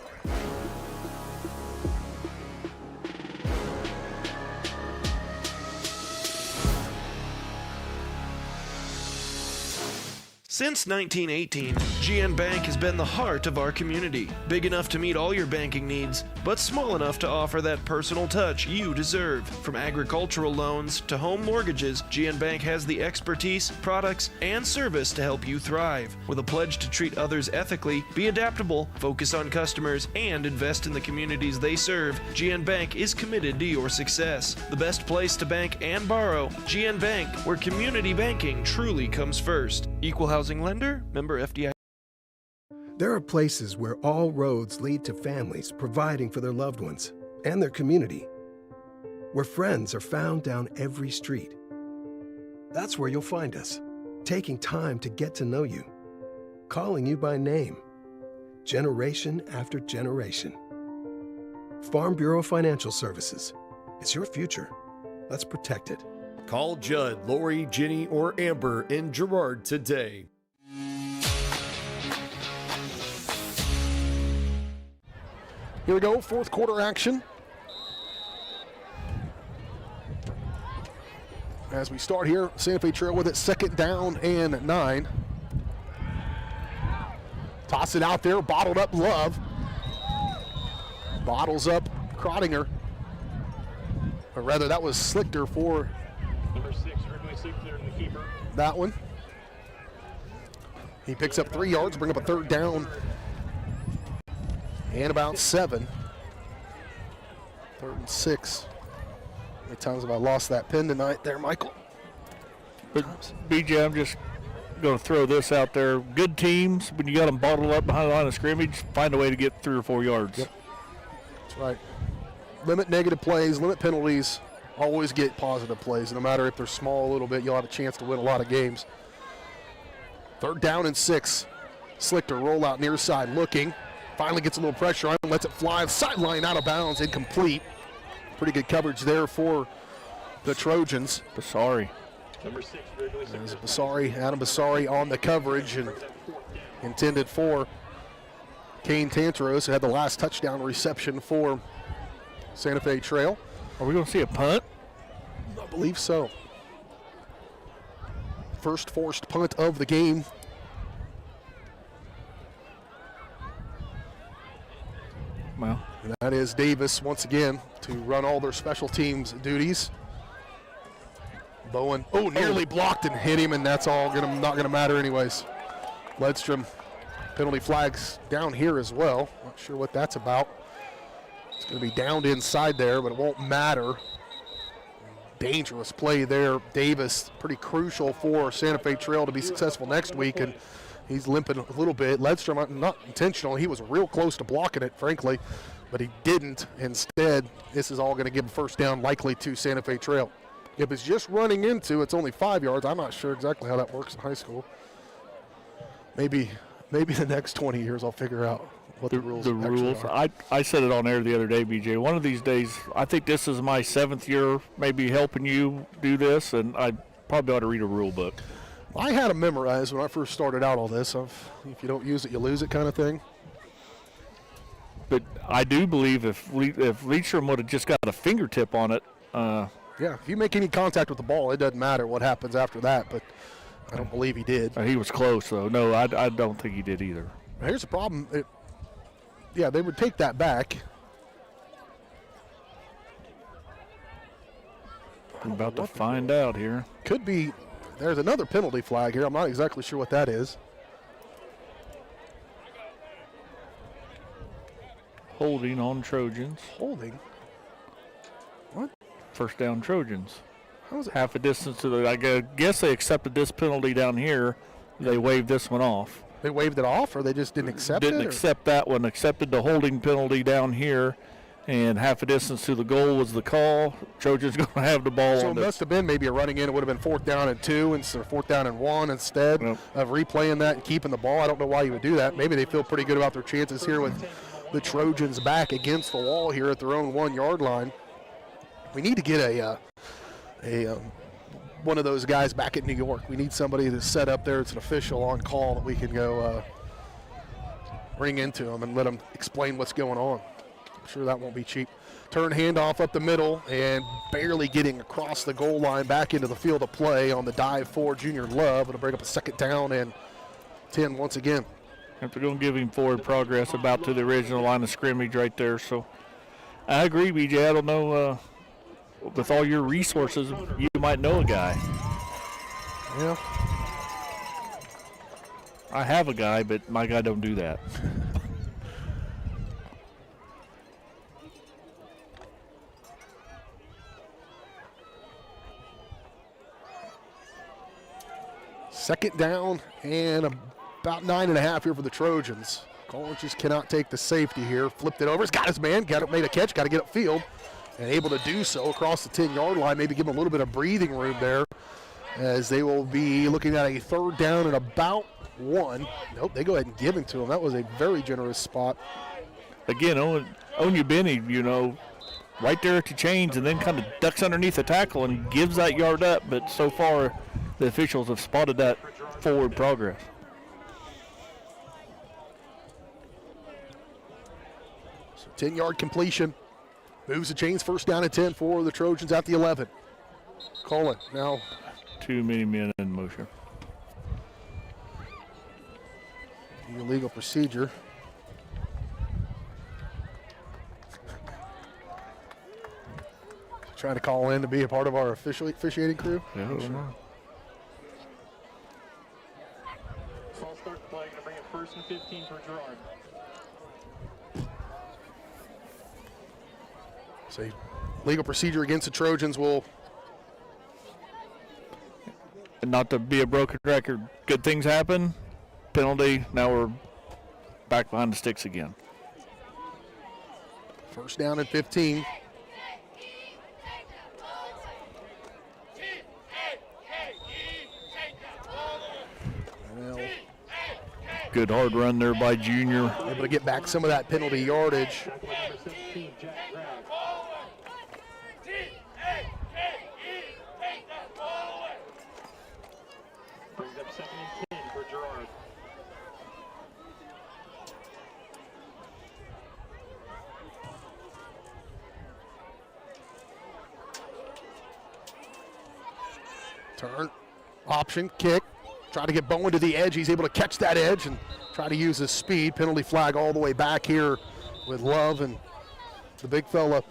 Since 1918, GN Bank has been the heart of our community. Big enough to meet all your banking needs, but small enough to offer that personal touch you deserve. From agricultural loans to home mortgages, GN Bank has the expertise, products, and service to help you thrive. With a pledge to treat others ethically, be adaptable, focus on customers, and invest in the communities they serve, GN Bank is committed to your success. The best place to bank and borrow, GN Bank, where community banking truly comes first. Equal housing lender, member FDIC. There are places where all roads lead to families providing for their loved ones and their community, where friends are found down every street. That's where you'll find us, taking time to get to know you, calling you by name, generation after generation. Farm Bureau Financial Services. It's your future. Let's protect it. Call Judd, Lori, Jenny, or Amber in Girard today. Here we go, fourth quarter action. As we start here, Santa Fe Trail with it, 2nd down and 9. Toss it out there, bottled up Love. Bottles up Crottinger. Or rather, that was Slichter for Number 6, Ridley Slichter, the keeper. that one. He picks up 3 yards, bring up a 3rd down and about 7. 3rd and 6. How many times have I lost that pin tonight there, Michael? But BJ, I'm just going to throw this out there. Good teams, when you got them bottled up behind the line of scrimmage, find a way to get 3 or 4 yards. Yep. That's right. Limit negative plays, limit penalties, always get positive plays. No matter if they're small a little bit, you'll have a chance to win a lot of games. 3rd down and 6. Slichter roll out near side looking. Finally gets a little pressure on him, lets it fly. Sideline out of bounds, incomplete. Pretty good coverage there for the Trojans. Basari. Number 6, Ridley There's Basari, Adam Basari on the coverage and intended for Kane Tantaros, who had the last touchdown reception for Santa Fe Trail. Are we going to see a punt? I believe so. First forced punt of the game. Well, and that is Davis once again to run all their special teams duties. Bowen, nearly blocked and hit him, and that's all not gonna matter anyways. Ledstrom, penalty flags down here as well. Not sure what that's about. It's gonna be downed inside there, but it won't matter. Dangerous play there. Davis, pretty crucial for Santa Fe Trail to be successful next week, and he's limping a little bit. Ledstrom, not intentional. He was real close to blocking it, frankly, but he didn't. Instead, this is all going to give a first down likely to Santa Fe Trail. If it's just running into, it's only 5 yards. I'm not sure exactly how that works in high school. Maybe the next 20 years I'll figure out what the rules are. I said it on air the other day, BJ. One of these days, I think this is my 7th year maybe helping you do this, and I probably ought to read a rule book. I had them memorized when I first started out all this. If you don't use it, you lose it kind of thing. But I do believe if Leitrim would have just got a fingertip on it. Yeah, if you make any contact with the ball, it doesn't matter what happens after that, but I don't believe he did. He was close, though. No, I don't think he did either. Here's the problem. They would take that back. I'm about to find out here. Could be. There's another penalty flag here. I'm not exactly sure what that is. Holding on Trojans. Holding? What? First down Trojans. How is it? Half a distance to the. I guess they accepted this penalty down here. They waived this one off. They waived it off, or they just didn't accept it? Didn't accept that one. Accepted the holding penalty down here, and half a distance to the goal was the call. Trojans going to have the ball. So it must have been maybe a running in. It would have been 4th down and 2 instead of 4th down and 1 instead of replaying that and keeping the ball. I don't know why you would do that. Maybe they feel pretty good about their chances here with the Trojans back against the wall here at their own 1-yard line. We need to get one of those guys back at New York. We need somebody that's set up there. It's an official on call that we can go bring into them and let them explain what's going on. I'm sure that won't be cheap. Turn handoff up the middle and barely getting across the goal line back into the field of play on the dive for Junior Love. It'll bring up a 2nd down and 10 once again. If they're going to give him forward progress about to the original line of scrimmage right there. So I agree, BJ. I don't know, with all your resources, you might know a guy. Yeah. I have a guy, but my guy don't do that. Second down and about 9.5 here for the Trojans. Collins just cannot take the safety here. Flipped it over. He's got his man. Made a catch. Got to get upfield. And able to do so across the 10-yard line. Maybe give him a little bit of breathing room there, as they will be looking at a third down and about 1. Nope, they go ahead and give it to him. That was a very generous spot. Again, Onyebenny, you know, right there at the chains, and then kind of ducks underneath the tackle and gives that yard up. But so far, the officials have spotted that forward progress. So 10-yard completion. Moves the chains, first down and 10 for the Trojans at the 11. Colin now. Too many men in motion. Illegal procedure. Trying to call in to be a part of our officiating crew. Yeah, Sure. False start the play, going to bring it 1st and 15 for Girard. So legal procedure against the Trojans will. And not to be a broken record, good things happen. Penalty, now we're back behind the sticks again. First down and 15. Good hard run there by Junior. Able to get back some of that penalty yardage. Brings up 2nd and 10 for Girard. Turn, option, kick. Try to get Bowen to the edge. He's able to catch that edge and try to use his speed. Penalty flag all the way back here with Love and the big fella,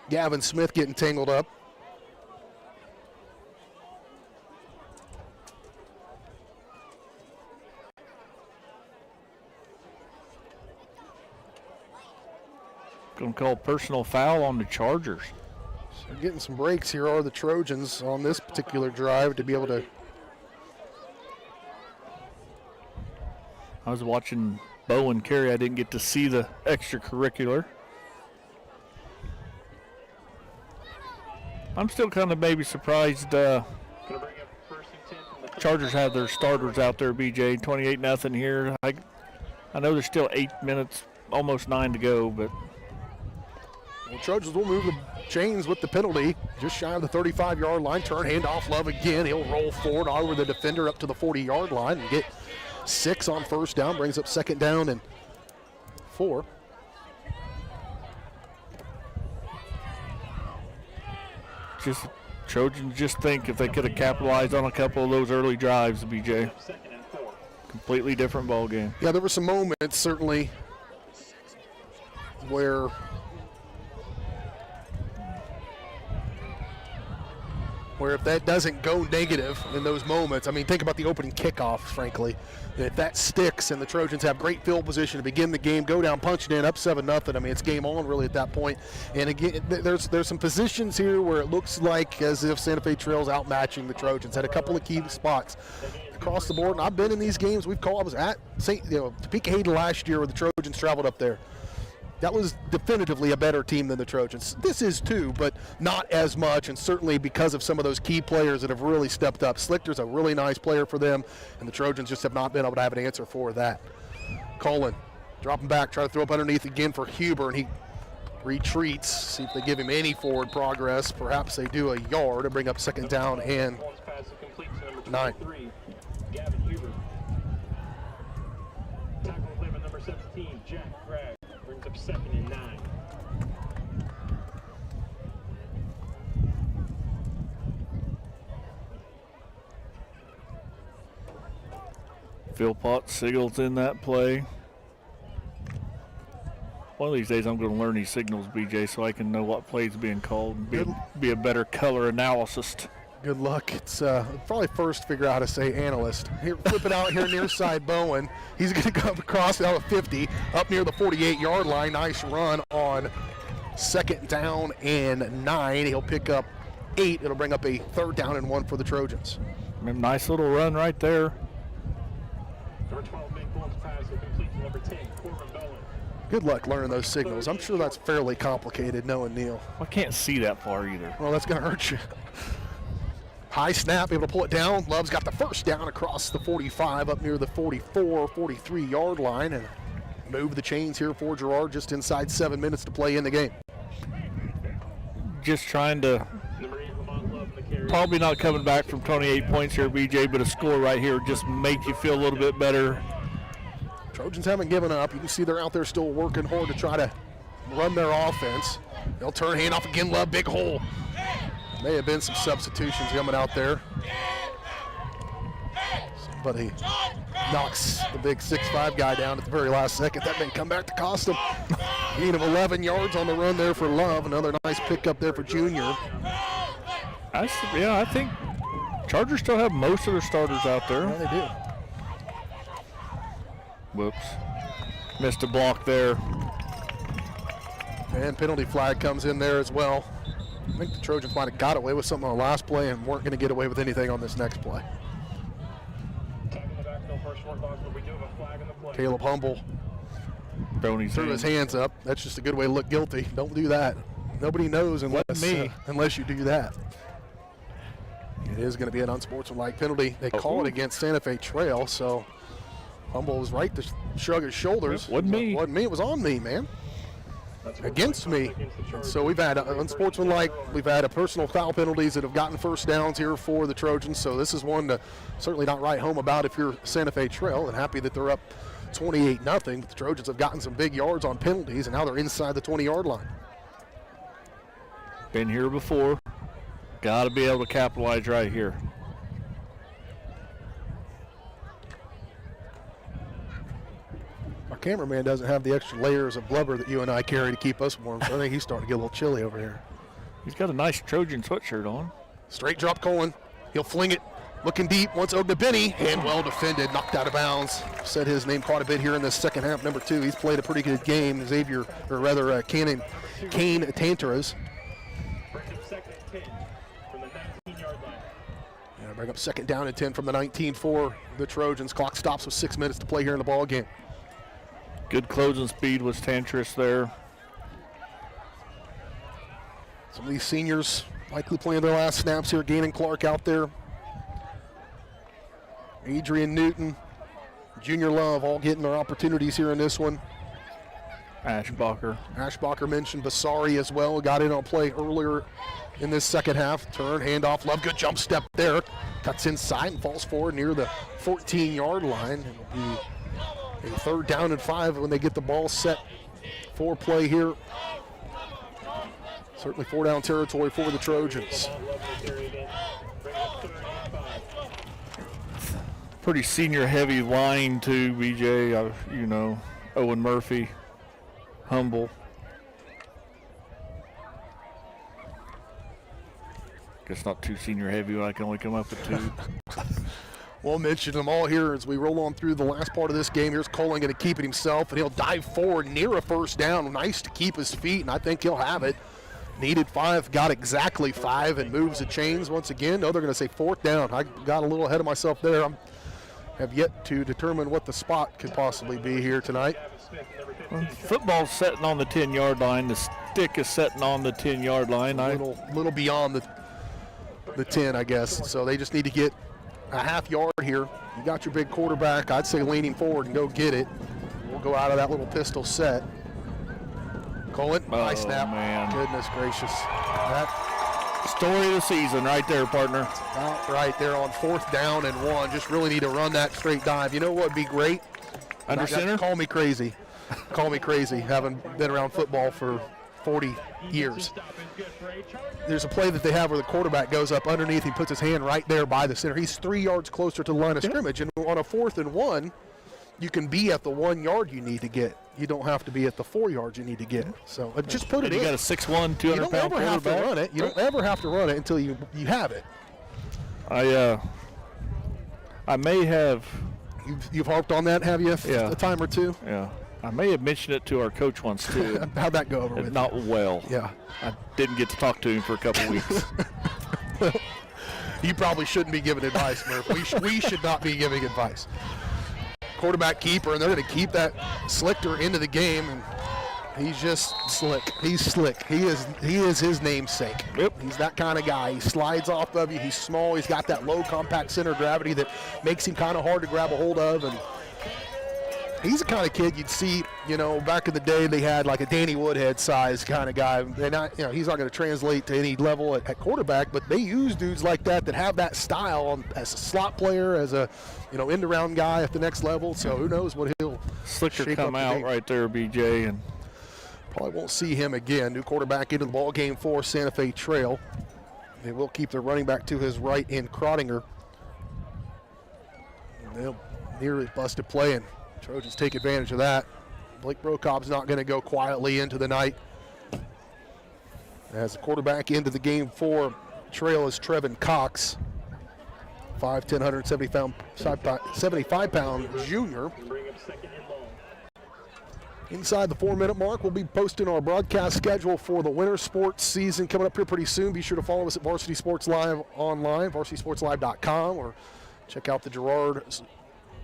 Gavin Smith, getting tangled up. Going to call personal foul on the Chargers. So getting some breaks here are the Trojans on this particular drive to be able to. I was watching Bowen carry. I didn't get to see the extracurricular. I'm still kind of maybe surprised. Chargers have their starters out there, BJ. 28-0 here. I know there's still 8 minutes, almost 9 to go, but. Well, Trojans will move the chains with the penalty. Just shy of the 35-yard line. Turn, handoff, Love again. He'll roll forward over the defender up to the 40-yard line and get 6 on first down. Brings up 2nd down and 4. Just Trojans just think if they could have capitalized on a couple of those early drives, BJ. Completely different ball game. Yeah, there were some moments certainly where if that doesn't go negative in those moments, I mean, think about the opening kickoff, frankly. If that sticks and the Trojans have great field position to begin the game, go down, punch it in, up 7-0, I mean, it's game on really at that point. And again, there's some positions here where it looks like as if Santa Fe Trail's outmatching the Trojans. Had a couple of key spots across the board, and I've been in these games. I was at Topeka Hayden last year where the Trojans traveled up there. That was definitively a better team than the Trojans. This is too, but not as much, and certainly because of some of those key players that have really stepped up. Slichter's a really nice player for them, and the Trojans just have not been able to have an answer for that. Colin, dropping back, try to throw up underneath again for Huber, and he retreats. See if they give him any forward progress. Perhaps they do a yard to bring up 2nd down and 9. Gavin Huber. Tackle clear by number 17, Jack Gragg. Brings up 2nd and 9. Philpott signals in that play. One of these days I'm going to learn these signals, BJ, so I can know what play's being called and be a better color analyst. Good luck. It's probably first figure out how to say analyst. Here, flip it out here near side Bowen. He's going to come across out of 50 up near the 48-yard line. Nice run on 2nd down and 9. He'll pick up 8. It'll bring up a 3rd down and 1 for the Trojans. Nice little run right there. Number 12, big balls pass, complete to number 10, Corbin Bowen. Good luck learning those signals. I'm sure that's fairly complicated knowing Neil. I can't see that far either. Well, that's going to hurt you. High snap, able to pull it down. Love's got the 1st down across the 45 up near the 44, 43-yard line, and move the chains here for Girard just inside 7 minutes to play in the game. Just trying to, probably not coming back from 28 points here, BJ, but a score right here would just make you feel a little bit better. Trojans haven't given up. You can see they're out there still working hard to try to run their offense. They'll turn handoff again. Love, big hole. May have been some substitutions coming out there. Somebody knocks the big 6'5" guy down at the very last second. That may come back to cost him. Gain of 11 yards on the run there for Love. Another nice pickup there for Junior. I think Chargers still have most of their starters out there. Yeah, they do. Whoops. Missed a block there. And penalty flag comes in there as well. I think the Trojans might have got away with something on the last play and weren't going to get away with anything on this next play. Caleb Humble threw his hands up. That's just a good way to look guilty. Don't do that. Nobody knows unless you do that. It is going to be an unsportsmanlike penalty. They call it against Santa Fe Trail, so Humble was right to shrug his shoulders. Wasn't me. Wasn't me. It was on me, man. Against me. So we've had unsportsmanlike, we've had personal foul penalties that have gotten 1st downs here for the Trojans. So this is one to certainly not write home about if you're Santa Fe Trail, and happy that they're up 28-0. But the Trojans have gotten some big yards on penalties, and now they're inside the 20-yard line. Been here before. Got to be able to capitalize right here. Our cameraman doesn't have the extra layers of blubber that you and I carry to keep us warm, so I think he's starting to get a little chilly over here. He's got a nice Trojan sweatshirt on. Straight drop Colin. He'll fling it. Looking deep, wants Ogdenbenny, and well defended, knocked out of bounds. Said his name quite a bit here in this second half. Number 2, he's played a pretty good game. Kane Tantaras. Bring up 2nd down and 10 from the 19 for the Trojans. Clock stops with 6 minutes to play here in the ball game. Good closing speed was Tantris there. Some of these seniors likely playing their last snaps here. Gannon Clark out there. Adrian Newton, Junior Love all getting their opportunities here in this one. Ashbacher mentioned Basari as well. Got in on play earlier in this second half. Turn, handoff, Love, good jump step there. Cuts inside and falls forward near the 14-yard line. It'll be a 3rd down and 5 when they get the ball set for play here. Certainly 4-down territory for the Trojans. Pretty senior-heavy line too, BJ. Owen Murphy, Humble. Guess not too senior-heavy when I can only come up with 2. We'll mention them all here as we roll on through the last part of this game. Here's Colin going to keep it himself, and he'll dive forward near a 1st down. Nice to keep his feet, and I think he'll have it. Needed 5, got exactly 5, and moves the chains once again. No, they're going to say 4th down. I got a little ahead of myself there. I have yet to determine what the spot could possibly be here tonight. Well, football's setting on the 10-yard line. The stick is setting on the 10-yard line. A little beyond the 10, I guess. So they just need to get a half yard here. You got your big quarterback. I'd say leaning forward and go get it. We'll go out of that little pistol set. Colin, nice snap. Man. Goodness gracious. That story of the season right there, partner. About right there on 4th down and 1. Just really need to run that straight dive. You know what would be great? Under center? Call me crazy. Call me crazy, having been around football for 40 years. There's a play that they have where the quarterback goes up underneath. He puts his hand right there by the center. He's 3 yards closer to the line of scrimmage. And on a 4th and 1, you can be at the 1 yard you need to get. You don't have to be at the 4 yards you need to get. So just put it in. You got a 6'1", 200-pound quarterback. You don't ever have to run it. You don't ever have to run it until you have it. I may have. You've harped on that, have you? Yeah. A time or two? Yeah. I may have mentioned it to our coach once, too. How'd that go over with? Not well. Yeah. I didn't get to talk to him for a couple weeks. You probably shouldn't be giving advice, Murph. We should not be giving advice. Quarterback keeper, and they're going to keep that Slichter into the game, and he's just slick. He's slick. He is his namesake. Yep. He's that kind of guy. He slides off of you. He's small. He's got that low, compact center of gravity that makes him kind of hard to grab a hold of, and he's the kind of kid you'd see, back in the day they had like a Danny Woodhead size kind of guy. And he's not going to translate to any level at quarterback, but they use dudes like that have that style as a slot player, as a end around guy at the next level. So who knows what he'll Slichter come out right there, BJ, and probably won't see him again. New quarterback into the ball game for Santa Fe Trail. They will keep their running back to his right in Crottinger. And they'll near a busted play, and Trojans take advantage of that. Blake Brokop's not going to go quietly into the night. As the quarterback into the game for Trail is Trevin Cox, 5'10", 175-pound junior. Inside the 4-minute mark, we'll be posting our broadcast schedule for the winter sports season coming up here pretty soon. Be sure to follow us at Varsity Sports Live online, varsitysportslive.com, or check out the Girard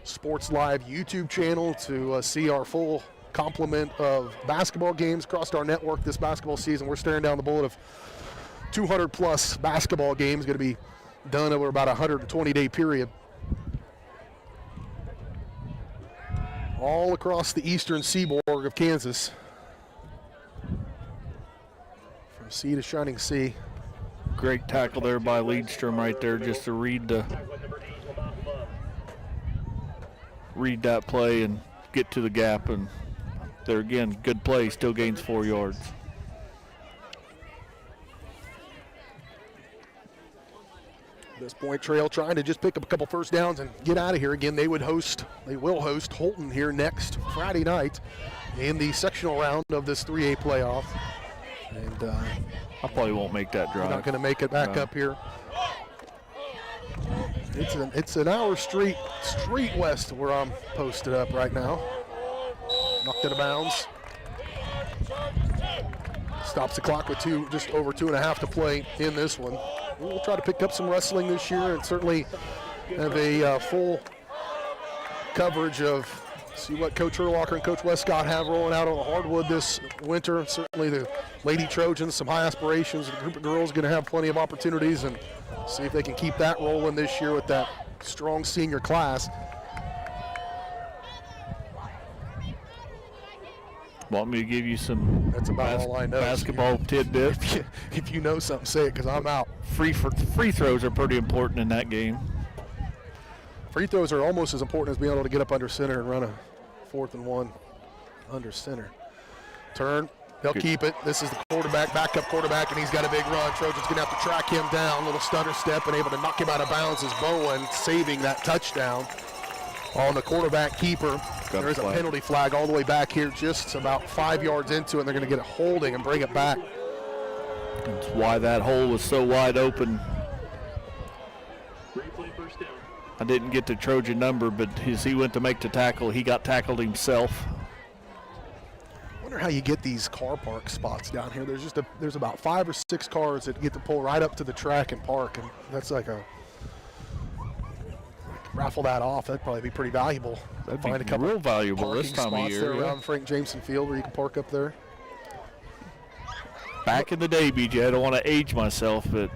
Sports Live YouTube channel to see our full complement of basketball games across our network this basketball season. We're staring down the bullet of 200-plus basketball games going to be done over about a 120-day period. All across the eastern seaboard of Kansas. From sea to shining sea. Great tackle there by Liedstrom right there just to read that play and get to the gap. And there again, good play, still gains 4 yards. At this point, Trail trying to just pick up a couple first downs and get out of here. Again, they will host Holton here next Friday night in the sectional round of this 3A playoff. And I probably won't make that drive. Not going to make it back up here. It's an hour street west where I'm posted up right now. Knocked out of bounds. Stops the clock with just over 2.5 to play in this one. We'll try to pick up some wrestling this year and certainly have a full coverage of see what Coach Herlocker and Coach Westcott have rolling out on the hardwood this winter. Certainly the Lady Trojans, some high aspirations. The group of girls going to have plenty of opportunities, and see if they can keep that rolling this year with that strong senior class. Want me to give you some That's about all I know. Basketball tidbits? If you know something, say it, because I'm out. Free throws are pretty important in that game. Free throws are almost as important as being able to get up under center and run a 4th and 1 under center. Turn, they'll keep it. This is the backup quarterback, and he's got a big run. Trojans going to have to track him down. Little stutter step and able to knock him out of bounds as Bowen saving that touchdown on the quarterback keeper. There's a penalty flag all the way back here, just about 5 yards into it, and they're going to get a holding and bring it back. That's why that hole was so wide open. I didn't get the Trojan number, but as he went to make the tackle, he got tackled himself. I wonder how you get these car park spots down here. There's about 5 or 6 cars that get to pull right up to the track and park, and that's like raffle that off. That'd probably be pretty valuable. That'd find be a couple real valuable this time of year. There around Frank Jameson Field where you can park up there. Back in the day, BJ, I don't want to age myself, but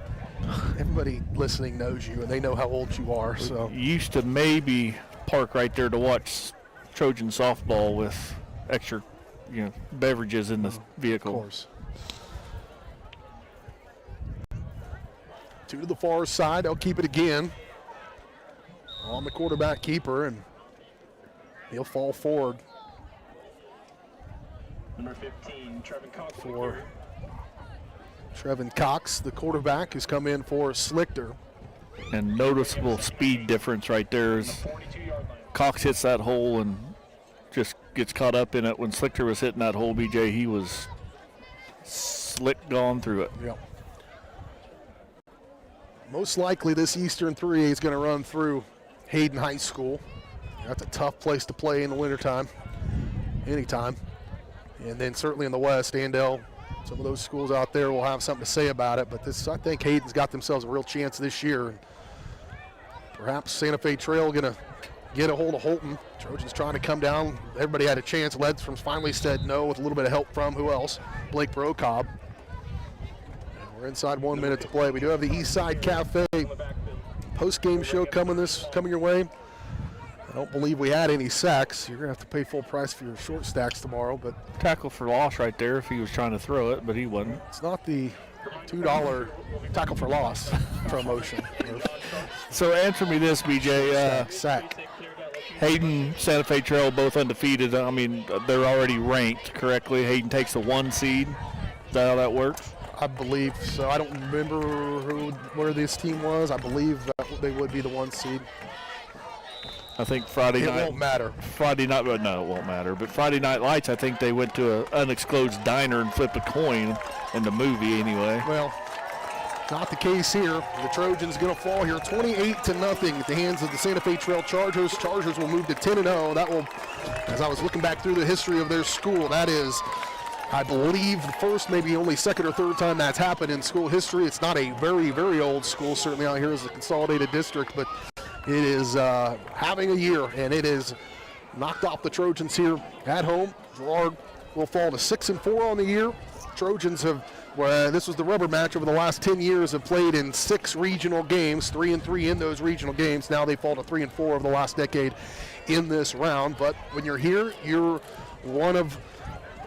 everybody listening knows you and they know how old you are. So you used to maybe park right there to watch Trojan softball with extra, beverages in the vehicle. Of course. 2 to the far side. They'll keep it again on the quarterback keeper, and he'll fall forward. Number 15, Trevin Cox. For Trevin Cox, the quarterback, who's come in for Slichter. And noticeable speed difference right there as Cox hits that hole and just gets caught up in it. When Slichter was hitting that hole, BJ, he was slick gone through it. Yep. Most likely this Eastern 3A is going to run through Hayden High School. That's a tough place to play in the wintertime, anytime. And then certainly in the West, Andell, some of those schools out there will have something to say about it. But this, I think Hayden's got themselves a real chance this year. Perhaps Santa Fe Trail going to get a hold of Holton. Trojans trying to come down. Everybody had a chance. Ledstrom finally said no with a little bit of help from who else? Blake Brocobb. And we're inside 1 minute to play. We do have the Eastside Cafe post-game show coming your way. I don't believe we had any sacks. You're going to have to pay full price for your short stacks tomorrow. But tackle for loss right there if he was trying to throw it, but he wasn't. It's not the $2 tackle for loss promotion. So answer me this, BJ. Sack. Hayden, Santa Fe Trail, both undefeated. I mean, they're already ranked correctly. Hayden takes the 1 seed. Is that how that works? I believe so. I don't remember where this team was. I believe that they would be the 1 seed. I think Friday night. It won't matter. Friday night, well, no, it won't matter. But Friday Night Lights, I think they went to an undisclosed diner and flipped a coin in the movie anyway. Well, not the case here. The Trojans going to fall here 28-0 at the hands of the Santa Fe Trail Chargers. Chargers will move to 10-0. That will, as I was looking back through the history of their school, that is, I believe, the first, maybe only second or third time that's happened in school history. It's not a very, very old school, certainly out here as a consolidated district, but it is having a year, and it is knocked off the Trojans here at home. Girard will fall to 6-4 on the year. Trojans have, this was the rubber match over the last 10 years, have played in 6 regional games, 3-3 in those regional games. Now they fall to 3-4 over the last decade in this round. But when you're here, you're one of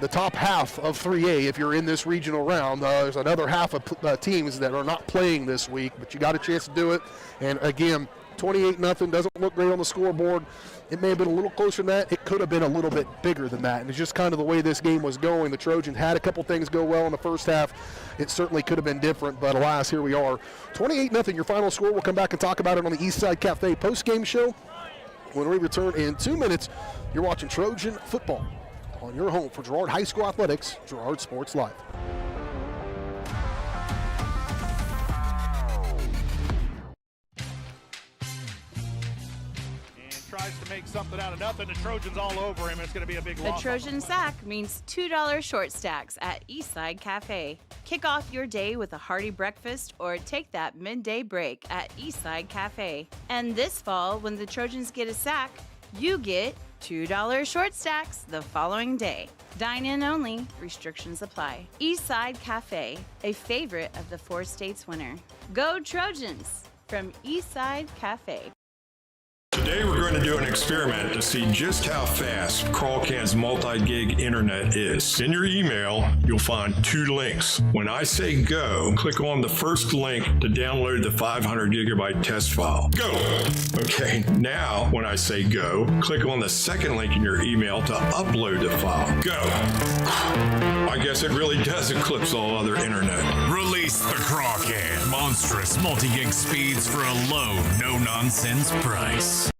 the top half of 3A if you're in this regional round. There's another half of teams that are not playing this week, but you got a chance to do it. And again, 28-0 doesn't look great on the scoreboard. It may have been a little closer than that. It could have been a little bit bigger than that. And it's just kind of the way this game was going. The Trojans had a couple things go well in the first half. It certainly could have been different, but alas, here we are. 28-0, your final score. We'll come back and talk about it on the Eastside Cafe post-game show. When we return in 2 minutes, you're watching Trojan football on your home for Girard High School Athletics, Girard Sports Live. Tries to make something out of nothing. The Trojans all over him. It's going to be a big The loss. Trojan sack means $2 short stacks at Eastside Cafe. Kick off your day with a hearty breakfast or take that midday break at Eastside Cafe. And this fall, when the Trojans get a sack, you get $2 short stacks the following day. Dine in only. Restrictions apply. Eastside Cafe, a favorite of the 4 states winner. Go Trojans from Eastside Cafe. Today we're going to do an experiment to see just how fast CrawlCan's multi-gig internet is. In your email, you'll find 2 links. When I say go, click on the first link to download the 500 gigabyte test file. Go! Okay, now when I say go, click on the second link in your email to upload the file. Go! I guess it really does eclipse all other internet. Release the CrawlCan. Monstrous multi-gig speeds for a low, no-nonsense price.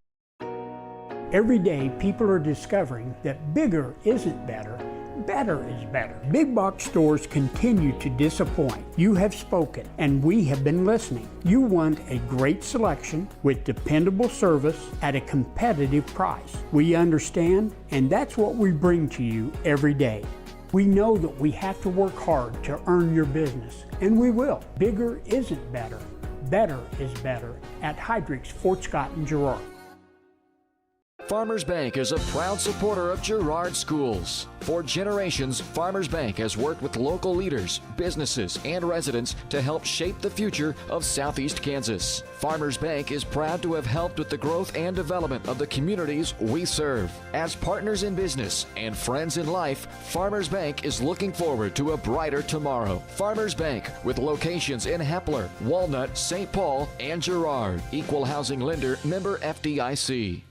Every day, people are discovering that bigger isn't better, better is better. Big box stores continue to disappoint. You have spoken, and we have been listening. You want a great selection with dependable service at a competitive price. We understand, and that's what we bring to you every day. We know that we have to work hard to earn your business, and we will. Bigger isn't better, better is better at Heidrich's, Fort Scott, and Girard. Farmers Bank is a proud supporter of Girard schools. For generations, Farmers Bank has worked with local leaders, businesses, and residents to help shape the future of Southeast Kansas. Farmers Bank is proud to have helped with the growth and development of the communities we serve. As partners in business and friends in life, Farmers Bank is looking forward to a brighter tomorrow. Farmers Bank, with locations in Hepler, Walnut, St. Paul, and Girard. Equal housing lender, member FDIC.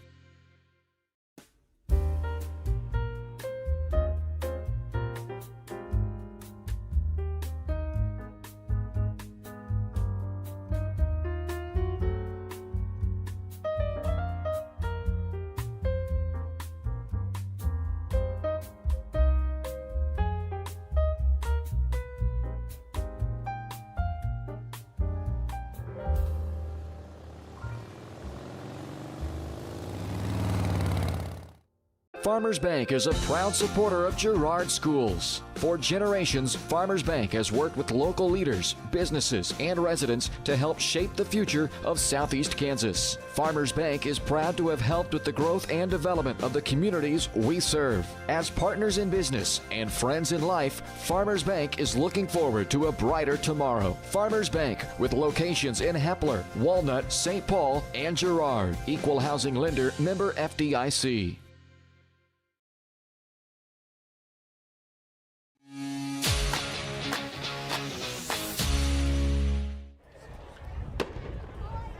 Farmers Bank is a proud supporter of Girard schools. For generations, Farmers Bank has worked with local leaders, businesses, and residents to help shape the future of Southeast Kansas. Farmers Bank is proud to have helped with the growth and development of the communities we serve. As partners in business and friends in life, Farmers Bank is looking forward to a brighter tomorrow. Farmers Bank, with locations in Hepler, Walnut, St. Paul, and Girard. Equal housing lender, member FDIC.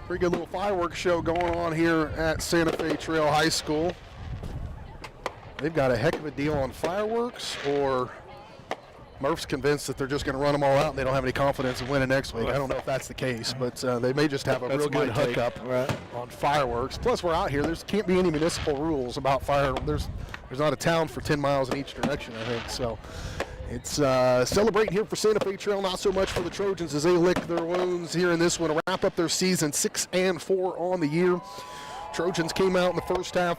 Pretty good little fireworks show going on here at Santa Fe Trail High School. They've got a heck of a deal on fireworks, or Murph's convinced that they're just going to run them all out and they don't have any confidence in winning next week. I don't know if that's the case, but they may just have a real good hookup on fireworks. Plus, we're out here. There can't be any municipal rules about fireworks. There's not a town for 10 miles in each direction, I think. So it's celebrating here for Santa Fe Trail, not so much for the Trojans as they lick their wounds here in this one to wrap up their season 6-4 on the year. Trojans came out in the first half,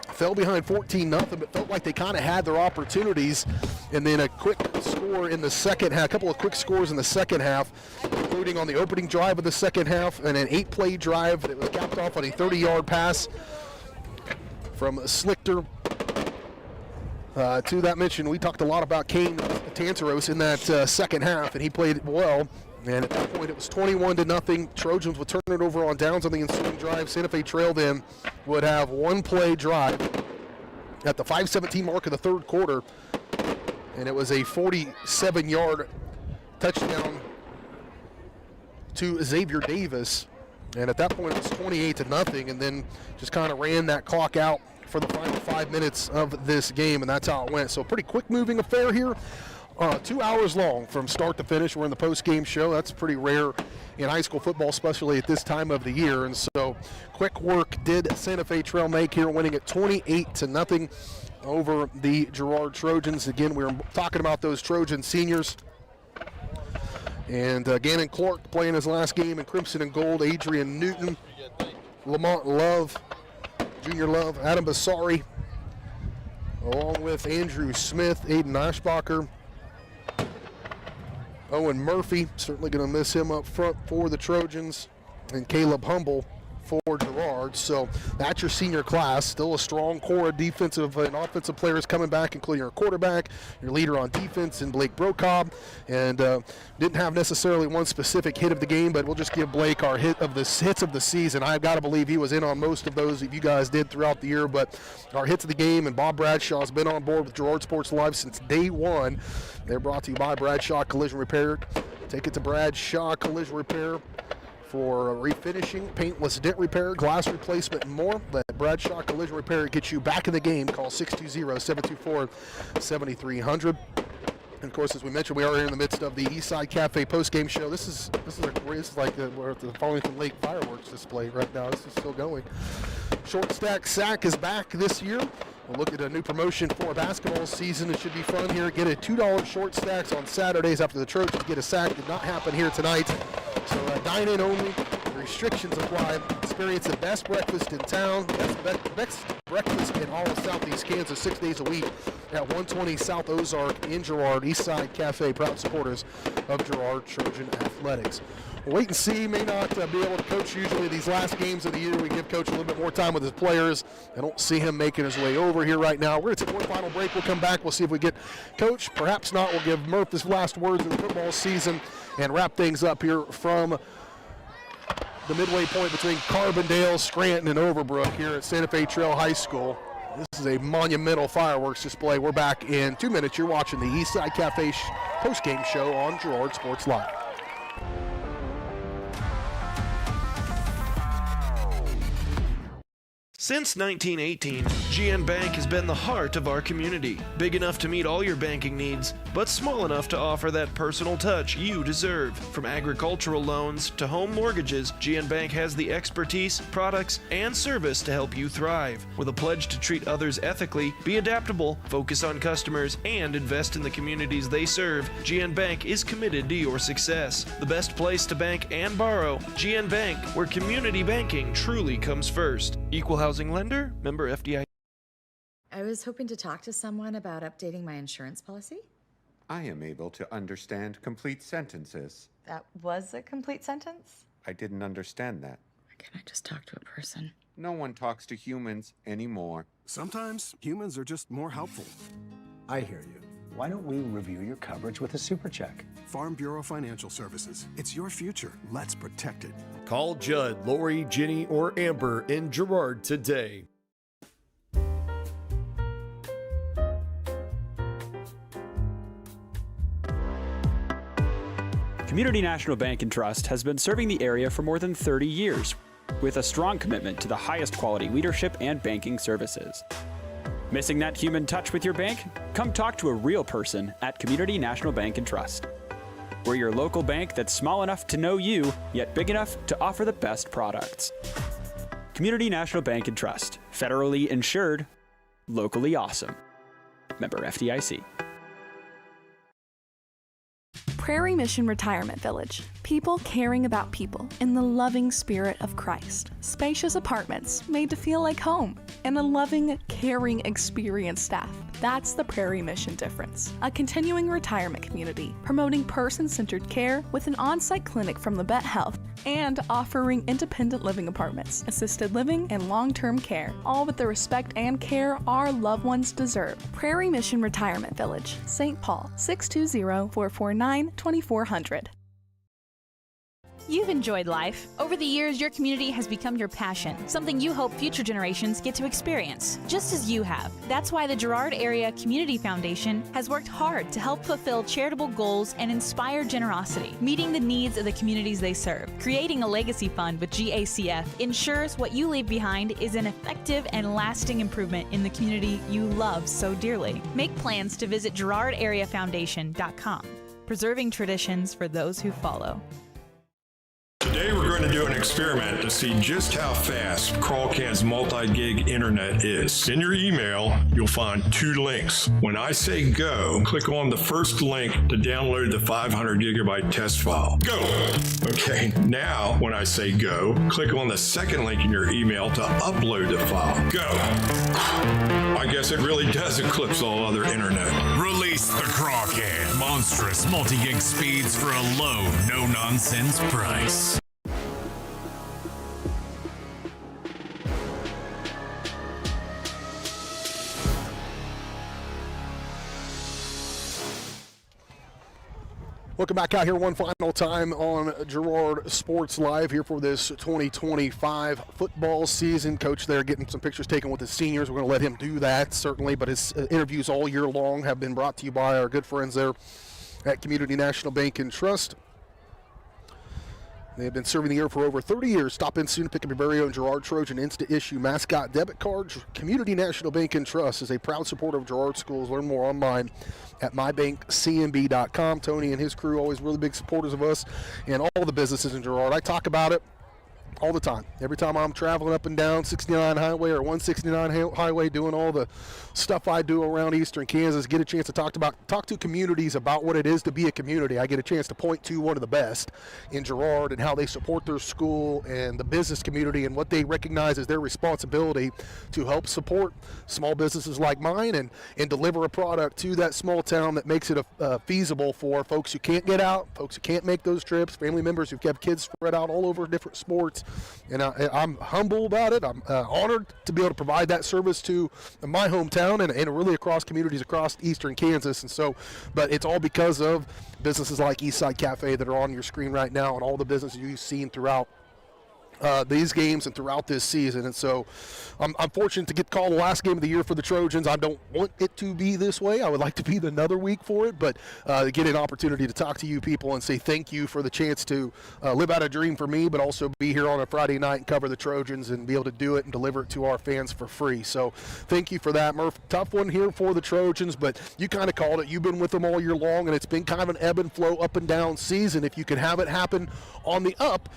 fell behind 14-0, but felt like they kind of had their opportunities. And then a quick score in the second half, a couple of quick scores in the second half, including on the opening drive of the second half and an 8-play drive that was capped off on a 30-yard pass from Slichter. To that mention, we talked a lot about Kane Tantaros in that second half, and he played well. And at that point, it was 21-0. Trojans would turn it over on downs on the ensuing drive. Santa Fe Trail then would have one play drive at the 5:17 mark of the third quarter, and it was a 47-yard touchdown to Xavier Davis. And at that point, it was 28-0, and then just kind of ran that clock out for the final 5 minutes of this game, and that's how it went. So pretty quick-moving affair here. 2 hours long from start to finish. We're in the post-game show. That's pretty rare in high school football, especially at this time of the year. And so quick work did Santa Fe Trail make here, winning it 28-0 over the Girard Trojans. Again, we were talking about those Trojan seniors. And Gannon Clark playing his last game in crimson and gold. Adrian Newton, Lamont Love, Junior Love, Adam Basari, along with Andrew Smith, Aiden Ashbacher, Owen Murphy, certainly going to miss him up front for the Trojans, and Caleb Humble for Girard. So that's your senior class. Still a strong core of defensive and offensive players coming back, including your quarterback, your leader on defense, and Blake Brokob. And didn't have necessarily one specific hit of the game, but we'll just give Blake our hits of the season. I've got to believe he was in on most of those that you guys did throughout the year, but our hits of the game, and Bob Bradshaw's been on board with Girard Sports Live since day one. They're brought to you by Bradshaw Collision Repair. Take it to Bradshaw Collision Repair for refinishing, paintless dent repair, glass replacement, and more. Let Bradshaw Collision Repair get you back in the game. Call 620-724-7300. And of course, as we mentioned, we are here in the midst of the Eastside Cafe post-game show. This is like we're at the Farmington Lake fireworks display right now. This is still going. Short Stack Sack is back this year. We'll look at a new promotion for basketball season. It should be fun here. Get a $2 short stacks on Saturdays after the Trojans get a sack. Did not happen here tonight. So dine-in only. Restrictions apply. Experience the best breakfast in town. Best breakfast in all of Southeast Kansas 6 days a week at 120 South Ozark in Girard. Eastside Cafe, proud supporters of Girard Trojan Athletics. We'll wait and see. May not be able to coach usually these last games of the year. We give Coach a little bit more time with his players. I don't see him making his way over here right now. We're going to take one final break. We'll come back. We'll see if we get Coach. Perhaps not. We'll give Murph his last words of the football season and wrap things up here from the midway point between Carbondale, Scranton, and Overbrook here at Santa Fe Trail High School. This is a monumental fireworks display. We're back in 2 minutes. You're watching the Eastside Cafe post-game show on Girard Sports Live. Since 1918, GN Bank has been the heart of our community. Big enough to meet all your banking needs, but small enough to offer that personal touch you deserve. From agricultural loans to home mortgages, GN Bank has the expertise, products, and service to help you thrive. With a pledge to treat others ethically, be adaptable, focus on customers, and invest in the communities they serve, GN Bank is committed to your success. The best place to bank and borrow, GN Bank, where community banking truly comes first. Equal housing lender, member FDIC. I was hoping to talk to someone about updating my insurance policy. I am able to understand complete sentences. That was a complete sentence? I didn't understand that. Can I just talk to a person? No one talks to humans anymore. Sometimes humans are just more helpful. I hear you. Why don't we review your coverage with a super check? Farm Bureau Financial Services. It's your future. Let's protect it. Call Judd, Lori, Jenny, or Amber in Girard today. Community National Bank and Trust has been serving the area for more than 30 years with a strong commitment to the highest quality leadership and banking services. Missing that human touch with your bank? Come talk to a real person at Community National Bank and Trust. We're your local bank that's small enough to know you, yet big enough to offer the best products. Community National Bank and Trust. Federally insured, locally awesome. Member FDIC. Prairie Mission Retirement Village. People caring about people in the loving spirit of Christ. Spacious apartments made to feel like home. And a loving, caring, experienced staff. That's the Prairie Mission difference. A continuing retirement community promoting person-centered care with an on-site clinic from Labette Health and offering independent living apartments, assisted living, and long-term care, all with the respect and care our loved ones deserve. Prairie Mission Retirement Village, St. Paul, 620-449-2400. You've enjoyed life. Over the years, your community has become your passion, something you hope future generations get to experience, just as you have. That's why the Girard Area Community Foundation has worked hard to help fulfill charitable goals and inspire generosity, meeting the needs of the communities they serve. Creating a legacy fund with GACF ensures what you leave behind is an effective and lasting improvement in the community you love so dearly. Make plans to visit GirardAreaFoundation.com, preserving traditions for those who follow. Today we're going to do an experiment to see just how fast CrawlCan's multi-gig internet is. In your email, you'll find 2 links. When I say go, click on the first link to download the 500 gigabyte test file. Go! Okay, now when I say go, click on the second link in your email to upload the file. Go! I guess it really does eclipse all other internet. Release the CrawlCan. Monstrous multi-gig speeds for a low, no-nonsense price. Welcome back out here one final time on Girard Sports Live here for this 2025 football season. Coach there getting some pictures taken with his seniors. We're going to let him do that, certainly, but his interviews all year long have been brought to you by our good friends there at Community National Bank and Trust. They have been serving the area for over 30 years. Stop in soon to pick up your very own Girard Trojan Insta-issue mascot debit card. Community National Bank and Trust is a proud supporter of Girard schools. Learn more online at mybankcmb.com. Tony and his crew always really big supporters of us and all the businesses in Girard. I talk about it all the time. Every time I'm traveling up and down 69 Highway or 169 Highway doing all the stuff I do around Eastern Kansas, get a chance to talk to communities about what it is to be a community. I get a chance to point to one of the best in Girard and how they support their school and the business community and what they recognize as their responsibility to help support small businesses like mine and deliver a product to that small town that makes it feasible for folks who can't get out, folks who can't make those trips, family members who have kids spread out all over different sports. And I'm humble about it. I'm honored to be able to provide that service to my hometown and really across communities across Eastern Kansas. And so, but it's all because of businesses like Eastside Cafe that are on your screen right now and all the businesses you've seen throughout these games and throughout this season. And so I'm fortunate to get called the last game of the year for the Trojans. I don't want it to be this way. I would like to be another week for it, but get an opportunity to talk to you people and say thank you for the chance to live out a dream for me, but also be here on a Friday night and cover the Trojans and be able to do it and deliver it to our fans for free. So thank you for that, Murph. Tough one here for the Trojans, but you kind of called it. You've been with them all year long, and it's been kind of an ebb and flow, up and down season. If you could have it happen on the up,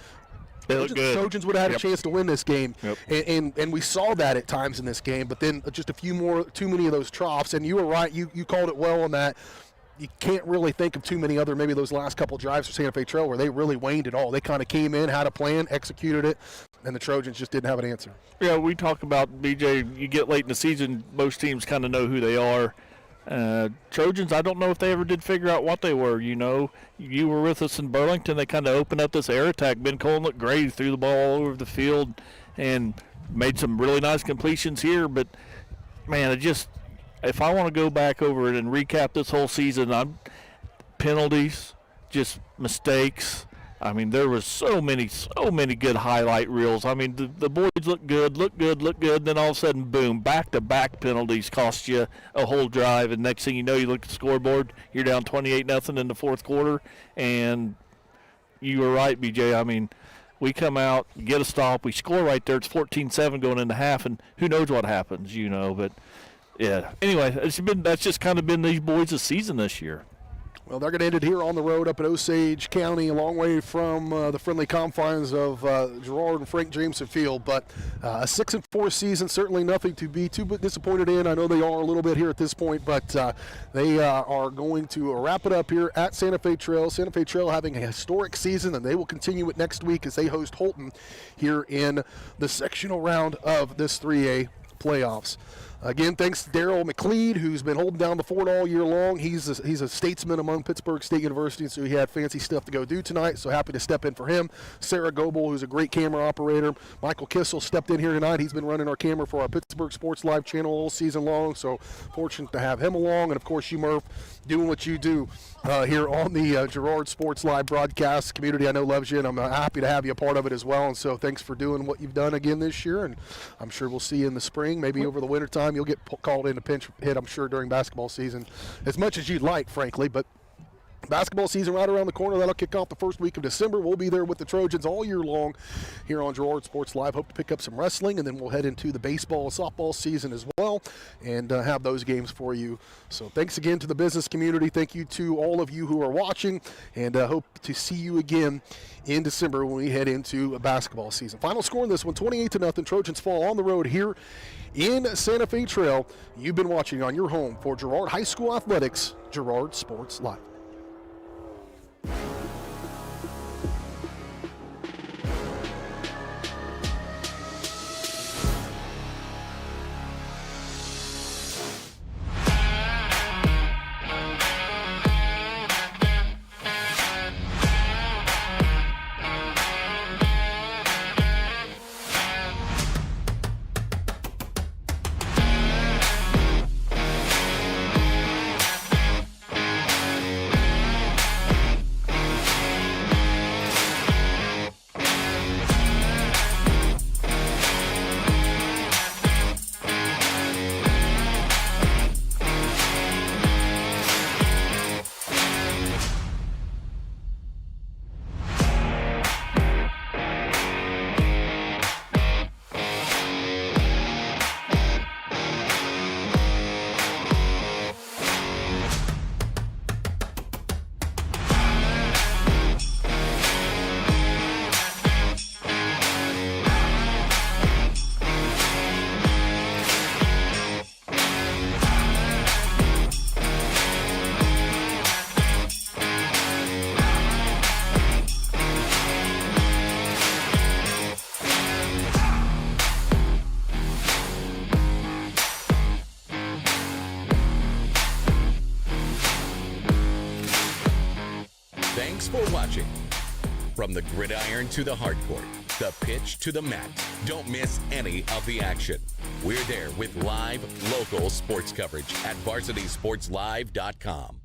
Trojans would have had a chance to win this game, and we saw that at times in this game. But then just too many of those troughs. And you were right; you called it well on that. you can't really think of too many other, maybe those last couple drives for Santa Fe Trail where they really waned it all. They kind of came in, had a plan, executed it, and the Trojans just didn't have an answer. Yeah, we talk about, BJ, you get late in the season, most teams kind of know who they are. Trojans, I don't know if they ever did figure out what they were. You know, you were with us in Burlington. They kind of opened up this air attack. Ben Cohen looked great. He threw the ball all over the field and made some really nice completions here. But, man, if I want to go back over it and recap this whole season, penalties, just mistakes. I mean, there was so many good highlight reels. I mean, the boys look good. Then all of a sudden, boom, back-to-back penalties cost you a whole drive. And next thing you know, you look at the scoreboard, you're down 28-0 in the fourth quarter. And you were right, BJ. I mean, we come out, get a stop, we score right there. It's 14-7 going into half, and who knows what happens, you know. But, yeah. Anyway, that's just kind of been these boys' season this year. Well, they're going to end it here on the road up in Osage County, a long way from the friendly confines of Girard and Frank Jameson Field. But a 6-4 season, certainly nothing to be too disappointed in. I know they are a little bit here at this point, but they are going to wrap it up here at Santa Fe Trail. Santa Fe Trail having a historic season, and they will continue it next week as they host Holton here in the sectional round of this 3A playoffs. Again, thanks to Daryl McLeod, who's been holding down the fort all year long. He's a statesman among Pittsburgh State University, so he had fancy stuff to go do tonight, so happy to step in for him. Sarah Goebel, who's a great camera operator. Michael Kissel stepped in here tonight. He's been running our camera for our Pittsburgh Sports Live channel all season long, so fortunate to have him along. And, of course, you, Murph, doing what you do here on the Girard Sports Live broadcast community. I know loves you, and I'm happy to have you a part of it as well. And so thanks for doing what you've done again this year, and I'm sure we'll see you in the spring, maybe over the wintertime. You'll get called in a pinch hit, I'm sure, during basketball season, as much as you'd like, frankly. But basketball season right around the corner. That'll kick off the first week of December. We'll be there with the Trojans all year long here on Girard Sports Live. Hope to pick up some wrestling, and then we'll head into the baseball and softball season as well and have those games for you. So thanks again to the business community. Thank you to all of you who are watching, and hope to see you again in December when we head into a basketball season. Final score in this one, 28-0. Trojans fall on the road here in Santa Fe Trail. You've been watching on your home for Girard High School Athletics, Girard Sports Live. Thanks for watching. From the gridiron to the hardcourt, the pitch to the mat, don't miss any of the action. We're there with live, local sports coverage at VarsitySportsLive.com.